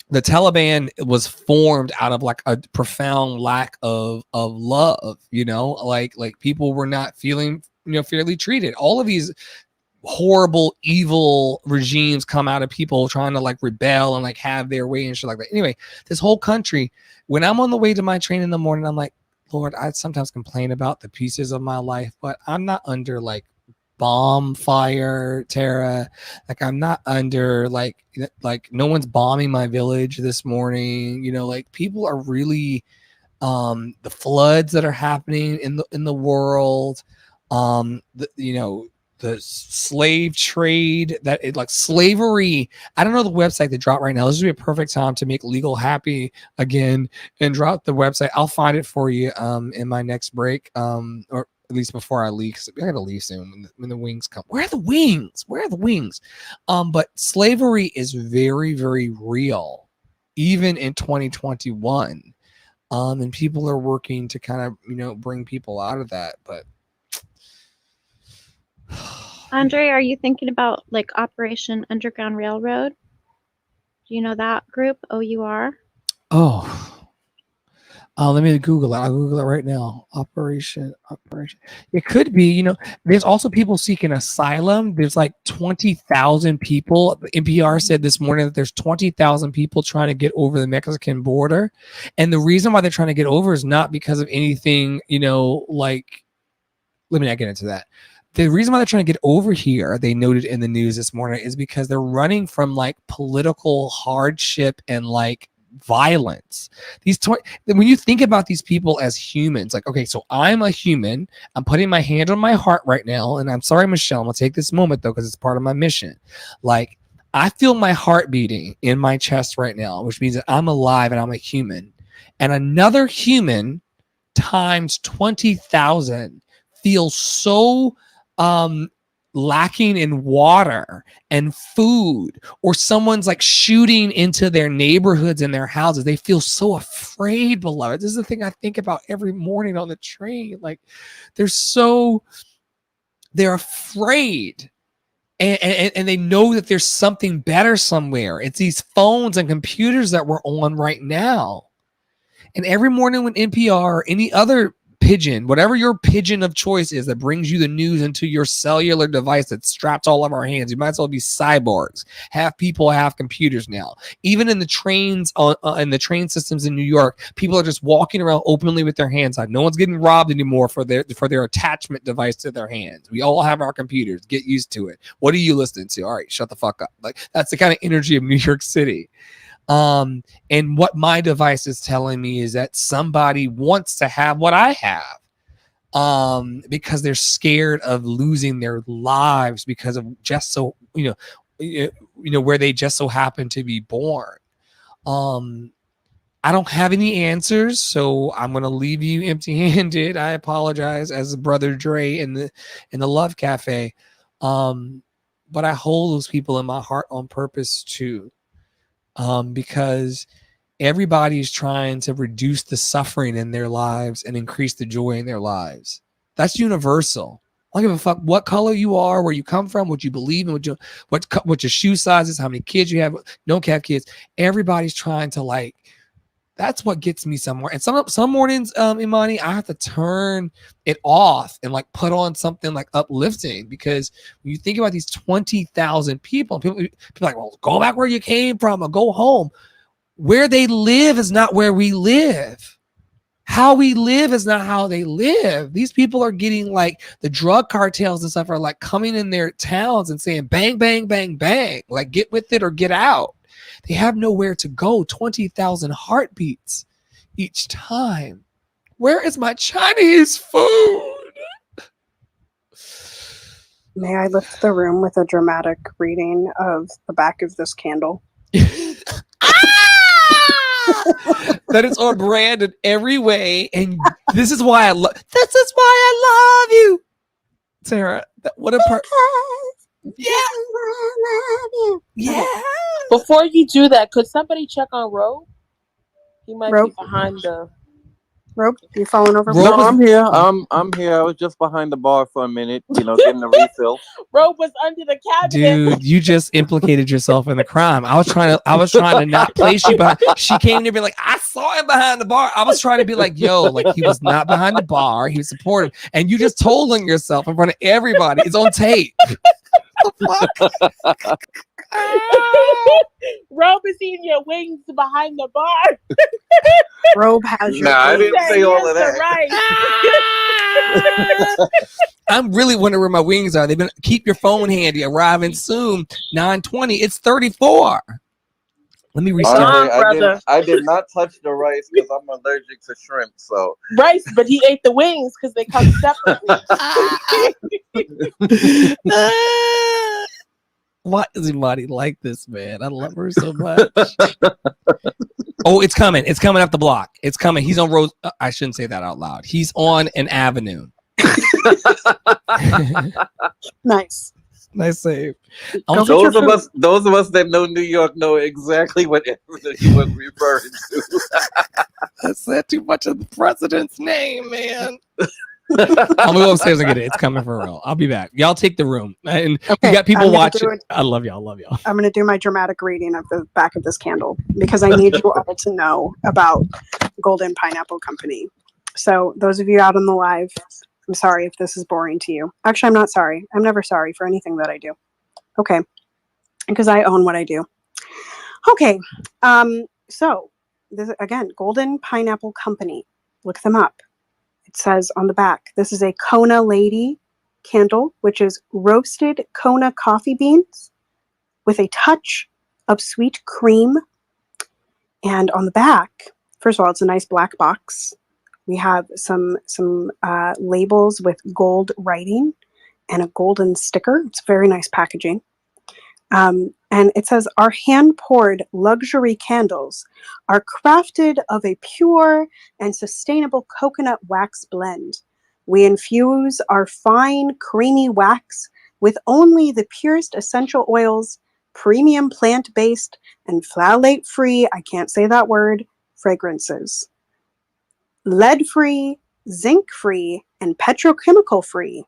The Taliban was formed out of like a profound lack of love, you know, like people were not feeling, you know, fairly treated. All of these horrible, evil regimes come out of people trying to like rebel and like have their way and shit like that. Anyway, this whole country, when I'm on the way to my train in the morning, I'm like, Lord, I sometimes complain about the pieces of my life, but I'm not under like bomb fire, Tara. Like I'm not under like no one's bombing my village this morning. You know, like people are really the floods that are happening in the world, the slave trade, that it like slavery. I don't know the website that dropped right now. This would be a perfect time to make Legal happy again and drop the website. I'll find it for you in my next break, or at least before I leave, because I gotta leave soon when the wings come. Where are the wings? But slavery is very, very real, even in 2021. And people are working to kind of, you know, bring people out of that. But Andre, are you thinking about like Operation Underground Railroad? Do you know that group? OUR? Let me Google it. I'll Google it right now. Operation. It could be, you know, there's also people seeking asylum. There's like 20,000 people. NPR said this morning that there's 20,000 people trying to get over the Mexican border. And the reason why they're trying to get over is not because of anything, you know, like, let me not get into that. The reason why they're trying to get over here, they noted in the news this morning, is because they're running from like political hardship and like violence. When you think about these people as humans, like, okay, so I'm a human. I'm putting my hand on my heart right now, and I'm sorry, Michelle, I'm gonna take this moment though because it's part of my mission. Like, I feel my heart beating in my chest right now, which means that I'm alive and I'm a human. And another human times 20,000 feels so lacking in water and food, or someone's like shooting into their neighborhoods and their houses. They feel so afraid, beloved. This is the thing I think about every morning on the train. Like they're afraid. And they know that there's something better somewhere. It's these phones and computers that we're on right now. And every morning when NPR or any other pigeon, whatever your pigeon of choice is that brings you the news into your cellular device that's strapped all of our hands, you might as well be cyborgs. Half people, half computers now. Even in the trains, in the train systems in New York, people are just walking around openly with their hands out. No one's getting robbed anymore for their attachment device to their hands. We all have our computers. Get used to it. What are you listening to? All right, shut the fuck up. Like that's the kind of energy of New York City. And what my device is telling me is that somebody wants to have what I have, because they're scared of losing their lives because of just so, you know, where they just so happen to be born. I don't have any answers, so I'm going to leave you empty-handed. I apologize, as Brother Dre in the Love Cafe. But I hold those people in my heart on purpose too. Because everybody's trying to reduce the suffering in their lives and increase the joy in their lives. That's universal. I don't give a fuck what color you are, where you come from, what you believe in, what your shoe size is, how many kids you have, don't have kids. Everybody's trying to like, that's what gets me somewhere. And some mornings, Imani, I have to turn it off and like put on something like uplifting, because when you think about these 20,000 people are like, well, go back where you came from or go home. Where they live is not where we live. How we live is not how they live. These people are getting like the drug cartels and stuff are like coming in their towns and saying bang, bang, bang, bang, like get with it or get out. They have nowhere to go. 20,000 heartbeats each time. Where is my Chinese food? May I lift the room with a dramatic reading of the back of this candle? That is on brand in every way, and this is why I love. This is why I love you, Sarah. What a part. Yeah. Before you do that, could somebody check on Roe? He might Roe? be behind the. Rope, you falling over? No, I'm here. I'm here. I was just behind the bar for a minute, getting a refill. Roe was under the cabinet. Dude, you just implicated yourself in the crime. I was trying to not place you behind. She came to be like, I saw him behind the bar. I was trying to be like, yo, like he was not behind the bar. He was supportive. And you just told on yourself in front of everybody. It's on tape. Robe is eating your wings behind the bar. Robe has your. Nah, I didn't say all of that. Right. I'm really wondering where my wings are. They've been keep your phone handy. Arriving soon. 9:20. It's 34. Let me restart. I did not touch the rice because I'm allergic to shrimp. So rice, but he ate the wings because they come separately. Why is Imani like this, man? I love her so much. Oh, it's coming. It's coming up the block. It's coming. He's on Rose. I shouldn't say that out loud. He's on an avenue. Nice. Nice save. Those of us that know New York know exactly what he was referring to. I said too much of the president's name, man. I'll go upstairs and get it. It's coming for real. I'll be back. Y'all take the room. And we got people watching. I love y'all. Love y'all. I'm going to do my dramatic reading of the back of this candle because I need you all to know about Golden Pineapple Company. So those of you out on the live, I'm sorry if this is boring to you. Actually, I'm not sorry. I'm never sorry for anything that I do. Okay. Because I own what I do. Okay. So this, again, Golden Pineapple Company. Look them up. It says on the back, this is a Kona Lady candle, which is roasted Kona coffee beans with a touch of sweet cream. And on the back, first of all, it's a nice black box. We have some labels with gold writing and a golden sticker. It's very nice packaging. And it says, our hand-poured luxury candles are crafted of a pure and sustainable coconut wax blend. We infuse our fine, creamy wax with only the purest essential oils, premium plant-based, and phthalate-free, I can't say that word, fragrances. Lead-free, zinc-free, and petrochemical-free.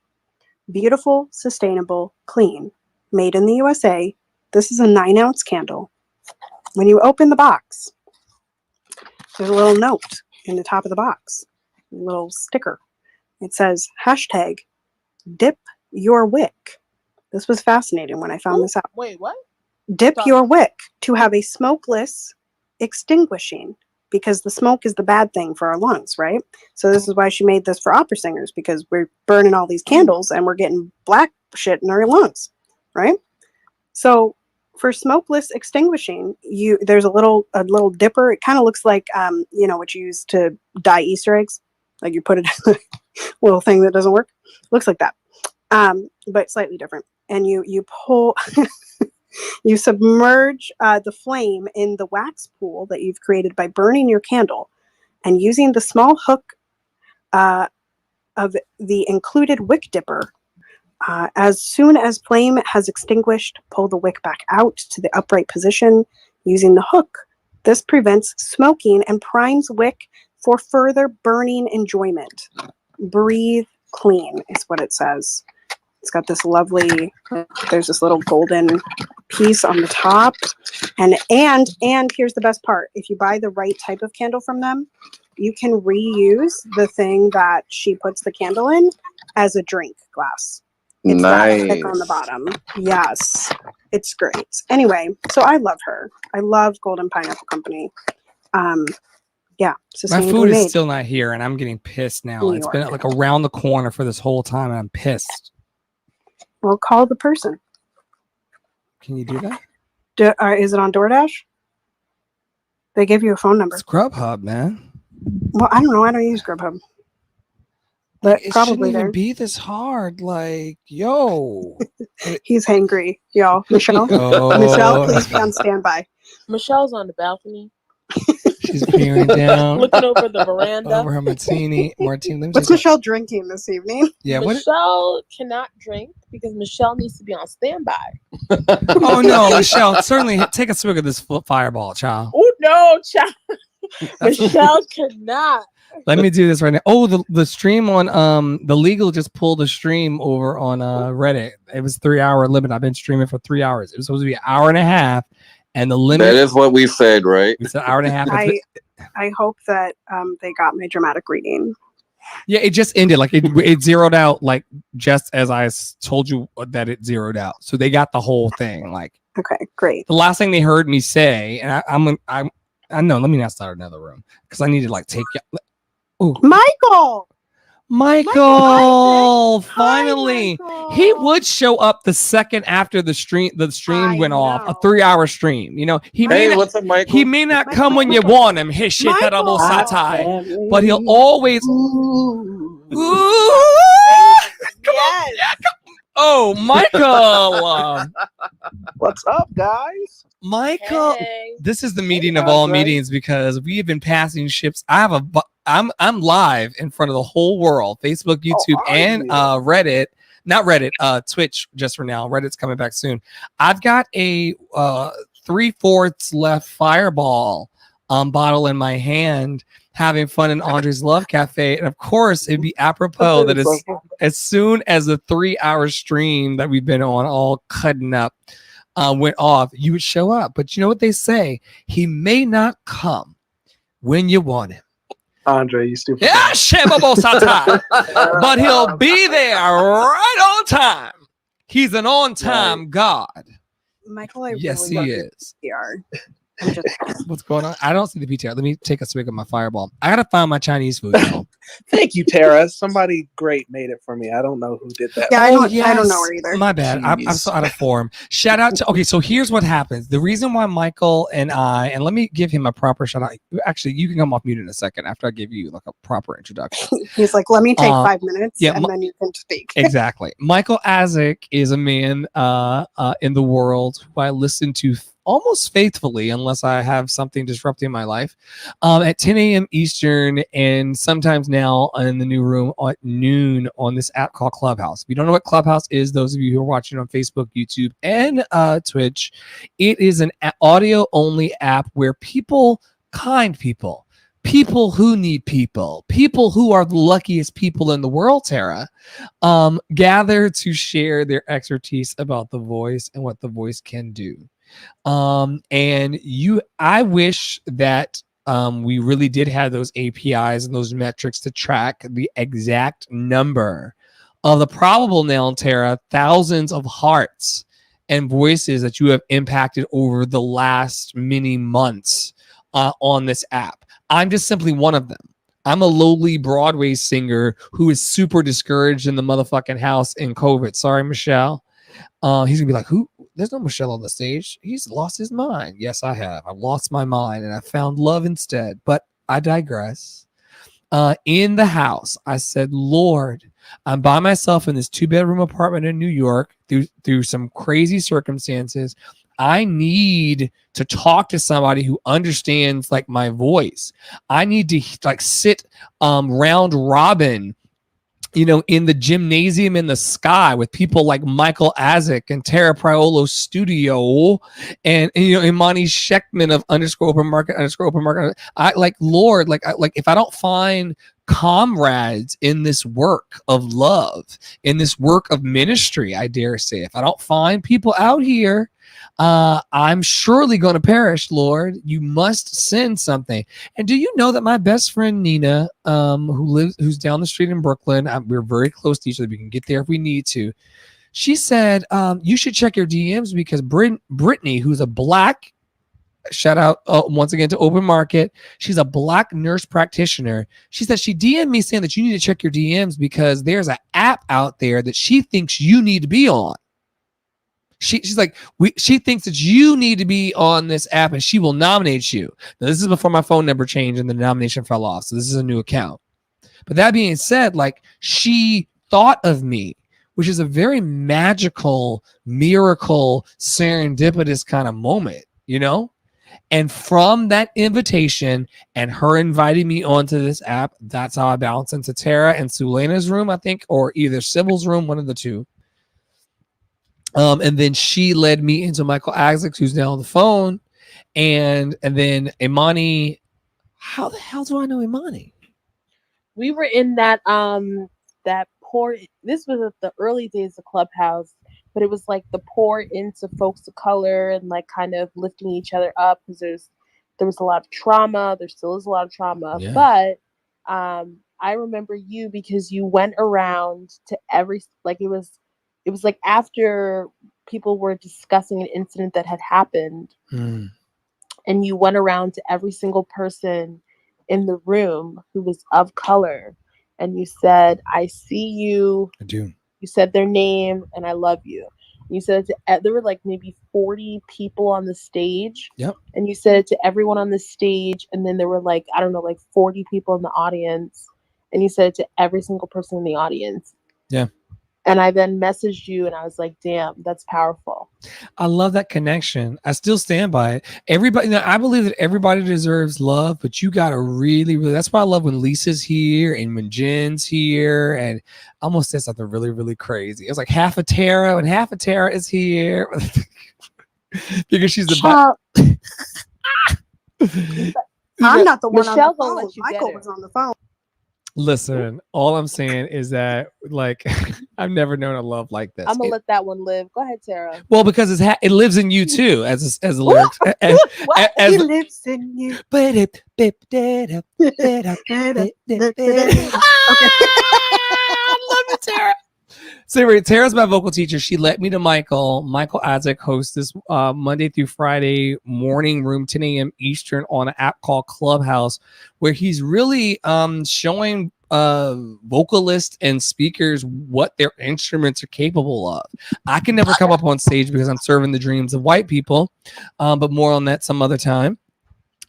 Beautiful, sustainable, clean. Made in the USA. This is a 9-ounce candle. When you open the box, there's a little note in the top of the box, a little sticker. It says, hashtag, dip your wick. This was fascinating when I found this out. Wait, what? Dip your wick to have a smokeless extinguishing, because the smoke is the bad thing for our lungs, right? So this is why she made this for opera singers, because we're burning all these candles and we're getting black shit in our lungs, right? So for smokeless extinguishing, there's a little dipper. It kind of looks like what you use to dye Easter eggs. Like you put it in a little thing that doesn't work. Looks like that, but slightly different. And you pull, you submerge the flame in the wax pool that you've created by burning your candle, and using the small hook of the included wick dipper. As soon as flame has extinguished, pull the wick back out to the upright position using the hook. This prevents smoking and primes wick for further burning enjoyment. Breathe clean is what it says. It's got this lovely, there's this little golden piece on the top. And here's the best part. If you buy the right type of candle from them, you can reuse the thing that she puts the candle in as a drink glass. It's nice. That thick on the bottom. Yes, it's great. Anyway, so I love her. I love Golden Pineapple Company. Yeah, My sustainably food is made. still not here, and I'm getting pissed now. New It's been York. like around the corner for this whole time, and I'm pissed. Well, call the person. Can you do that? Is it on DoorDash? They gave you a phone number. It's Grubhub, man. Well, I don't know. I don't use Grubhub. But It probably shouldn't even there. be this hard. Like, yo. He's hangry, y'all. Michelle, Oh. Michelle, please be on standby. Michelle's on the balcony, She's peering down looking over the veranda. over her martini. Let me What's take Michelle drinking this evening? Yeah, what? Michelle cannot drink because Michelle needs to be on standby. Oh no, Michelle! Certainly take a swig of this fireball, child. Oh no, child. Michelle cannot. Let me do this right now. Oh, the stream on the legal just pulled a stream over on Reddit. It was 3-hour limit. I've been streaming for 3 hours. It was supposed to be an hour and a half, and the limit. That is what we said, right? It's an hour and a half. I hope that they got my dramatic reading. Yeah, it just ended. Like it zeroed out, like just as I told you that it zeroed out. So they got the whole thing. Like, okay, great. The last thing they heard me say, and I know. Let me not start another room because I need to like take you. Oh, Michael! Finally, he would show up the second after the stream. The stream went off. A 3-hour stream. You know, he may what's up, Michael? He may not come when you want him. His shit that almost satai, but he'll always. Oh, Michael! What's up, guys? Michael, this is the meeting of all meetings because we have been passing ships. I'm live in front of the whole world, Facebook, YouTube, and Reddit. Not Reddit, Twitch just for now. Reddit's coming back soon. I've got a 3/4 left Fireball bottle in my hand, having fun in Andre's Love Cafe. And of course, it'd be apropos that as soon as the 3-hour stream that we've been on, all cutting up, went off, you would show up. But you know what they say? He may not come when you want him. Andre, you stupid. Yeah, but he'll be there right on time. He's an on-time God. Michael, I Yes, really he love is. your PR. What's going on? I don't see the PTR. Let me take a swig of my Fireball. I gotta find my Chinese food. Thank you, Tara. Somebody great made it for me. I don't know who did that. Yeah, I don't know her either. My bad. I'm so out of form. Shout out to. Okay, so here's what happens. The reason why Michael and let me give him a proper shout out. Actually, you can come off mute in a second after I give you like a proper introduction. He's like, let me take 5 minutes, and then you can speak. Exactly. Michael Isaac is a man in the world who I listen to almost faithfully, unless I have something disrupting my life, at 10 a.m. Eastern, and sometimes now in the new room at noon on this app called Clubhouse. If you don't know what Clubhouse is, those of you who are watching on Facebook, YouTube, and Twitch, it is an audio-only app where kind people who need people who are the luckiest people in the world, Tara, gather to share their expertise about the voice and what the voice can do. I wish that we really did have those APIs and those metrics to track the exact number of the probable now, Tara, thousands of hearts and voices that you have impacted over the last many months on this app. I'm just simply one of them. I'm a lowly Broadway singer who is super discouraged in the motherfucking house in COVID. Sorry, Michelle. He's gonna be like, who? There's no Michelle on the stage. He's lost his mind. Yes, I have. I've lost my mind and I found love instead. But I digress. In the house, I said, Lord, I'm by myself in this 2-bedroom apartment in New York through some crazy circumstances. I need to talk to somebody who understands like my voice. I need to like sit round robin, you know, in the gymnasium in the sky with people like Michael Isaac and Tara Priolo Studio and you know, Imani Sheckman of _open market. I like, Lord, like if I don't find comrades in this work of love, in this work of ministry, I dare say, if I don't find people out here, I'm surely going to perish, Lord. You must send something. And do you know that my best friend Nina, who's down the street in Brooklyn, we're very close to each other. We can get there if we need to. She said, you should check your DMs because Brittany, who's a black Shout out once again to Open Market. She's a Black nurse practitioner. She said she DM'd me saying that you need to check your DMs because there's an app out there that she thinks you need to be on. She's like, she thinks that you need to be on this app and she will nominate you. Now, this is before my phone number changed and the nomination fell off. So this is a new account. But that being said, like, she thought of me, which is a very magical, miracle, serendipitous kind of moment, you know? And from that invitation and her inviting me onto this app, that's how I bounced into Tara and Sulena's room, I think, or either Sybil's room, one of the two. And then she led me into Michael Isaacs, who's now on the phone. And then Imani. How the hell do I know Imani? We were in that this was at the early days of Clubhouse, but it was like the pour into folks of color and like kind of lifting each other up because there was a lot of trauma. There still is a lot of trauma. Yeah. But I remember you because you went around to every, like, it was like after people were discussing an incident that had happened, and you went around to every single person in the room who was of color, and you said, I see you. I do. You said their name, and I love you. You said it to, there were like maybe 40 people on the stage. Yep. And you said it to everyone on the stage, and then there were like, I don't know, like 40 people in the audience, and you said it to every single person in the audience. Yeah. And I then messaged you and I was like, damn, that's powerful. I love that connection. I still stand by it. Everybody, you know, I believe that everybody deserves love, but you got to really, that's why I love when Lisa's here and when Jen's here. And I almost said something really, really crazy. It was like half a Tara and half a Tara is here. Because she's the I'm not the one Michelle on the phone. Michael was on the phone. Listen, all I'm saying is that, like, I've never known a love like this. I'm gonna let that one live. Go ahead, Tara. Well, because it lives in you too, as the lyrics. It lives in you. Okay. I love you, Tara. So anyway, Tara's my vocal teacher. She let me to Michael. Michael Isaac hosts this Monday through Friday morning room, 10 a.m. Eastern, on an app called Clubhouse, where he's really showing vocalists and speakers what their instruments are capable of. I can never come up on stage because I'm serving the dreams of white people, but more on that some other time.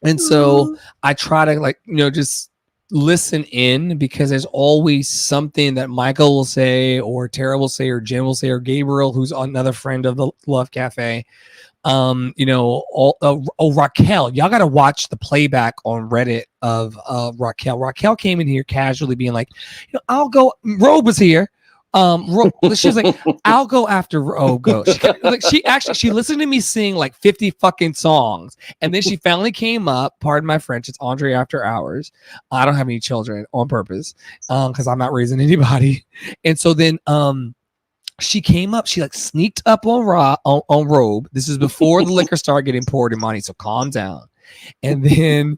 And so I try to, like, you know, just listen in, because there's always something that Michael will say or Tara will say or Jen will say or Gabriel, who's another friend of the Love Cafe. You know, Raquel, y'all got to watch the playback on Reddit of Raquel. Raquel came in here casually being like, you know, I'll go. Robe was here. She was like, I'll go after Robe goes. She listened to me sing like 50 fucking songs, and then she finally came up. Pardon my French. It's Andre After Hours. I don't have any children on purpose, because I'm not raising anybody. And so then, she came up. She like sneaked up on Robe. This is before the liquor started getting poured in money, so calm down. And then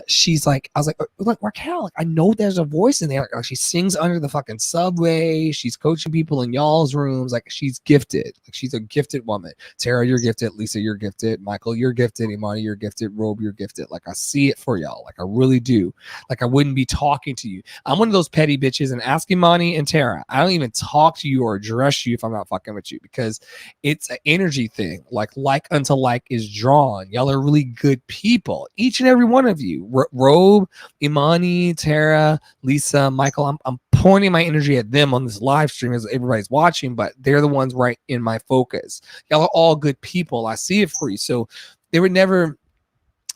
she's like, I was like Raquel, like, I know there's a voice in there. Like, she sings under the fucking subway. She's coaching people in y'all's rooms. Like, she's gifted. Like, she's a gifted woman. Tara, you're gifted. Lisa, you're gifted. Michael, you're gifted. Imani, you're gifted. Robe, you're gifted. Like, I see it for y'all. Like, I really do. Like, I wouldn't be talking to you. I'm one of those petty bitches, and ask Imani and Tara, I don't even talk to you or address you if I'm not fucking with you, because it's an energy thing. Like unto like is drawn. Y'all are really good people, each and every one of you. Robe, Imani, Tara, Lisa, Michael, I'm pointing my energy at them on this live stream as everybody's watching, but they're the ones right in my focus. Y'all are all good people. I see it for you, so there would never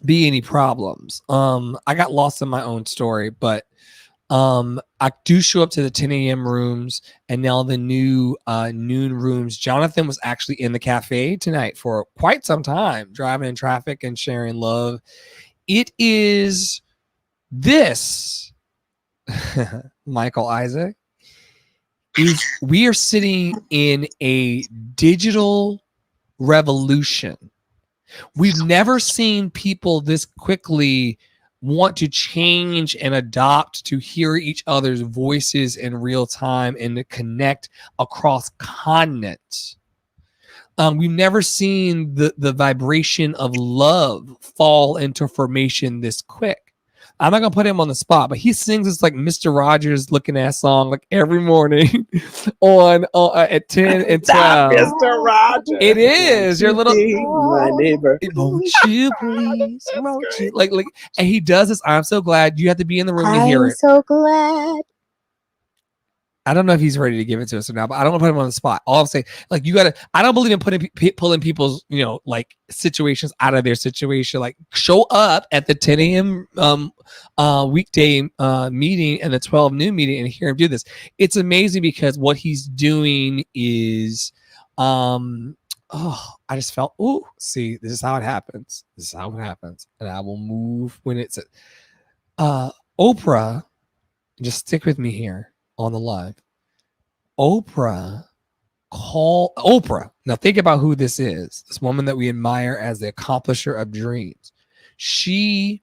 be any problems. I got lost in my own story, but I do show up to the 10 a.m. rooms and now the new noon rooms. Jonathan was actually in the cafe tonight for quite some time, driving in traffic and sharing love. It is this, Michael Isaac, we are sitting in a digital revolution. We've never seen people this quickly want to change and adopt to hear each other's voices in real time and to connect across continents. We've never seen the vibration of love fall into formation this quick. I'm not gonna put him on the spot, but he sings this like Mr. Rogers looking ass song like every morning on at 10 and 12. Mr. Rogers. It is your little my neighbor. Won't you please? Won't you? Like, and he does this. I'm so glad you have to be in the room to hear I'm it. so glad. I don't know if he's ready to give it to us or not, but I don't want to put him on the spot. All I'm saying, like, you gotta. I don't believe in pulling people's, like situations out of their situation. Like, show up at the 10 a.m. Weekday meeting and the 12 noon meeting and hear him do this. It's amazing because what he's doing is, I just felt. Ooh, see, this is how it happens. This is how it happens, and I will move when it's. Oprah, just stick with me here on the live. Oprah. Now think about who this is. This woman that we admire as the accomplisher of dreams. She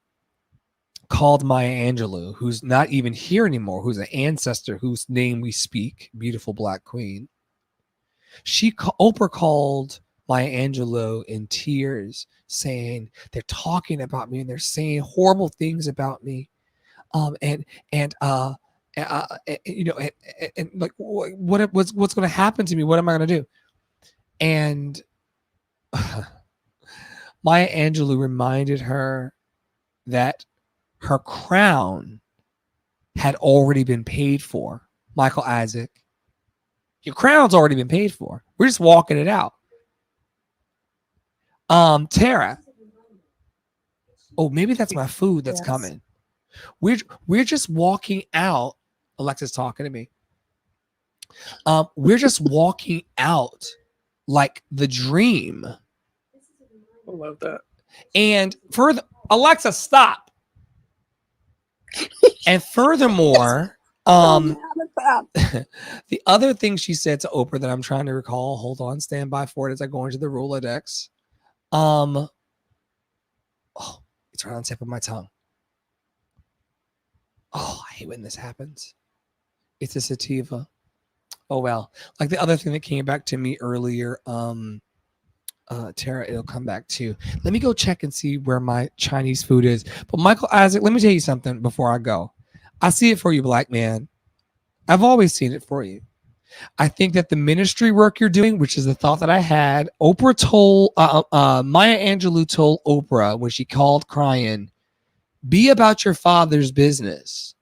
called Maya Angelou, who's not even here anymore, who's an ancestor whose name we speak, beautiful Black queen. Oprah called Maya Angelou in tears, saying they're talking about me and they're saying horrible things about me. And like what's going to happen to me? What am I going to do? And Maya Angelou reminded her that her crown had already been paid for. Michael Isaac, your crown's already been paid for. We're just walking it out. Tara. Oh, maybe that's my food that's coming. We're just walking out. Alexa's talking to me. We're just walking out like the dream. I love that. And further, Alexa, stop. And furthermore, the other thing she said to Oprah that I'm trying to recall, hold on, stand by for it as I go into the Rolodex. It's right on the tip of my tongue. Oh, I hate when this happens. It's a sativa. Oh, well. Like the other thing that came back to me earlier, Tara, it'll come back too. Let me go check and see where my Chinese food is. But Michael Isaac, let me tell you something before I go. I see it for you, Black man. I've always seen it for you. I think that the ministry work you're doing, which is the thought that I had, Oprah told, Maya Angelou told Oprah when she called crying, be about your father's business,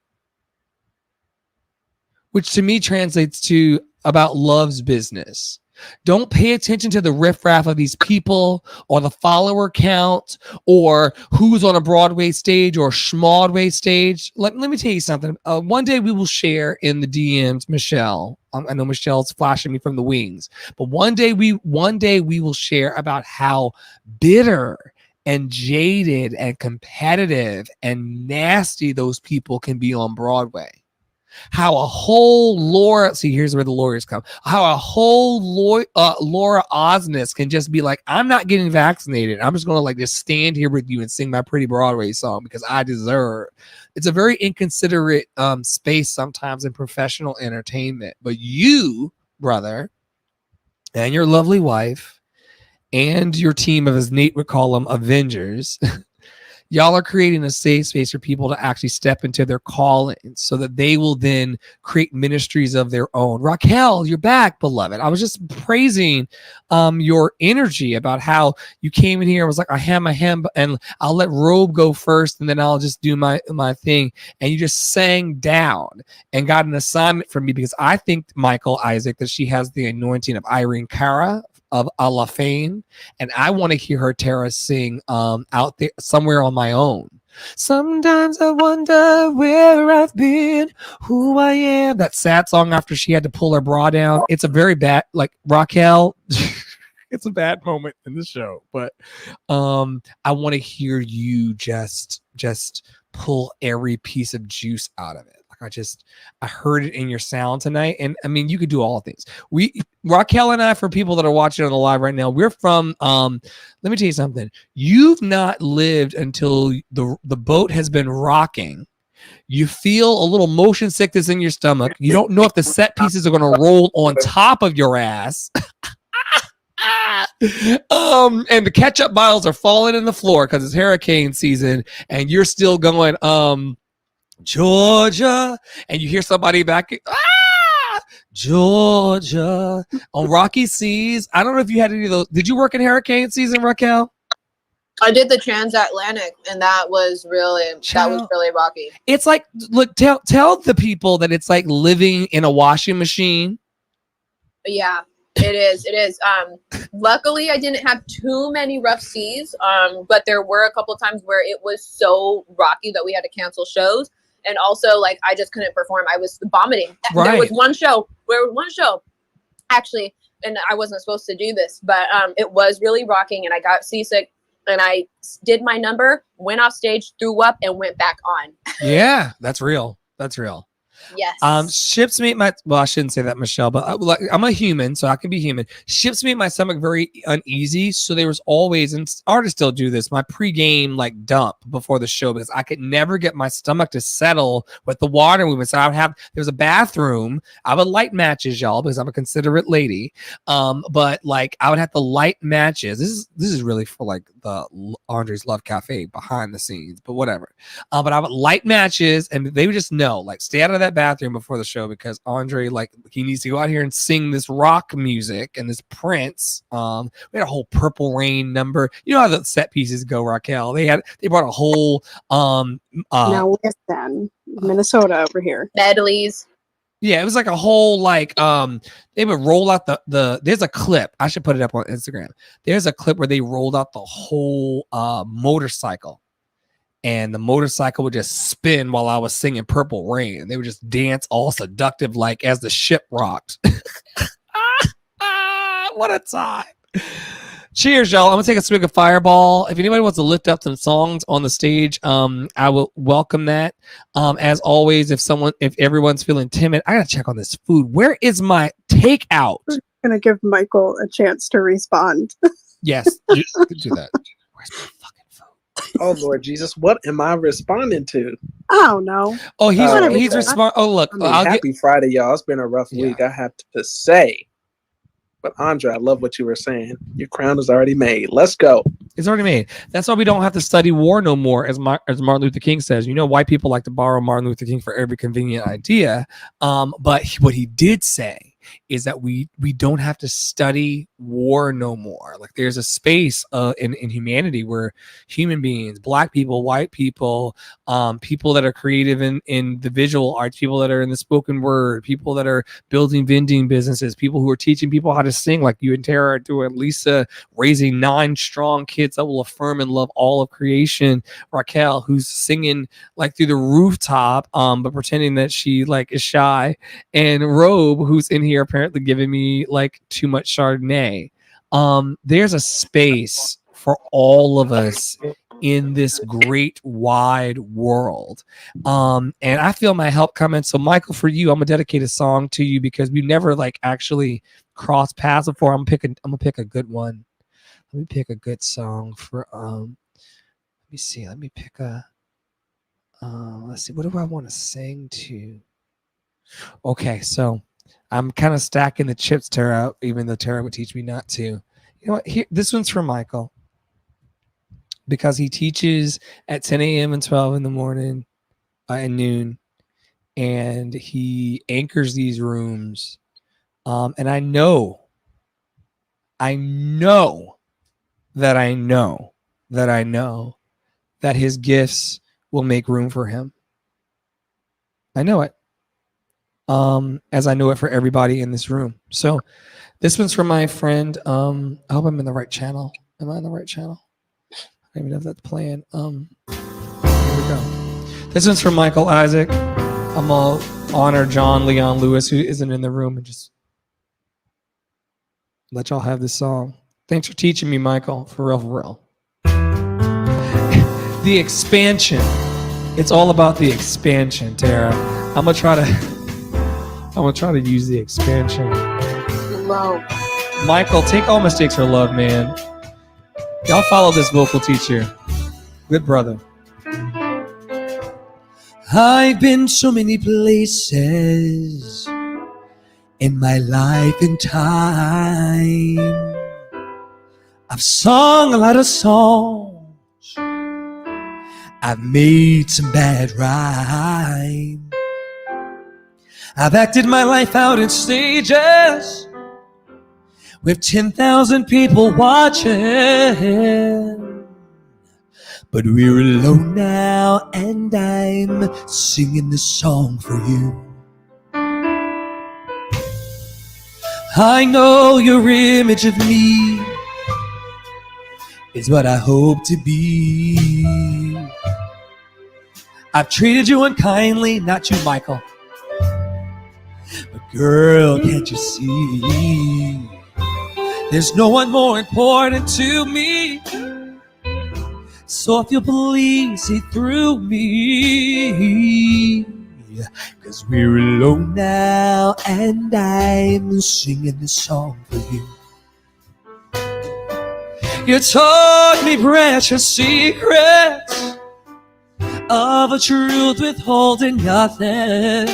which to me translates to about love's business. Don't pay attention to the riffraff of these people or the follower count or who's on a Broadway stage or Schmodway stage. Let me tell you something. One day we will share in the DMs, Michelle. I know Michelle's flashing me from the wings, but one day we will share about how bitter and jaded and competitive and nasty those people can be on Broadway. How a whole Laura, see, here's where the lawyers come. How a whole Laura Osnes can just be like, I'm not getting vaccinated. I'm just going to like just stand here with you and sing my Pretty Broadway song because I deserve. It's a very inconsiderate space sometimes in professional entertainment. But you, brother, and your lovely wife, and your team of, as Nate would call them, Avengers, y'all are creating a safe space for people to actually step into their calling so that they will then create ministries of their own. Raquel, you're back, beloved. I was just praising your energy about how you came in here and was like, I have my hem, and I'll let Robe go first, and then I'll just do my thing. And you just sang down and got an assignment from me because I think, Michael Isaac, that she has the anointing of Irene Cara of A La Fame, and I want to hear her, Tara, sing out there somewhere on my own. Sometimes I wonder where I've been, who I am. That sad song after she had to pull her bra down. It's a very bad, like Raquel. It's a bad moment in the show, but I want to hear you just pull every piece of juice out of it. I heard it in your sound tonight. And I mean, you could do all things. Raquel and I, for people that are watching on the live right now, we're from, let me tell you something. You've not lived until the boat has been rocking. You feel a little motion sickness in your stomach. You don't know if the set pieces are going to roll on top of your ass. And the ketchup bottles are falling in the floor because it's hurricane season, and you're still going, Georgia, and you hear somebody back, Georgia, on rocky seas. I don't know if you had any of those. Did you work in hurricane season, Raquel? I did the transatlantic, and that was really rocky. It's like, look, tell the people that it's like living in a washing machine. Yeah, it is. It is. Luckily, I didn't have too many rough seas. But there were a couple of times where it was so rocky that we had to cancel shows, and also like I just couldn't perform. I was vomiting. Right. There was one show actually, and I wasn't supposed to do this, but it was really rocking, and I got seasick. And I did my number, went off stage, threw up, and went back on. Yeah, that's real. That's real. Yes. Ships make my, well, I shouldn't say that, Michelle, but I'm a human, so I can be human. Ships made my stomach very uneasy. So there was always, and artists still do this, my pregame like dump before the show, because I could never get my stomach to settle with the water movement. So I would have, there was a bathroom. I would light matches, y'all, because I'm a considerate lady. But like I would have to light matches. This is really for like the Andre's Love Cafe behind the scenes, but whatever. But I would light matches, and they would just know, like, stay out of that bathroom before the show, because Andre, like, he needs to go out here and sing this rock music and this Prince. We had a whole Purple Rain number. You know how the set pieces go, Raquel. They brought a whole now listen, Minnesota over here. Medleys. Yeah, it was like a whole like they would roll out the there's a clip. I should put it up on Instagram. There's a clip where they rolled out the whole motorcycle. And the motorcycle would just spin while I was singing Purple Rain. They would just dance all seductive, like as the ship rocked. What a time. Cheers, y'all. I'm going to take a swig of Fireball. If anybody wants to lift up some songs on the stage, I will welcome that. As always, if everyone's feeling timid, I got to check on this food. Where is my takeout? I'm going to give Michael a chance to respond. Yes, do that. Where's my fucking Oh Lord Jesus, what am I responding to? I don't know. Oh, he's responding. Oh, look. Happy Friday, y'all. It's been a rough week, I have to say. But Andre, I love what you were saying. Your crown is already made. Let's go. It's already made. That's why we don't have to study war no more, as Martin Luther King says. You know, white people like to borrow Martin Luther King for every convenient idea. But what he did say is that we don't have to study war no more. Like, there's a space in humanity where human beings, black people, white people, people that are creative in the visual arts, people that are in the spoken word, people that are building vending businesses, people who are teaching people how to sing, like you and Tara are doing, Lisa raising 9 strong kids that will affirm and love all of creation, Raquel, who's singing like through the rooftop, but pretending that she like is shy, and Robe, who's in here apparently giving me like too much Chardonnay. There's a space for all of us in this great wide world. And I feel my help coming. So Michael, for you, I'm gonna dedicate a song to you because we never like actually crossed paths before. I'm gonna pick a good one. Let me pick a good song for let me see. Let me pick a let's see, what do I want to sing to? Okay, so I'm kind of stacking the chips, Tara, even though Tara would teach me not to. You know what? Here, this one's for Michael, because he teaches at 10 a.m. and 12 in the morning and noon, and he anchors these rooms. And I know that his gifts will make room for him. I know it. As I know it for everybody in this room. So this one's from my friend. I hope I'm in the right channel. Am I in the right channel? I don't even know if that's playing. Here we go. This one's from Michael Isaac. I'm gonna honor John Leon Lewis, who isn't in the room, and just let y'all have this song. Thanks for teaching me, Michael. For real, for real. The expansion. It's all about the expansion, Tara. I'm gonna try to use the expansion. Low. Michael, take all mistakes for love, man. Y'all follow this vocal teacher. Good brother. I've been so many places in my life and time. I've sung a lot of songs. I've made some bad rhymes. I've acted my life out in stages with 10,000 people watching. But we're alone now, and I'm singing this song for you. I know your image of me is what I hope to be. I've treated you unkindly, not you, Michael. But girl, can't you see? There's no one more important to me. So if you'll please see through me, 'cause we're alone now, and I'm singing this song for you. You taught me precious secrets of a truth withholding nothing.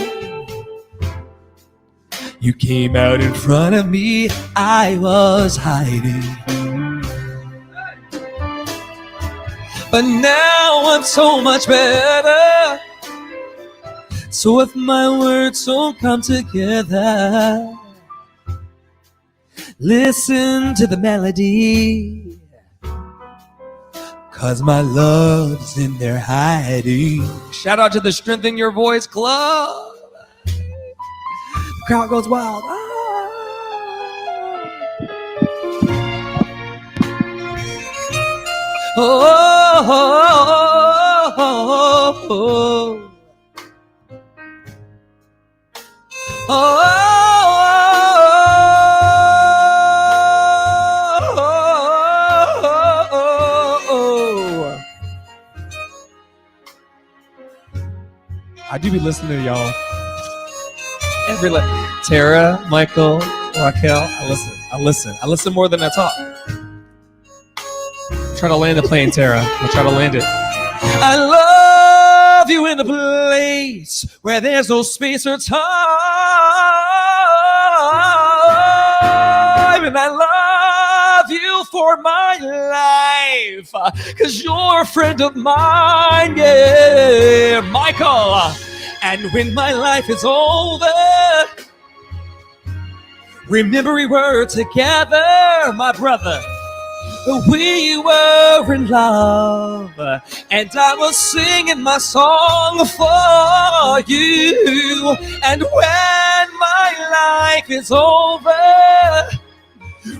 You came out in front of me, I was hiding. But now I'm so much better. So if my words don't come together, listen to the melody, 'cause my love's in there hiding. Shout out to the Strengthen Your Voice Club. The crowd goes wild. Oh, oh, oh, oh, oh. Oh, I do be listening to y'all. Tara, Michael, Raquel, I listen more than I talk. Try to land the plane, Tara. I'll try to land it. I love you in a place where there's no space or time. And I love you for my life, 'cause you're a friend of mine, yeah, Michael. And when my life is over, remember we were together, my brother. We were in love, and I was singing my song for you. And when my life is over,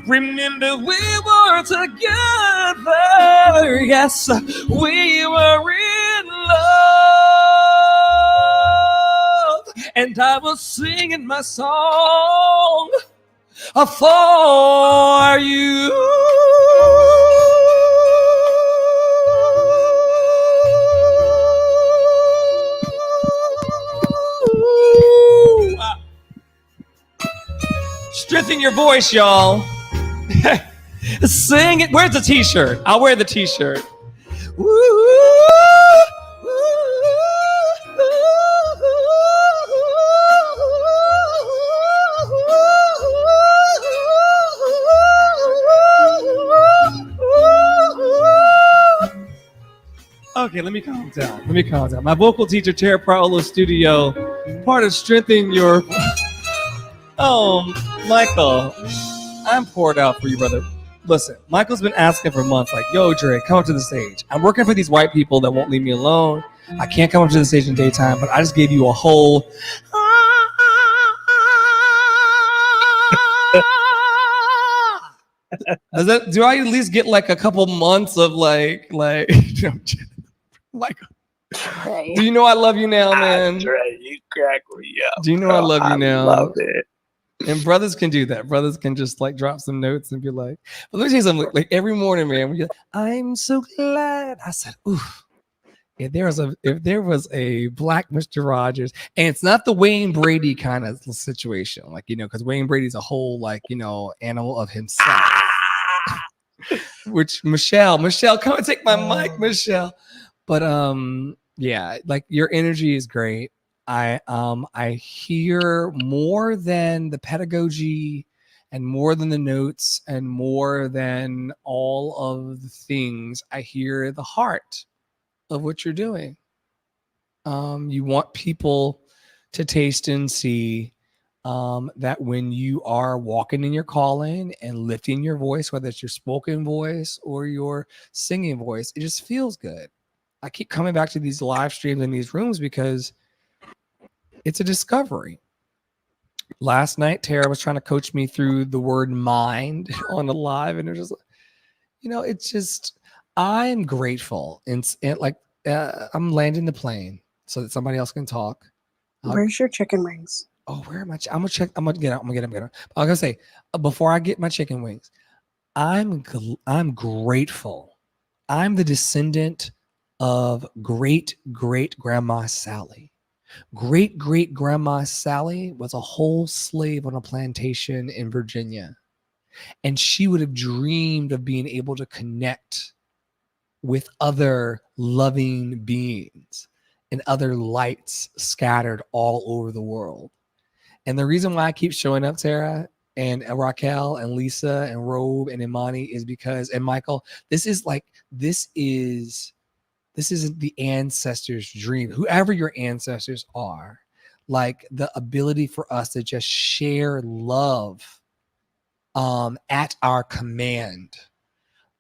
remember we were together. Yes, we were in love, and I was singing my song for you. Strengthen your voice, y'all. Sing it. Where's the t-shirt? I'll wear the t-shirt. Okay, let me calm down. My vocal teacher, Tara Paolo Studio, part of Strengthen Your... Oh, Michael, I'm poured out for you, brother. Listen, Michael's been asking for months, like, yo, Dre, come up to the stage. I'm working for these white people that won't leave me alone. I can't come up to the stage in daytime, but I just gave you a whole... Do I at least get like a couple months of like Michael, do you know I love you now, man? Dre, you crack me up. Do you know I love you now? I love it. And brothers can do that. Brothers can just like drop some notes and be like, but let me tell you something. Like every morning, man, we get, I'm so glad. I said, oof. If there was a black Mr. Rogers, and it's not the Wayne Brady kind of situation, like, you know, because Wayne Brady's a whole, like, you know, animal of himself. Which Michelle, come and take my mic, Michelle. But yeah, like your energy is great. I hear more than the pedagogy And more than the notes and more than all of the things, I hear the heart of what you're doing. You want people to taste and see that when you are walking in your calling and lifting your voice, whether it's your spoken voice or your singing voice, it just feels good. I keep coming back to these live streams in these rooms because it's a discovery. Last night, Tara was trying to coach me through the word mind on the live, and it was just, it's just, I'm grateful. And like, I'm landing the plane so that somebody else can talk. Where's your chicken wings? Oh, where am I? I'm gonna check. I'm gonna get them. I'm gonna say before I get my chicken wings, I'm grateful. I'm the descendant of great grandma Sally. Great grandma Sally was a whole slave on a plantation in Virginia, and she would have dreamed of being able to connect with other loving beings and other lights scattered all over the world. And the reason why I keep showing up, Tara, and Raquel and Lisa and Robe and Imani is because, and Michael, this is the ancestors' dream. Whoever your ancestors are, like the ability for us to just share love at our command.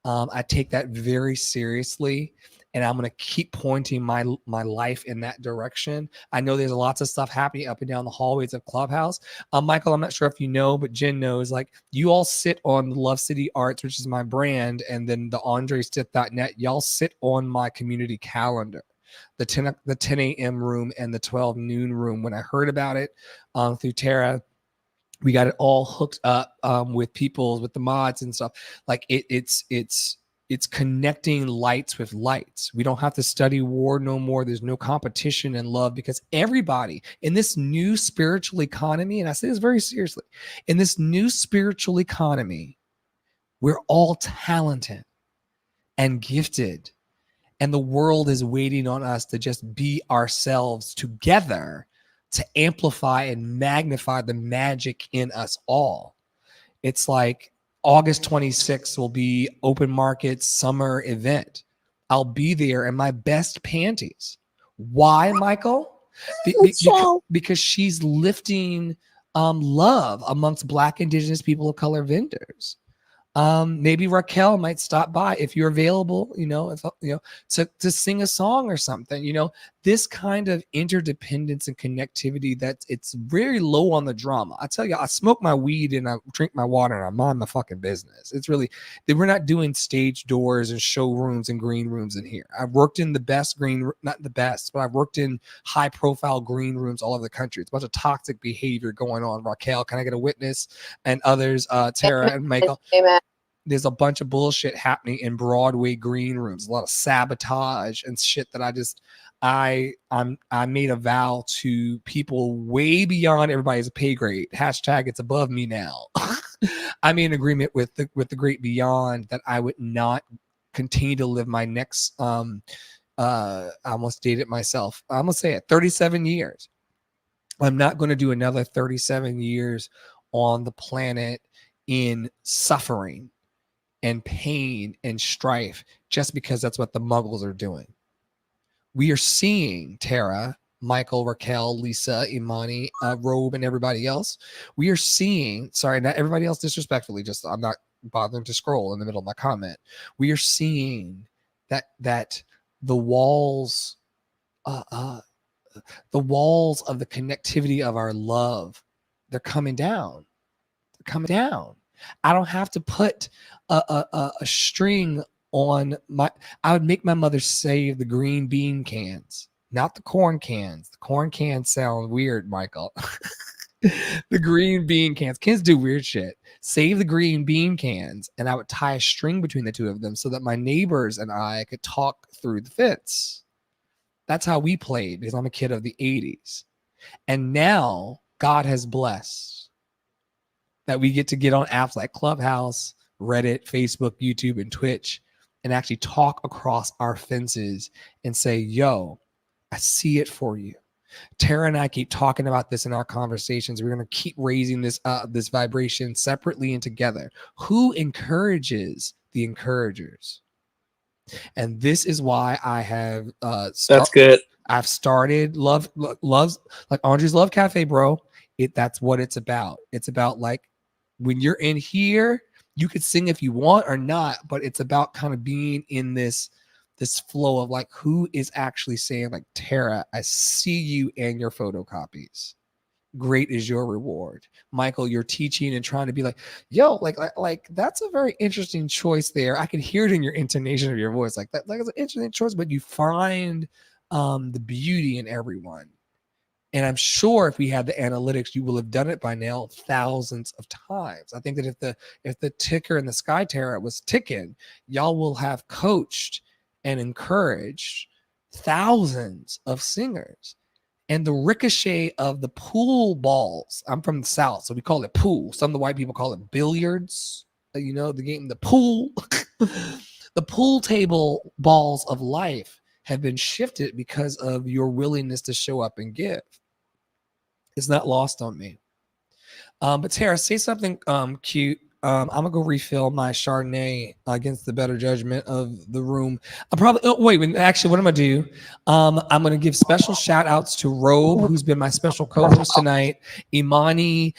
I take that very seriously, and I'm going to keep pointing my life in that direction. I know there's lots of stuff happening up and down the hallways of Clubhouse. Michael, I'm not sure if you know, but Jen knows, like, you all sit on Love City Arts, which is my brand, and then the AndreStith.net. Y'all sit on my community calendar, the 10 a.m. room and the 12 noon room. When I heard about it through Tara, we got it all hooked up with the mods and stuff. Like it's connecting lights with lights. We don't have to study war no more. There's no competition in love, because everybody in this new spiritual economy, and I say this very seriously, in this new spiritual economy, we're all talented and gifted, and the world is waiting on us to just be ourselves together, to amplify and magnify the magic in us all. It's like August 26th will be Open Market's summer event. I'll be there in my best panties. Why, Michael? Because she's lifting love amongst Black, Indigenous, people of color vendors. Maybe Raquel might stop by if you're available, to sing a song or something. This kind of interdependence and connectivity, that it's very low on the drama. I tell you, I smoke my weed and I drink my water and I mind my fucking business. It's really, we're not doing stage doors and showrooms and green rooms in here. I've worked in the best not the best, but I've worked in high profile green rooms all over the country. It's a bunch of toxic behavior going on. Raquel, can I get a witness? And others, Tara and Michael. Amen. There's a bunch of bullshit happening in Broadway green rooms, a lot of sabotage and shit that I made a vow to people way beyond everybody's pay grade. Hashtag it's above me now. I made an agreement with the great beyond that I would not continue to live my next I almost dated myself. I'm gonna say it, 37 years. I'm not going to do another 37 years on the planet in suffering and pain and strife just because that's what the Muggles are doing. We are seeing, Tara, Michael, Raquel, Lisa, Imani, Robe, and everybody else. We are seeing, sorry, not everybody else disrespectfully, just I'm not bothering to scroll in the middle of my comment. We are seeing that the walls of the connectivity of our love, they're coming down. They're coming down. I don't have to put a string on I would make my mother save the green bean cans, not the corn cans. The corn cans sound weird, Michael. The green bean cans. Kids do weird shit. Save the green bean cans, and I would tie a string between the two of them so that my neighbors and I could talk through the fence. That's how we played, because I'm a kid of the 80s. And now God has blessed that we get to get on apps like Clubhouse, Reddit, Facebook, YouTube, and Twitch and actually talk across our fences and say, yo, I see it for you. Tara and I keep talking about this in our conversations. We're going to keep raising this this vibration separately and together. Who encourages the encouragers? And this is why I have That's good. I've started loves like Andre's Love Cafe, bro. That's what it's about. It's about like when you're in here, you could sing if you want or not, but it's about kind of being in this flow of like who is actually saying like, Tara, I see you and your photocopies. Great is your reward. Michael, you're teaching and trying to be like, yo, like that's a very interesting choice there. I can hear it in your intonation of your voice. Like that's an interesting choice, but you find the beauty in everyone. And I'm sure if we had the analytics, you will have done it by now thousands of times. I think that if the ticker in the sky, Tara, was ticking, y'all will have coached and encouraged thousands of singers. And the ricochet of the pool balls. I'm from the South, so we call it pool. Some of the white people call it billiards. You know, the game, the pool. The pool table balls of life have been shifted because of your willingness to show up and give. It's not lost on me. But Tara, say something cute. I'm gonna go refill my Chardonnay against the better judgment of the room. Actually, what I'm gonna do, I'm gonna give special shout outs to Robe, who's been my special co-host tonight, Imani,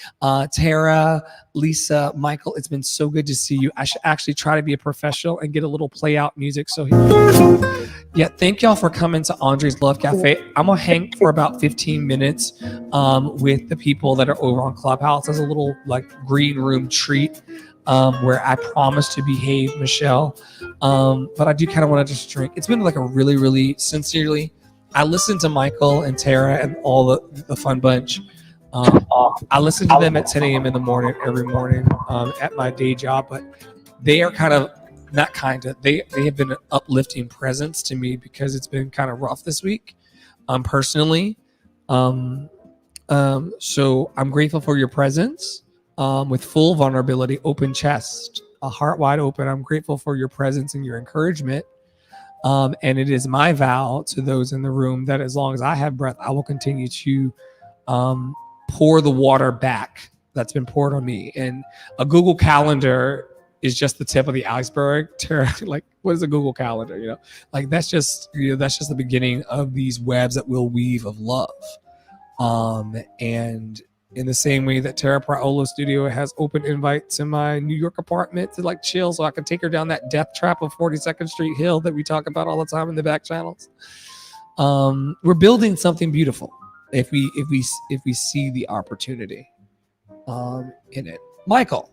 Tara, Lisa, Michael. It's been so good to see you. I should actually try to be a professional and get a little play out music. So yeah, thank y'all for coming to Andre's Love Cafe. I'm gonna hang for about 15 minutes with the people that are over on Clubhouse as a little like green room treat. Where I promise to behave, Michelle. But I do kind of want to just drink. It's been like a really, really sincerely. I listen to Michael and Tara and all the fun bunch. I listen to them at 10 a.m. in the morning, every morning at my day job. But they are they have been an uplifting presence to me because it's been kind of rough this week, personally. So I'm grateful for your presence. With full vulnerability, open chest, a heart wide open. I'm grateful for your presence and your encouragement. And it is my vow to those in the room that as long as I have breath, I will continue to pour the water back that's been poured on me. And a Google Calendar is just the tip of the iceberg. Like, what is a Google Calendar? You know, like that's just the beginning of these webs that we'll weave of love. And in the same way that Tara Paolo Studio has open invites in my New York apartment to like chill so I can take her down that death trap of 42nd Street Hill that we talk about all the time in the back channels. We're building something beautiful if we see the opportunity in it. Michael,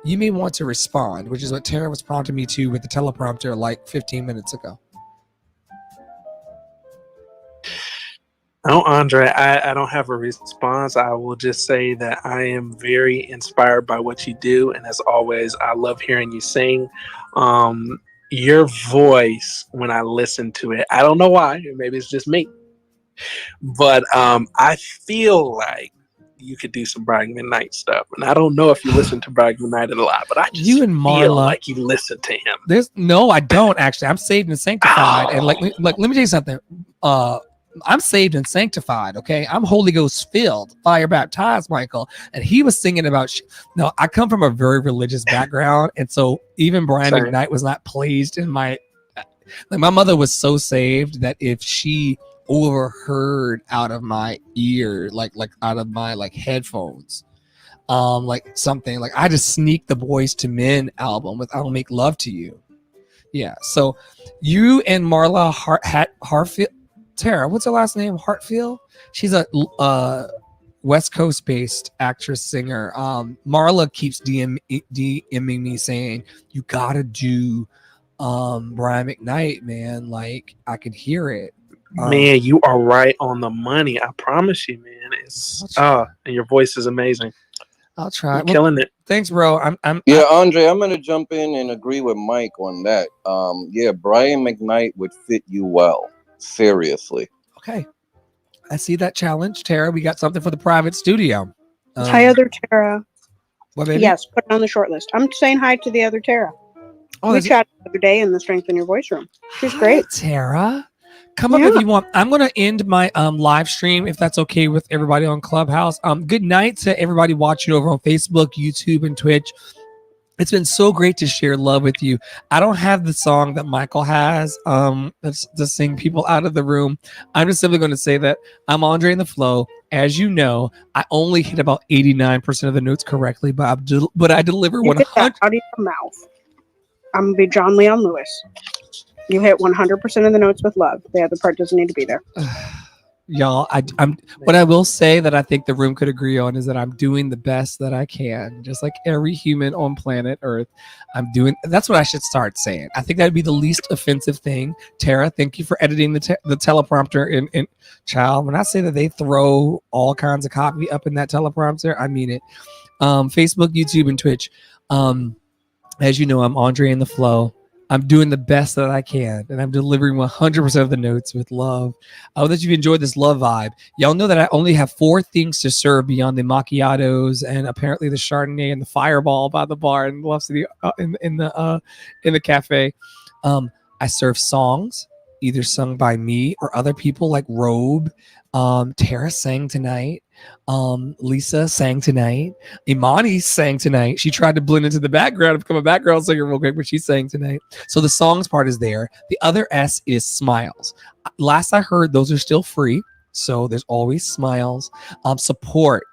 you may want to respond, which is what Tara was prompting me to with the teleprompter like 15 minutes ago. No, Andre, I don't have a response. I will just say that I am very inspired by what you do. And as always, I love hearing you sing. Your voice, when I listen to it, I don't know why, maybe it's just me, but I feel like you could do some Brian McKnight stuff. And I don't know if you listen to Brian McKnight a lot, but I just feel like you listen to him. No, I don't actually. I'm saved and sanctified. And like, let me tell you something. I'm saved and sanctified, okay? I'm Holy Ghost filled, fire baptized, Michael. And he was singing about no, I come from a very religious background, and so even Brian McKnight was not pleased in my my mother was so saved that if she overheard out of my ear, like out of my like headphones, like something like I just sneak the Boys to Men album with I'll Make Love to You. Yeah, so you and Marla Hartfield, Tara, what's her last name? Hartfield? She's a West Coast based actress singer. Marla keeps DMing me saying, you gotta do Brian McKnight, man. Like I could hear it. Man, you are right on the money. I promise you, man. It's and your voice is amazing. I'll try. You're killing it. Thanks, bro. Andre, I'm gonna jump in and agree with Mike on that. Brian McKnight would fit you well. Seriously. Okay. I see that challenge, Tara. We got something for the private studio. Hi, other Tara. What, baby? Yes, put it on the short list. I'm saying hi to the other Tara. We chatted the other day in the Strength in Your Voice room. She's great. Tara. Come up if you want. I'm going to end my live stream if that's okay with everybody on Clubhouse. Good night to everybody watching over on Facebook, YouTube, and Twitch. It's been so great to share love with you. I don't have the song that Michael has that's to sing people out of the room. I'm just simply going to say that I'm Andre in the Flow. As you know, I only hit about 89% of the notes correctly, but I deliver 100. Out of your mouth. I'm going to be John Leon Lewis. You hit 100% of the notes with love. The other part doesn't need to be there. Y'all, I'm. What I will say that I think the room could agree on is that I'm doing the best that I can, just like every human on planet Earth. I'm doing. That's what I should start saying. I think that'd be the least offensive thing. Tara, thank you for editing the teleprompter. And child, when I say that they throw all kinds of copy up in that teleprompter, I mean it. Facebook, YouTube, and Twitch. As you know, I'm Andre in the Flow. I'm doing the best that I can, and I'm delivering 100% of the notes with love. I hope that you've enjoyed this love vibe. Y'all know that I only have 4 things to serve beyond the macchiatos and apparently the Chardonnay and the Fireball by the bar and Love City in the cafe. I serve songs, either sung by me or other people like Robe. Tara sang tonight. Lisa sang tonight. Imani sang tonight. She tried to blend into the background and become a background singer real quick, but she sang tonight. So the songs part is there. The other S is smiles. Last I heard, those are still free. So there's always smiles. Support.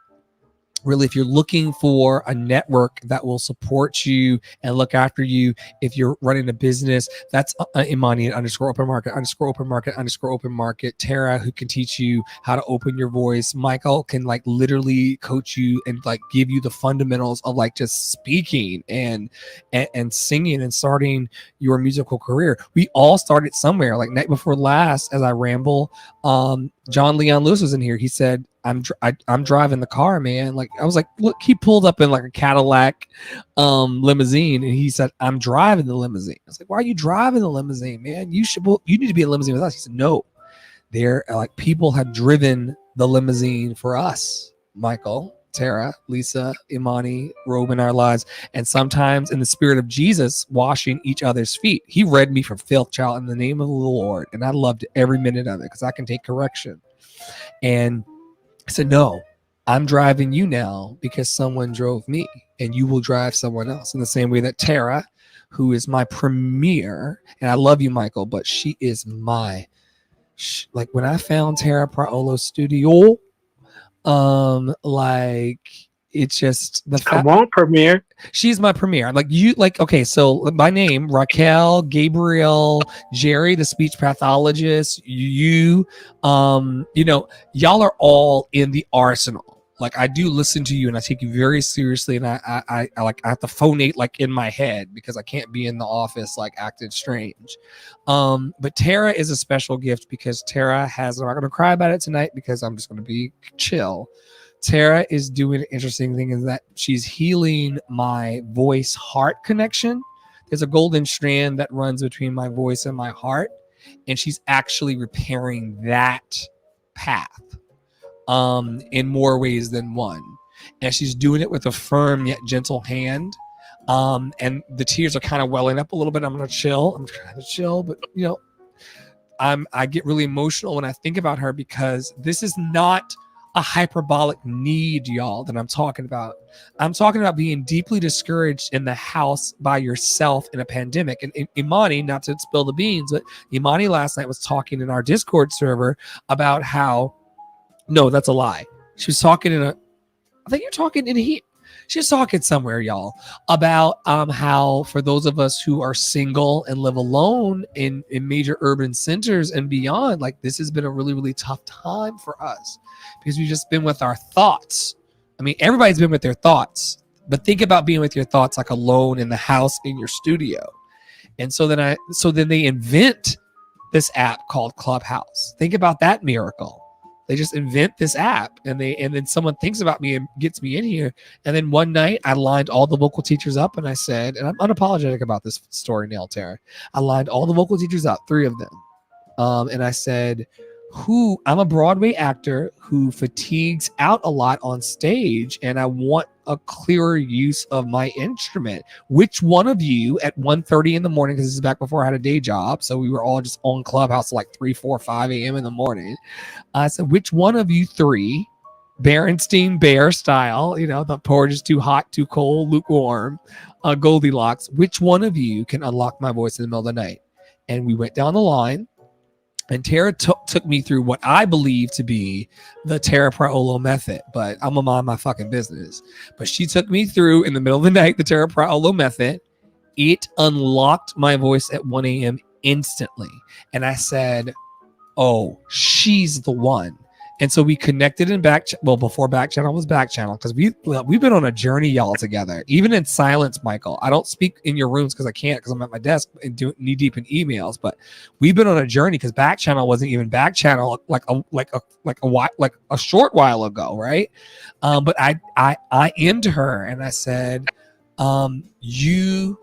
Really, if you're looking for a network that will support you and look after you, if you're running a business, that's Imani at _open market. Tara, who can teach you how to open your voice. Michael can like literally coach you and like give you the fundamentals of like just speaking and singing and starting your musical career. We all started somewhere. Like night before last, as I ramble, John Leon Lewis was in here. He said, I'm driving the car, man. Like I was like, look, he pulled up in like a Cadillac limousine, and he said, I'm driving the limousine. I was like, why are you driving the limousine, man? You need to be in a limousine with us. He said, no, they're like people have driven the limousine for us, Michael, Tara, Lisa, Imani, Robe in our lives, and sometimes in the spirit of Jesus washing each other's feet. He read me from filth, child, in the name of the Lord, and I loved every minute of it because I can take correction. And I said, no, I'm driving you now because someone drove me, and you will drive someone else in the same way that Tara, who is my premier, and I love you, Michael, but she is my, like when I found Tara Praolo Studio, like it's just the fact. Come on, premier. She's my premier. I'm like, you like, okay, so my name, Raquel, Gabriel, Jerry, the speech pathologist, you know, y'all are all in the arsenal. Like I do listen to you and I take you very seriously, and I like I have to phonate like in my head because I can't be in the office like acting strange. But Tara is a special gift because Tara has, I'm not gonna cry about it tonight because I'm just gonna be chill. Tara is doing an interesting thing in that she's healing my voice heart connection. There's a golden strand that runs between my voice and my heart, and she's actually repairing that path in more ways than one. And she's doing it with a firm yet gentle hand. And the tears are kind of welling up a little bit. I'm trying to chill, but you know, I get really emotional when I think about her because this is not a hyperbolic need, y'all, that I'm talking about. I'm talking about being deeply discouraged in the house by yourself in a pandemic. And Imani, not to spill the beans, but Imani last night was talking in our Discord server about how, no, that's a lie. She was talking I think you're talking in here. She's talking somewhere, y'all, about how for those of us who are single and live alone in major urban centers and beyond, like this has been a really, really tough time for us because we've just been with our thoughts. I mean, everybody's been with their thoughts, but think about being with your thoughts like alone in the house in your studio. And so then they invent this app called Clubhouse. Think about that miracle. They just invent this app and then someone thinks about me and gets me in here. And then one night I lined all the vocal teachers up and I said, and I'm unapologetic about this story now, Tara. I lined all the vocal teachers up, 3 of them. And I said, I'm a Broadway actor who fatigues out a lot on stage, and I want a clearer use of my instrument. Which one of you at 1:30 in the morning, because this is back before I had a day job, so we were all just on Clubhouse like 3, 4, 5 a.m. in the morning. I said, which one of you three, Berenstein Bear style, the porridge is too hot, too cold, lukewarm, Goldilocks, which one of you can unlock my voice in the middle of the night? And we went down the line. And Tara took me through what I believe to be the Tara Praolo method, but I'm gonna mind my fucking business. But she took me through in the middle of the night, the Tara Praolo method. It unlocked my voice at 1 a.m. instantly. And I said, oh, she's the one. And so we connected in before back channel was back channel, because we've been on a journey, y'all, together. Even in silence, Michael. I don't speak in your rooms because I can't, because I'm at my desk and knee deep in emails. But we've been on a journey because back channel wasn't even back channel like a short while ago, right? But I into her and I said, you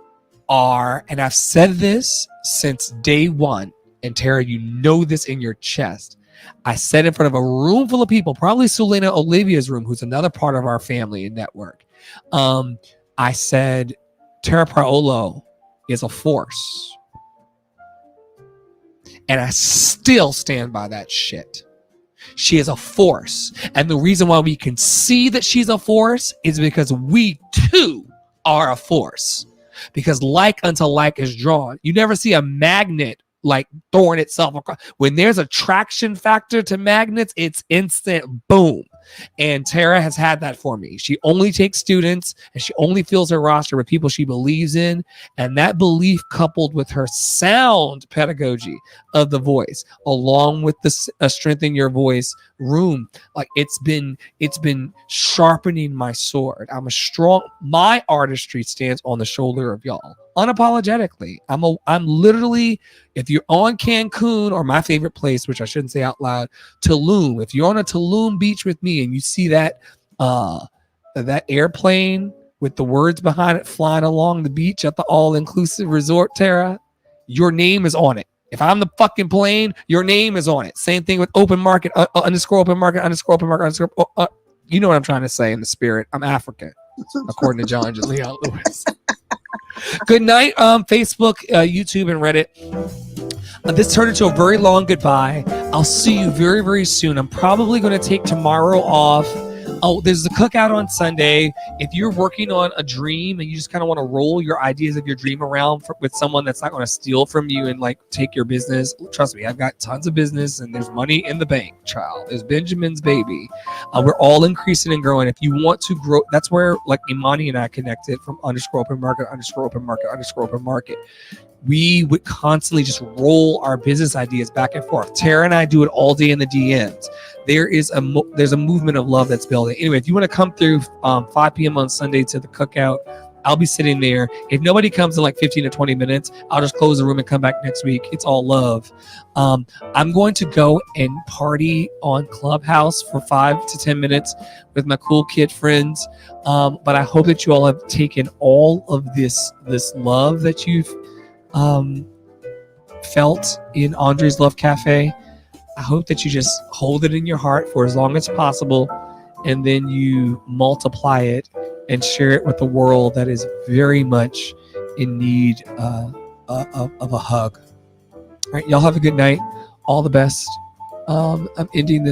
are, and I've said this since day one, and Tara, you know this in your chest. I said in front of a room full of people, probably Sulena Olivia's room, who's another part of our family and network. I said, Tara Praolo is a force. And I still stand by that shit. She is a force. And the reason why we can see that she's a force is because we too are a force. Because like unto like is drawn. You never see a magnet like throwing itself across. When there's a traction factor to magnets, it's instant boom. And Tara has had that for me. She only takes students and she only fills her roster with people she believes in. And that belief, coupled with her sound pedagogy of the voice, along with the strengthen your voice room, like it's been sharpening my sword. My artistry stands on the shoulder of y'all unapologetically. I'm literally, if you're on Cancun, or my favorite place, which I shouldn't say out loud, Tulum, if you're on a Tulum beach with me and you see that airplane with the words behind it flying along the beach at the all-inclusive resort, Tara, your name is on it. If I'm the fucking plane, your name is on it. Same thing with open market, underscore open market, underscore open market, underscore. You know what I'm trying to say in the spirit. I'm African, according to John and Leon Lewis. Good night, Facebook, YouTube, and Reddit. This turned into a very long goodbye. I'll see you very, very soon. I'm probably going to take tomorrow off. Oh, there's a cookout on Sunday. If you're working on a dream and you just kind of want to roll your ideas of your dream around with someone that's not going to steal from you and like take your business, trust me, I've got tons of business and there's money in the bank, child. There's Benjamin's baby. We're all increasing and growing. If you want to grow, that's where like Imani and I connected from underscore open market, underscore open market, underscore open market. We would constantly just roll our business ideas back and forth. Tara and I do it all day in the DMs. There's a movement of love that's building. Anyway, if you want to come through 5 p.m. on Sunday to the cookout, I'll be sitting there. If nobody comes in like 15 to 20 minutes, I'll just close the room and come back next week. It's all love. I'm going to go and party on Clubhouse for 5 to 10 minutes with my cool kid friends. But I hope that you all have taken all of this love that you've felt in Andre's Love Cafe. I hope that you just hold it in your heart for as long as possible, and then you multiply it and share it with the world that is very much in need of a hug. All right, y'all have a good night. All the best. I'm ending this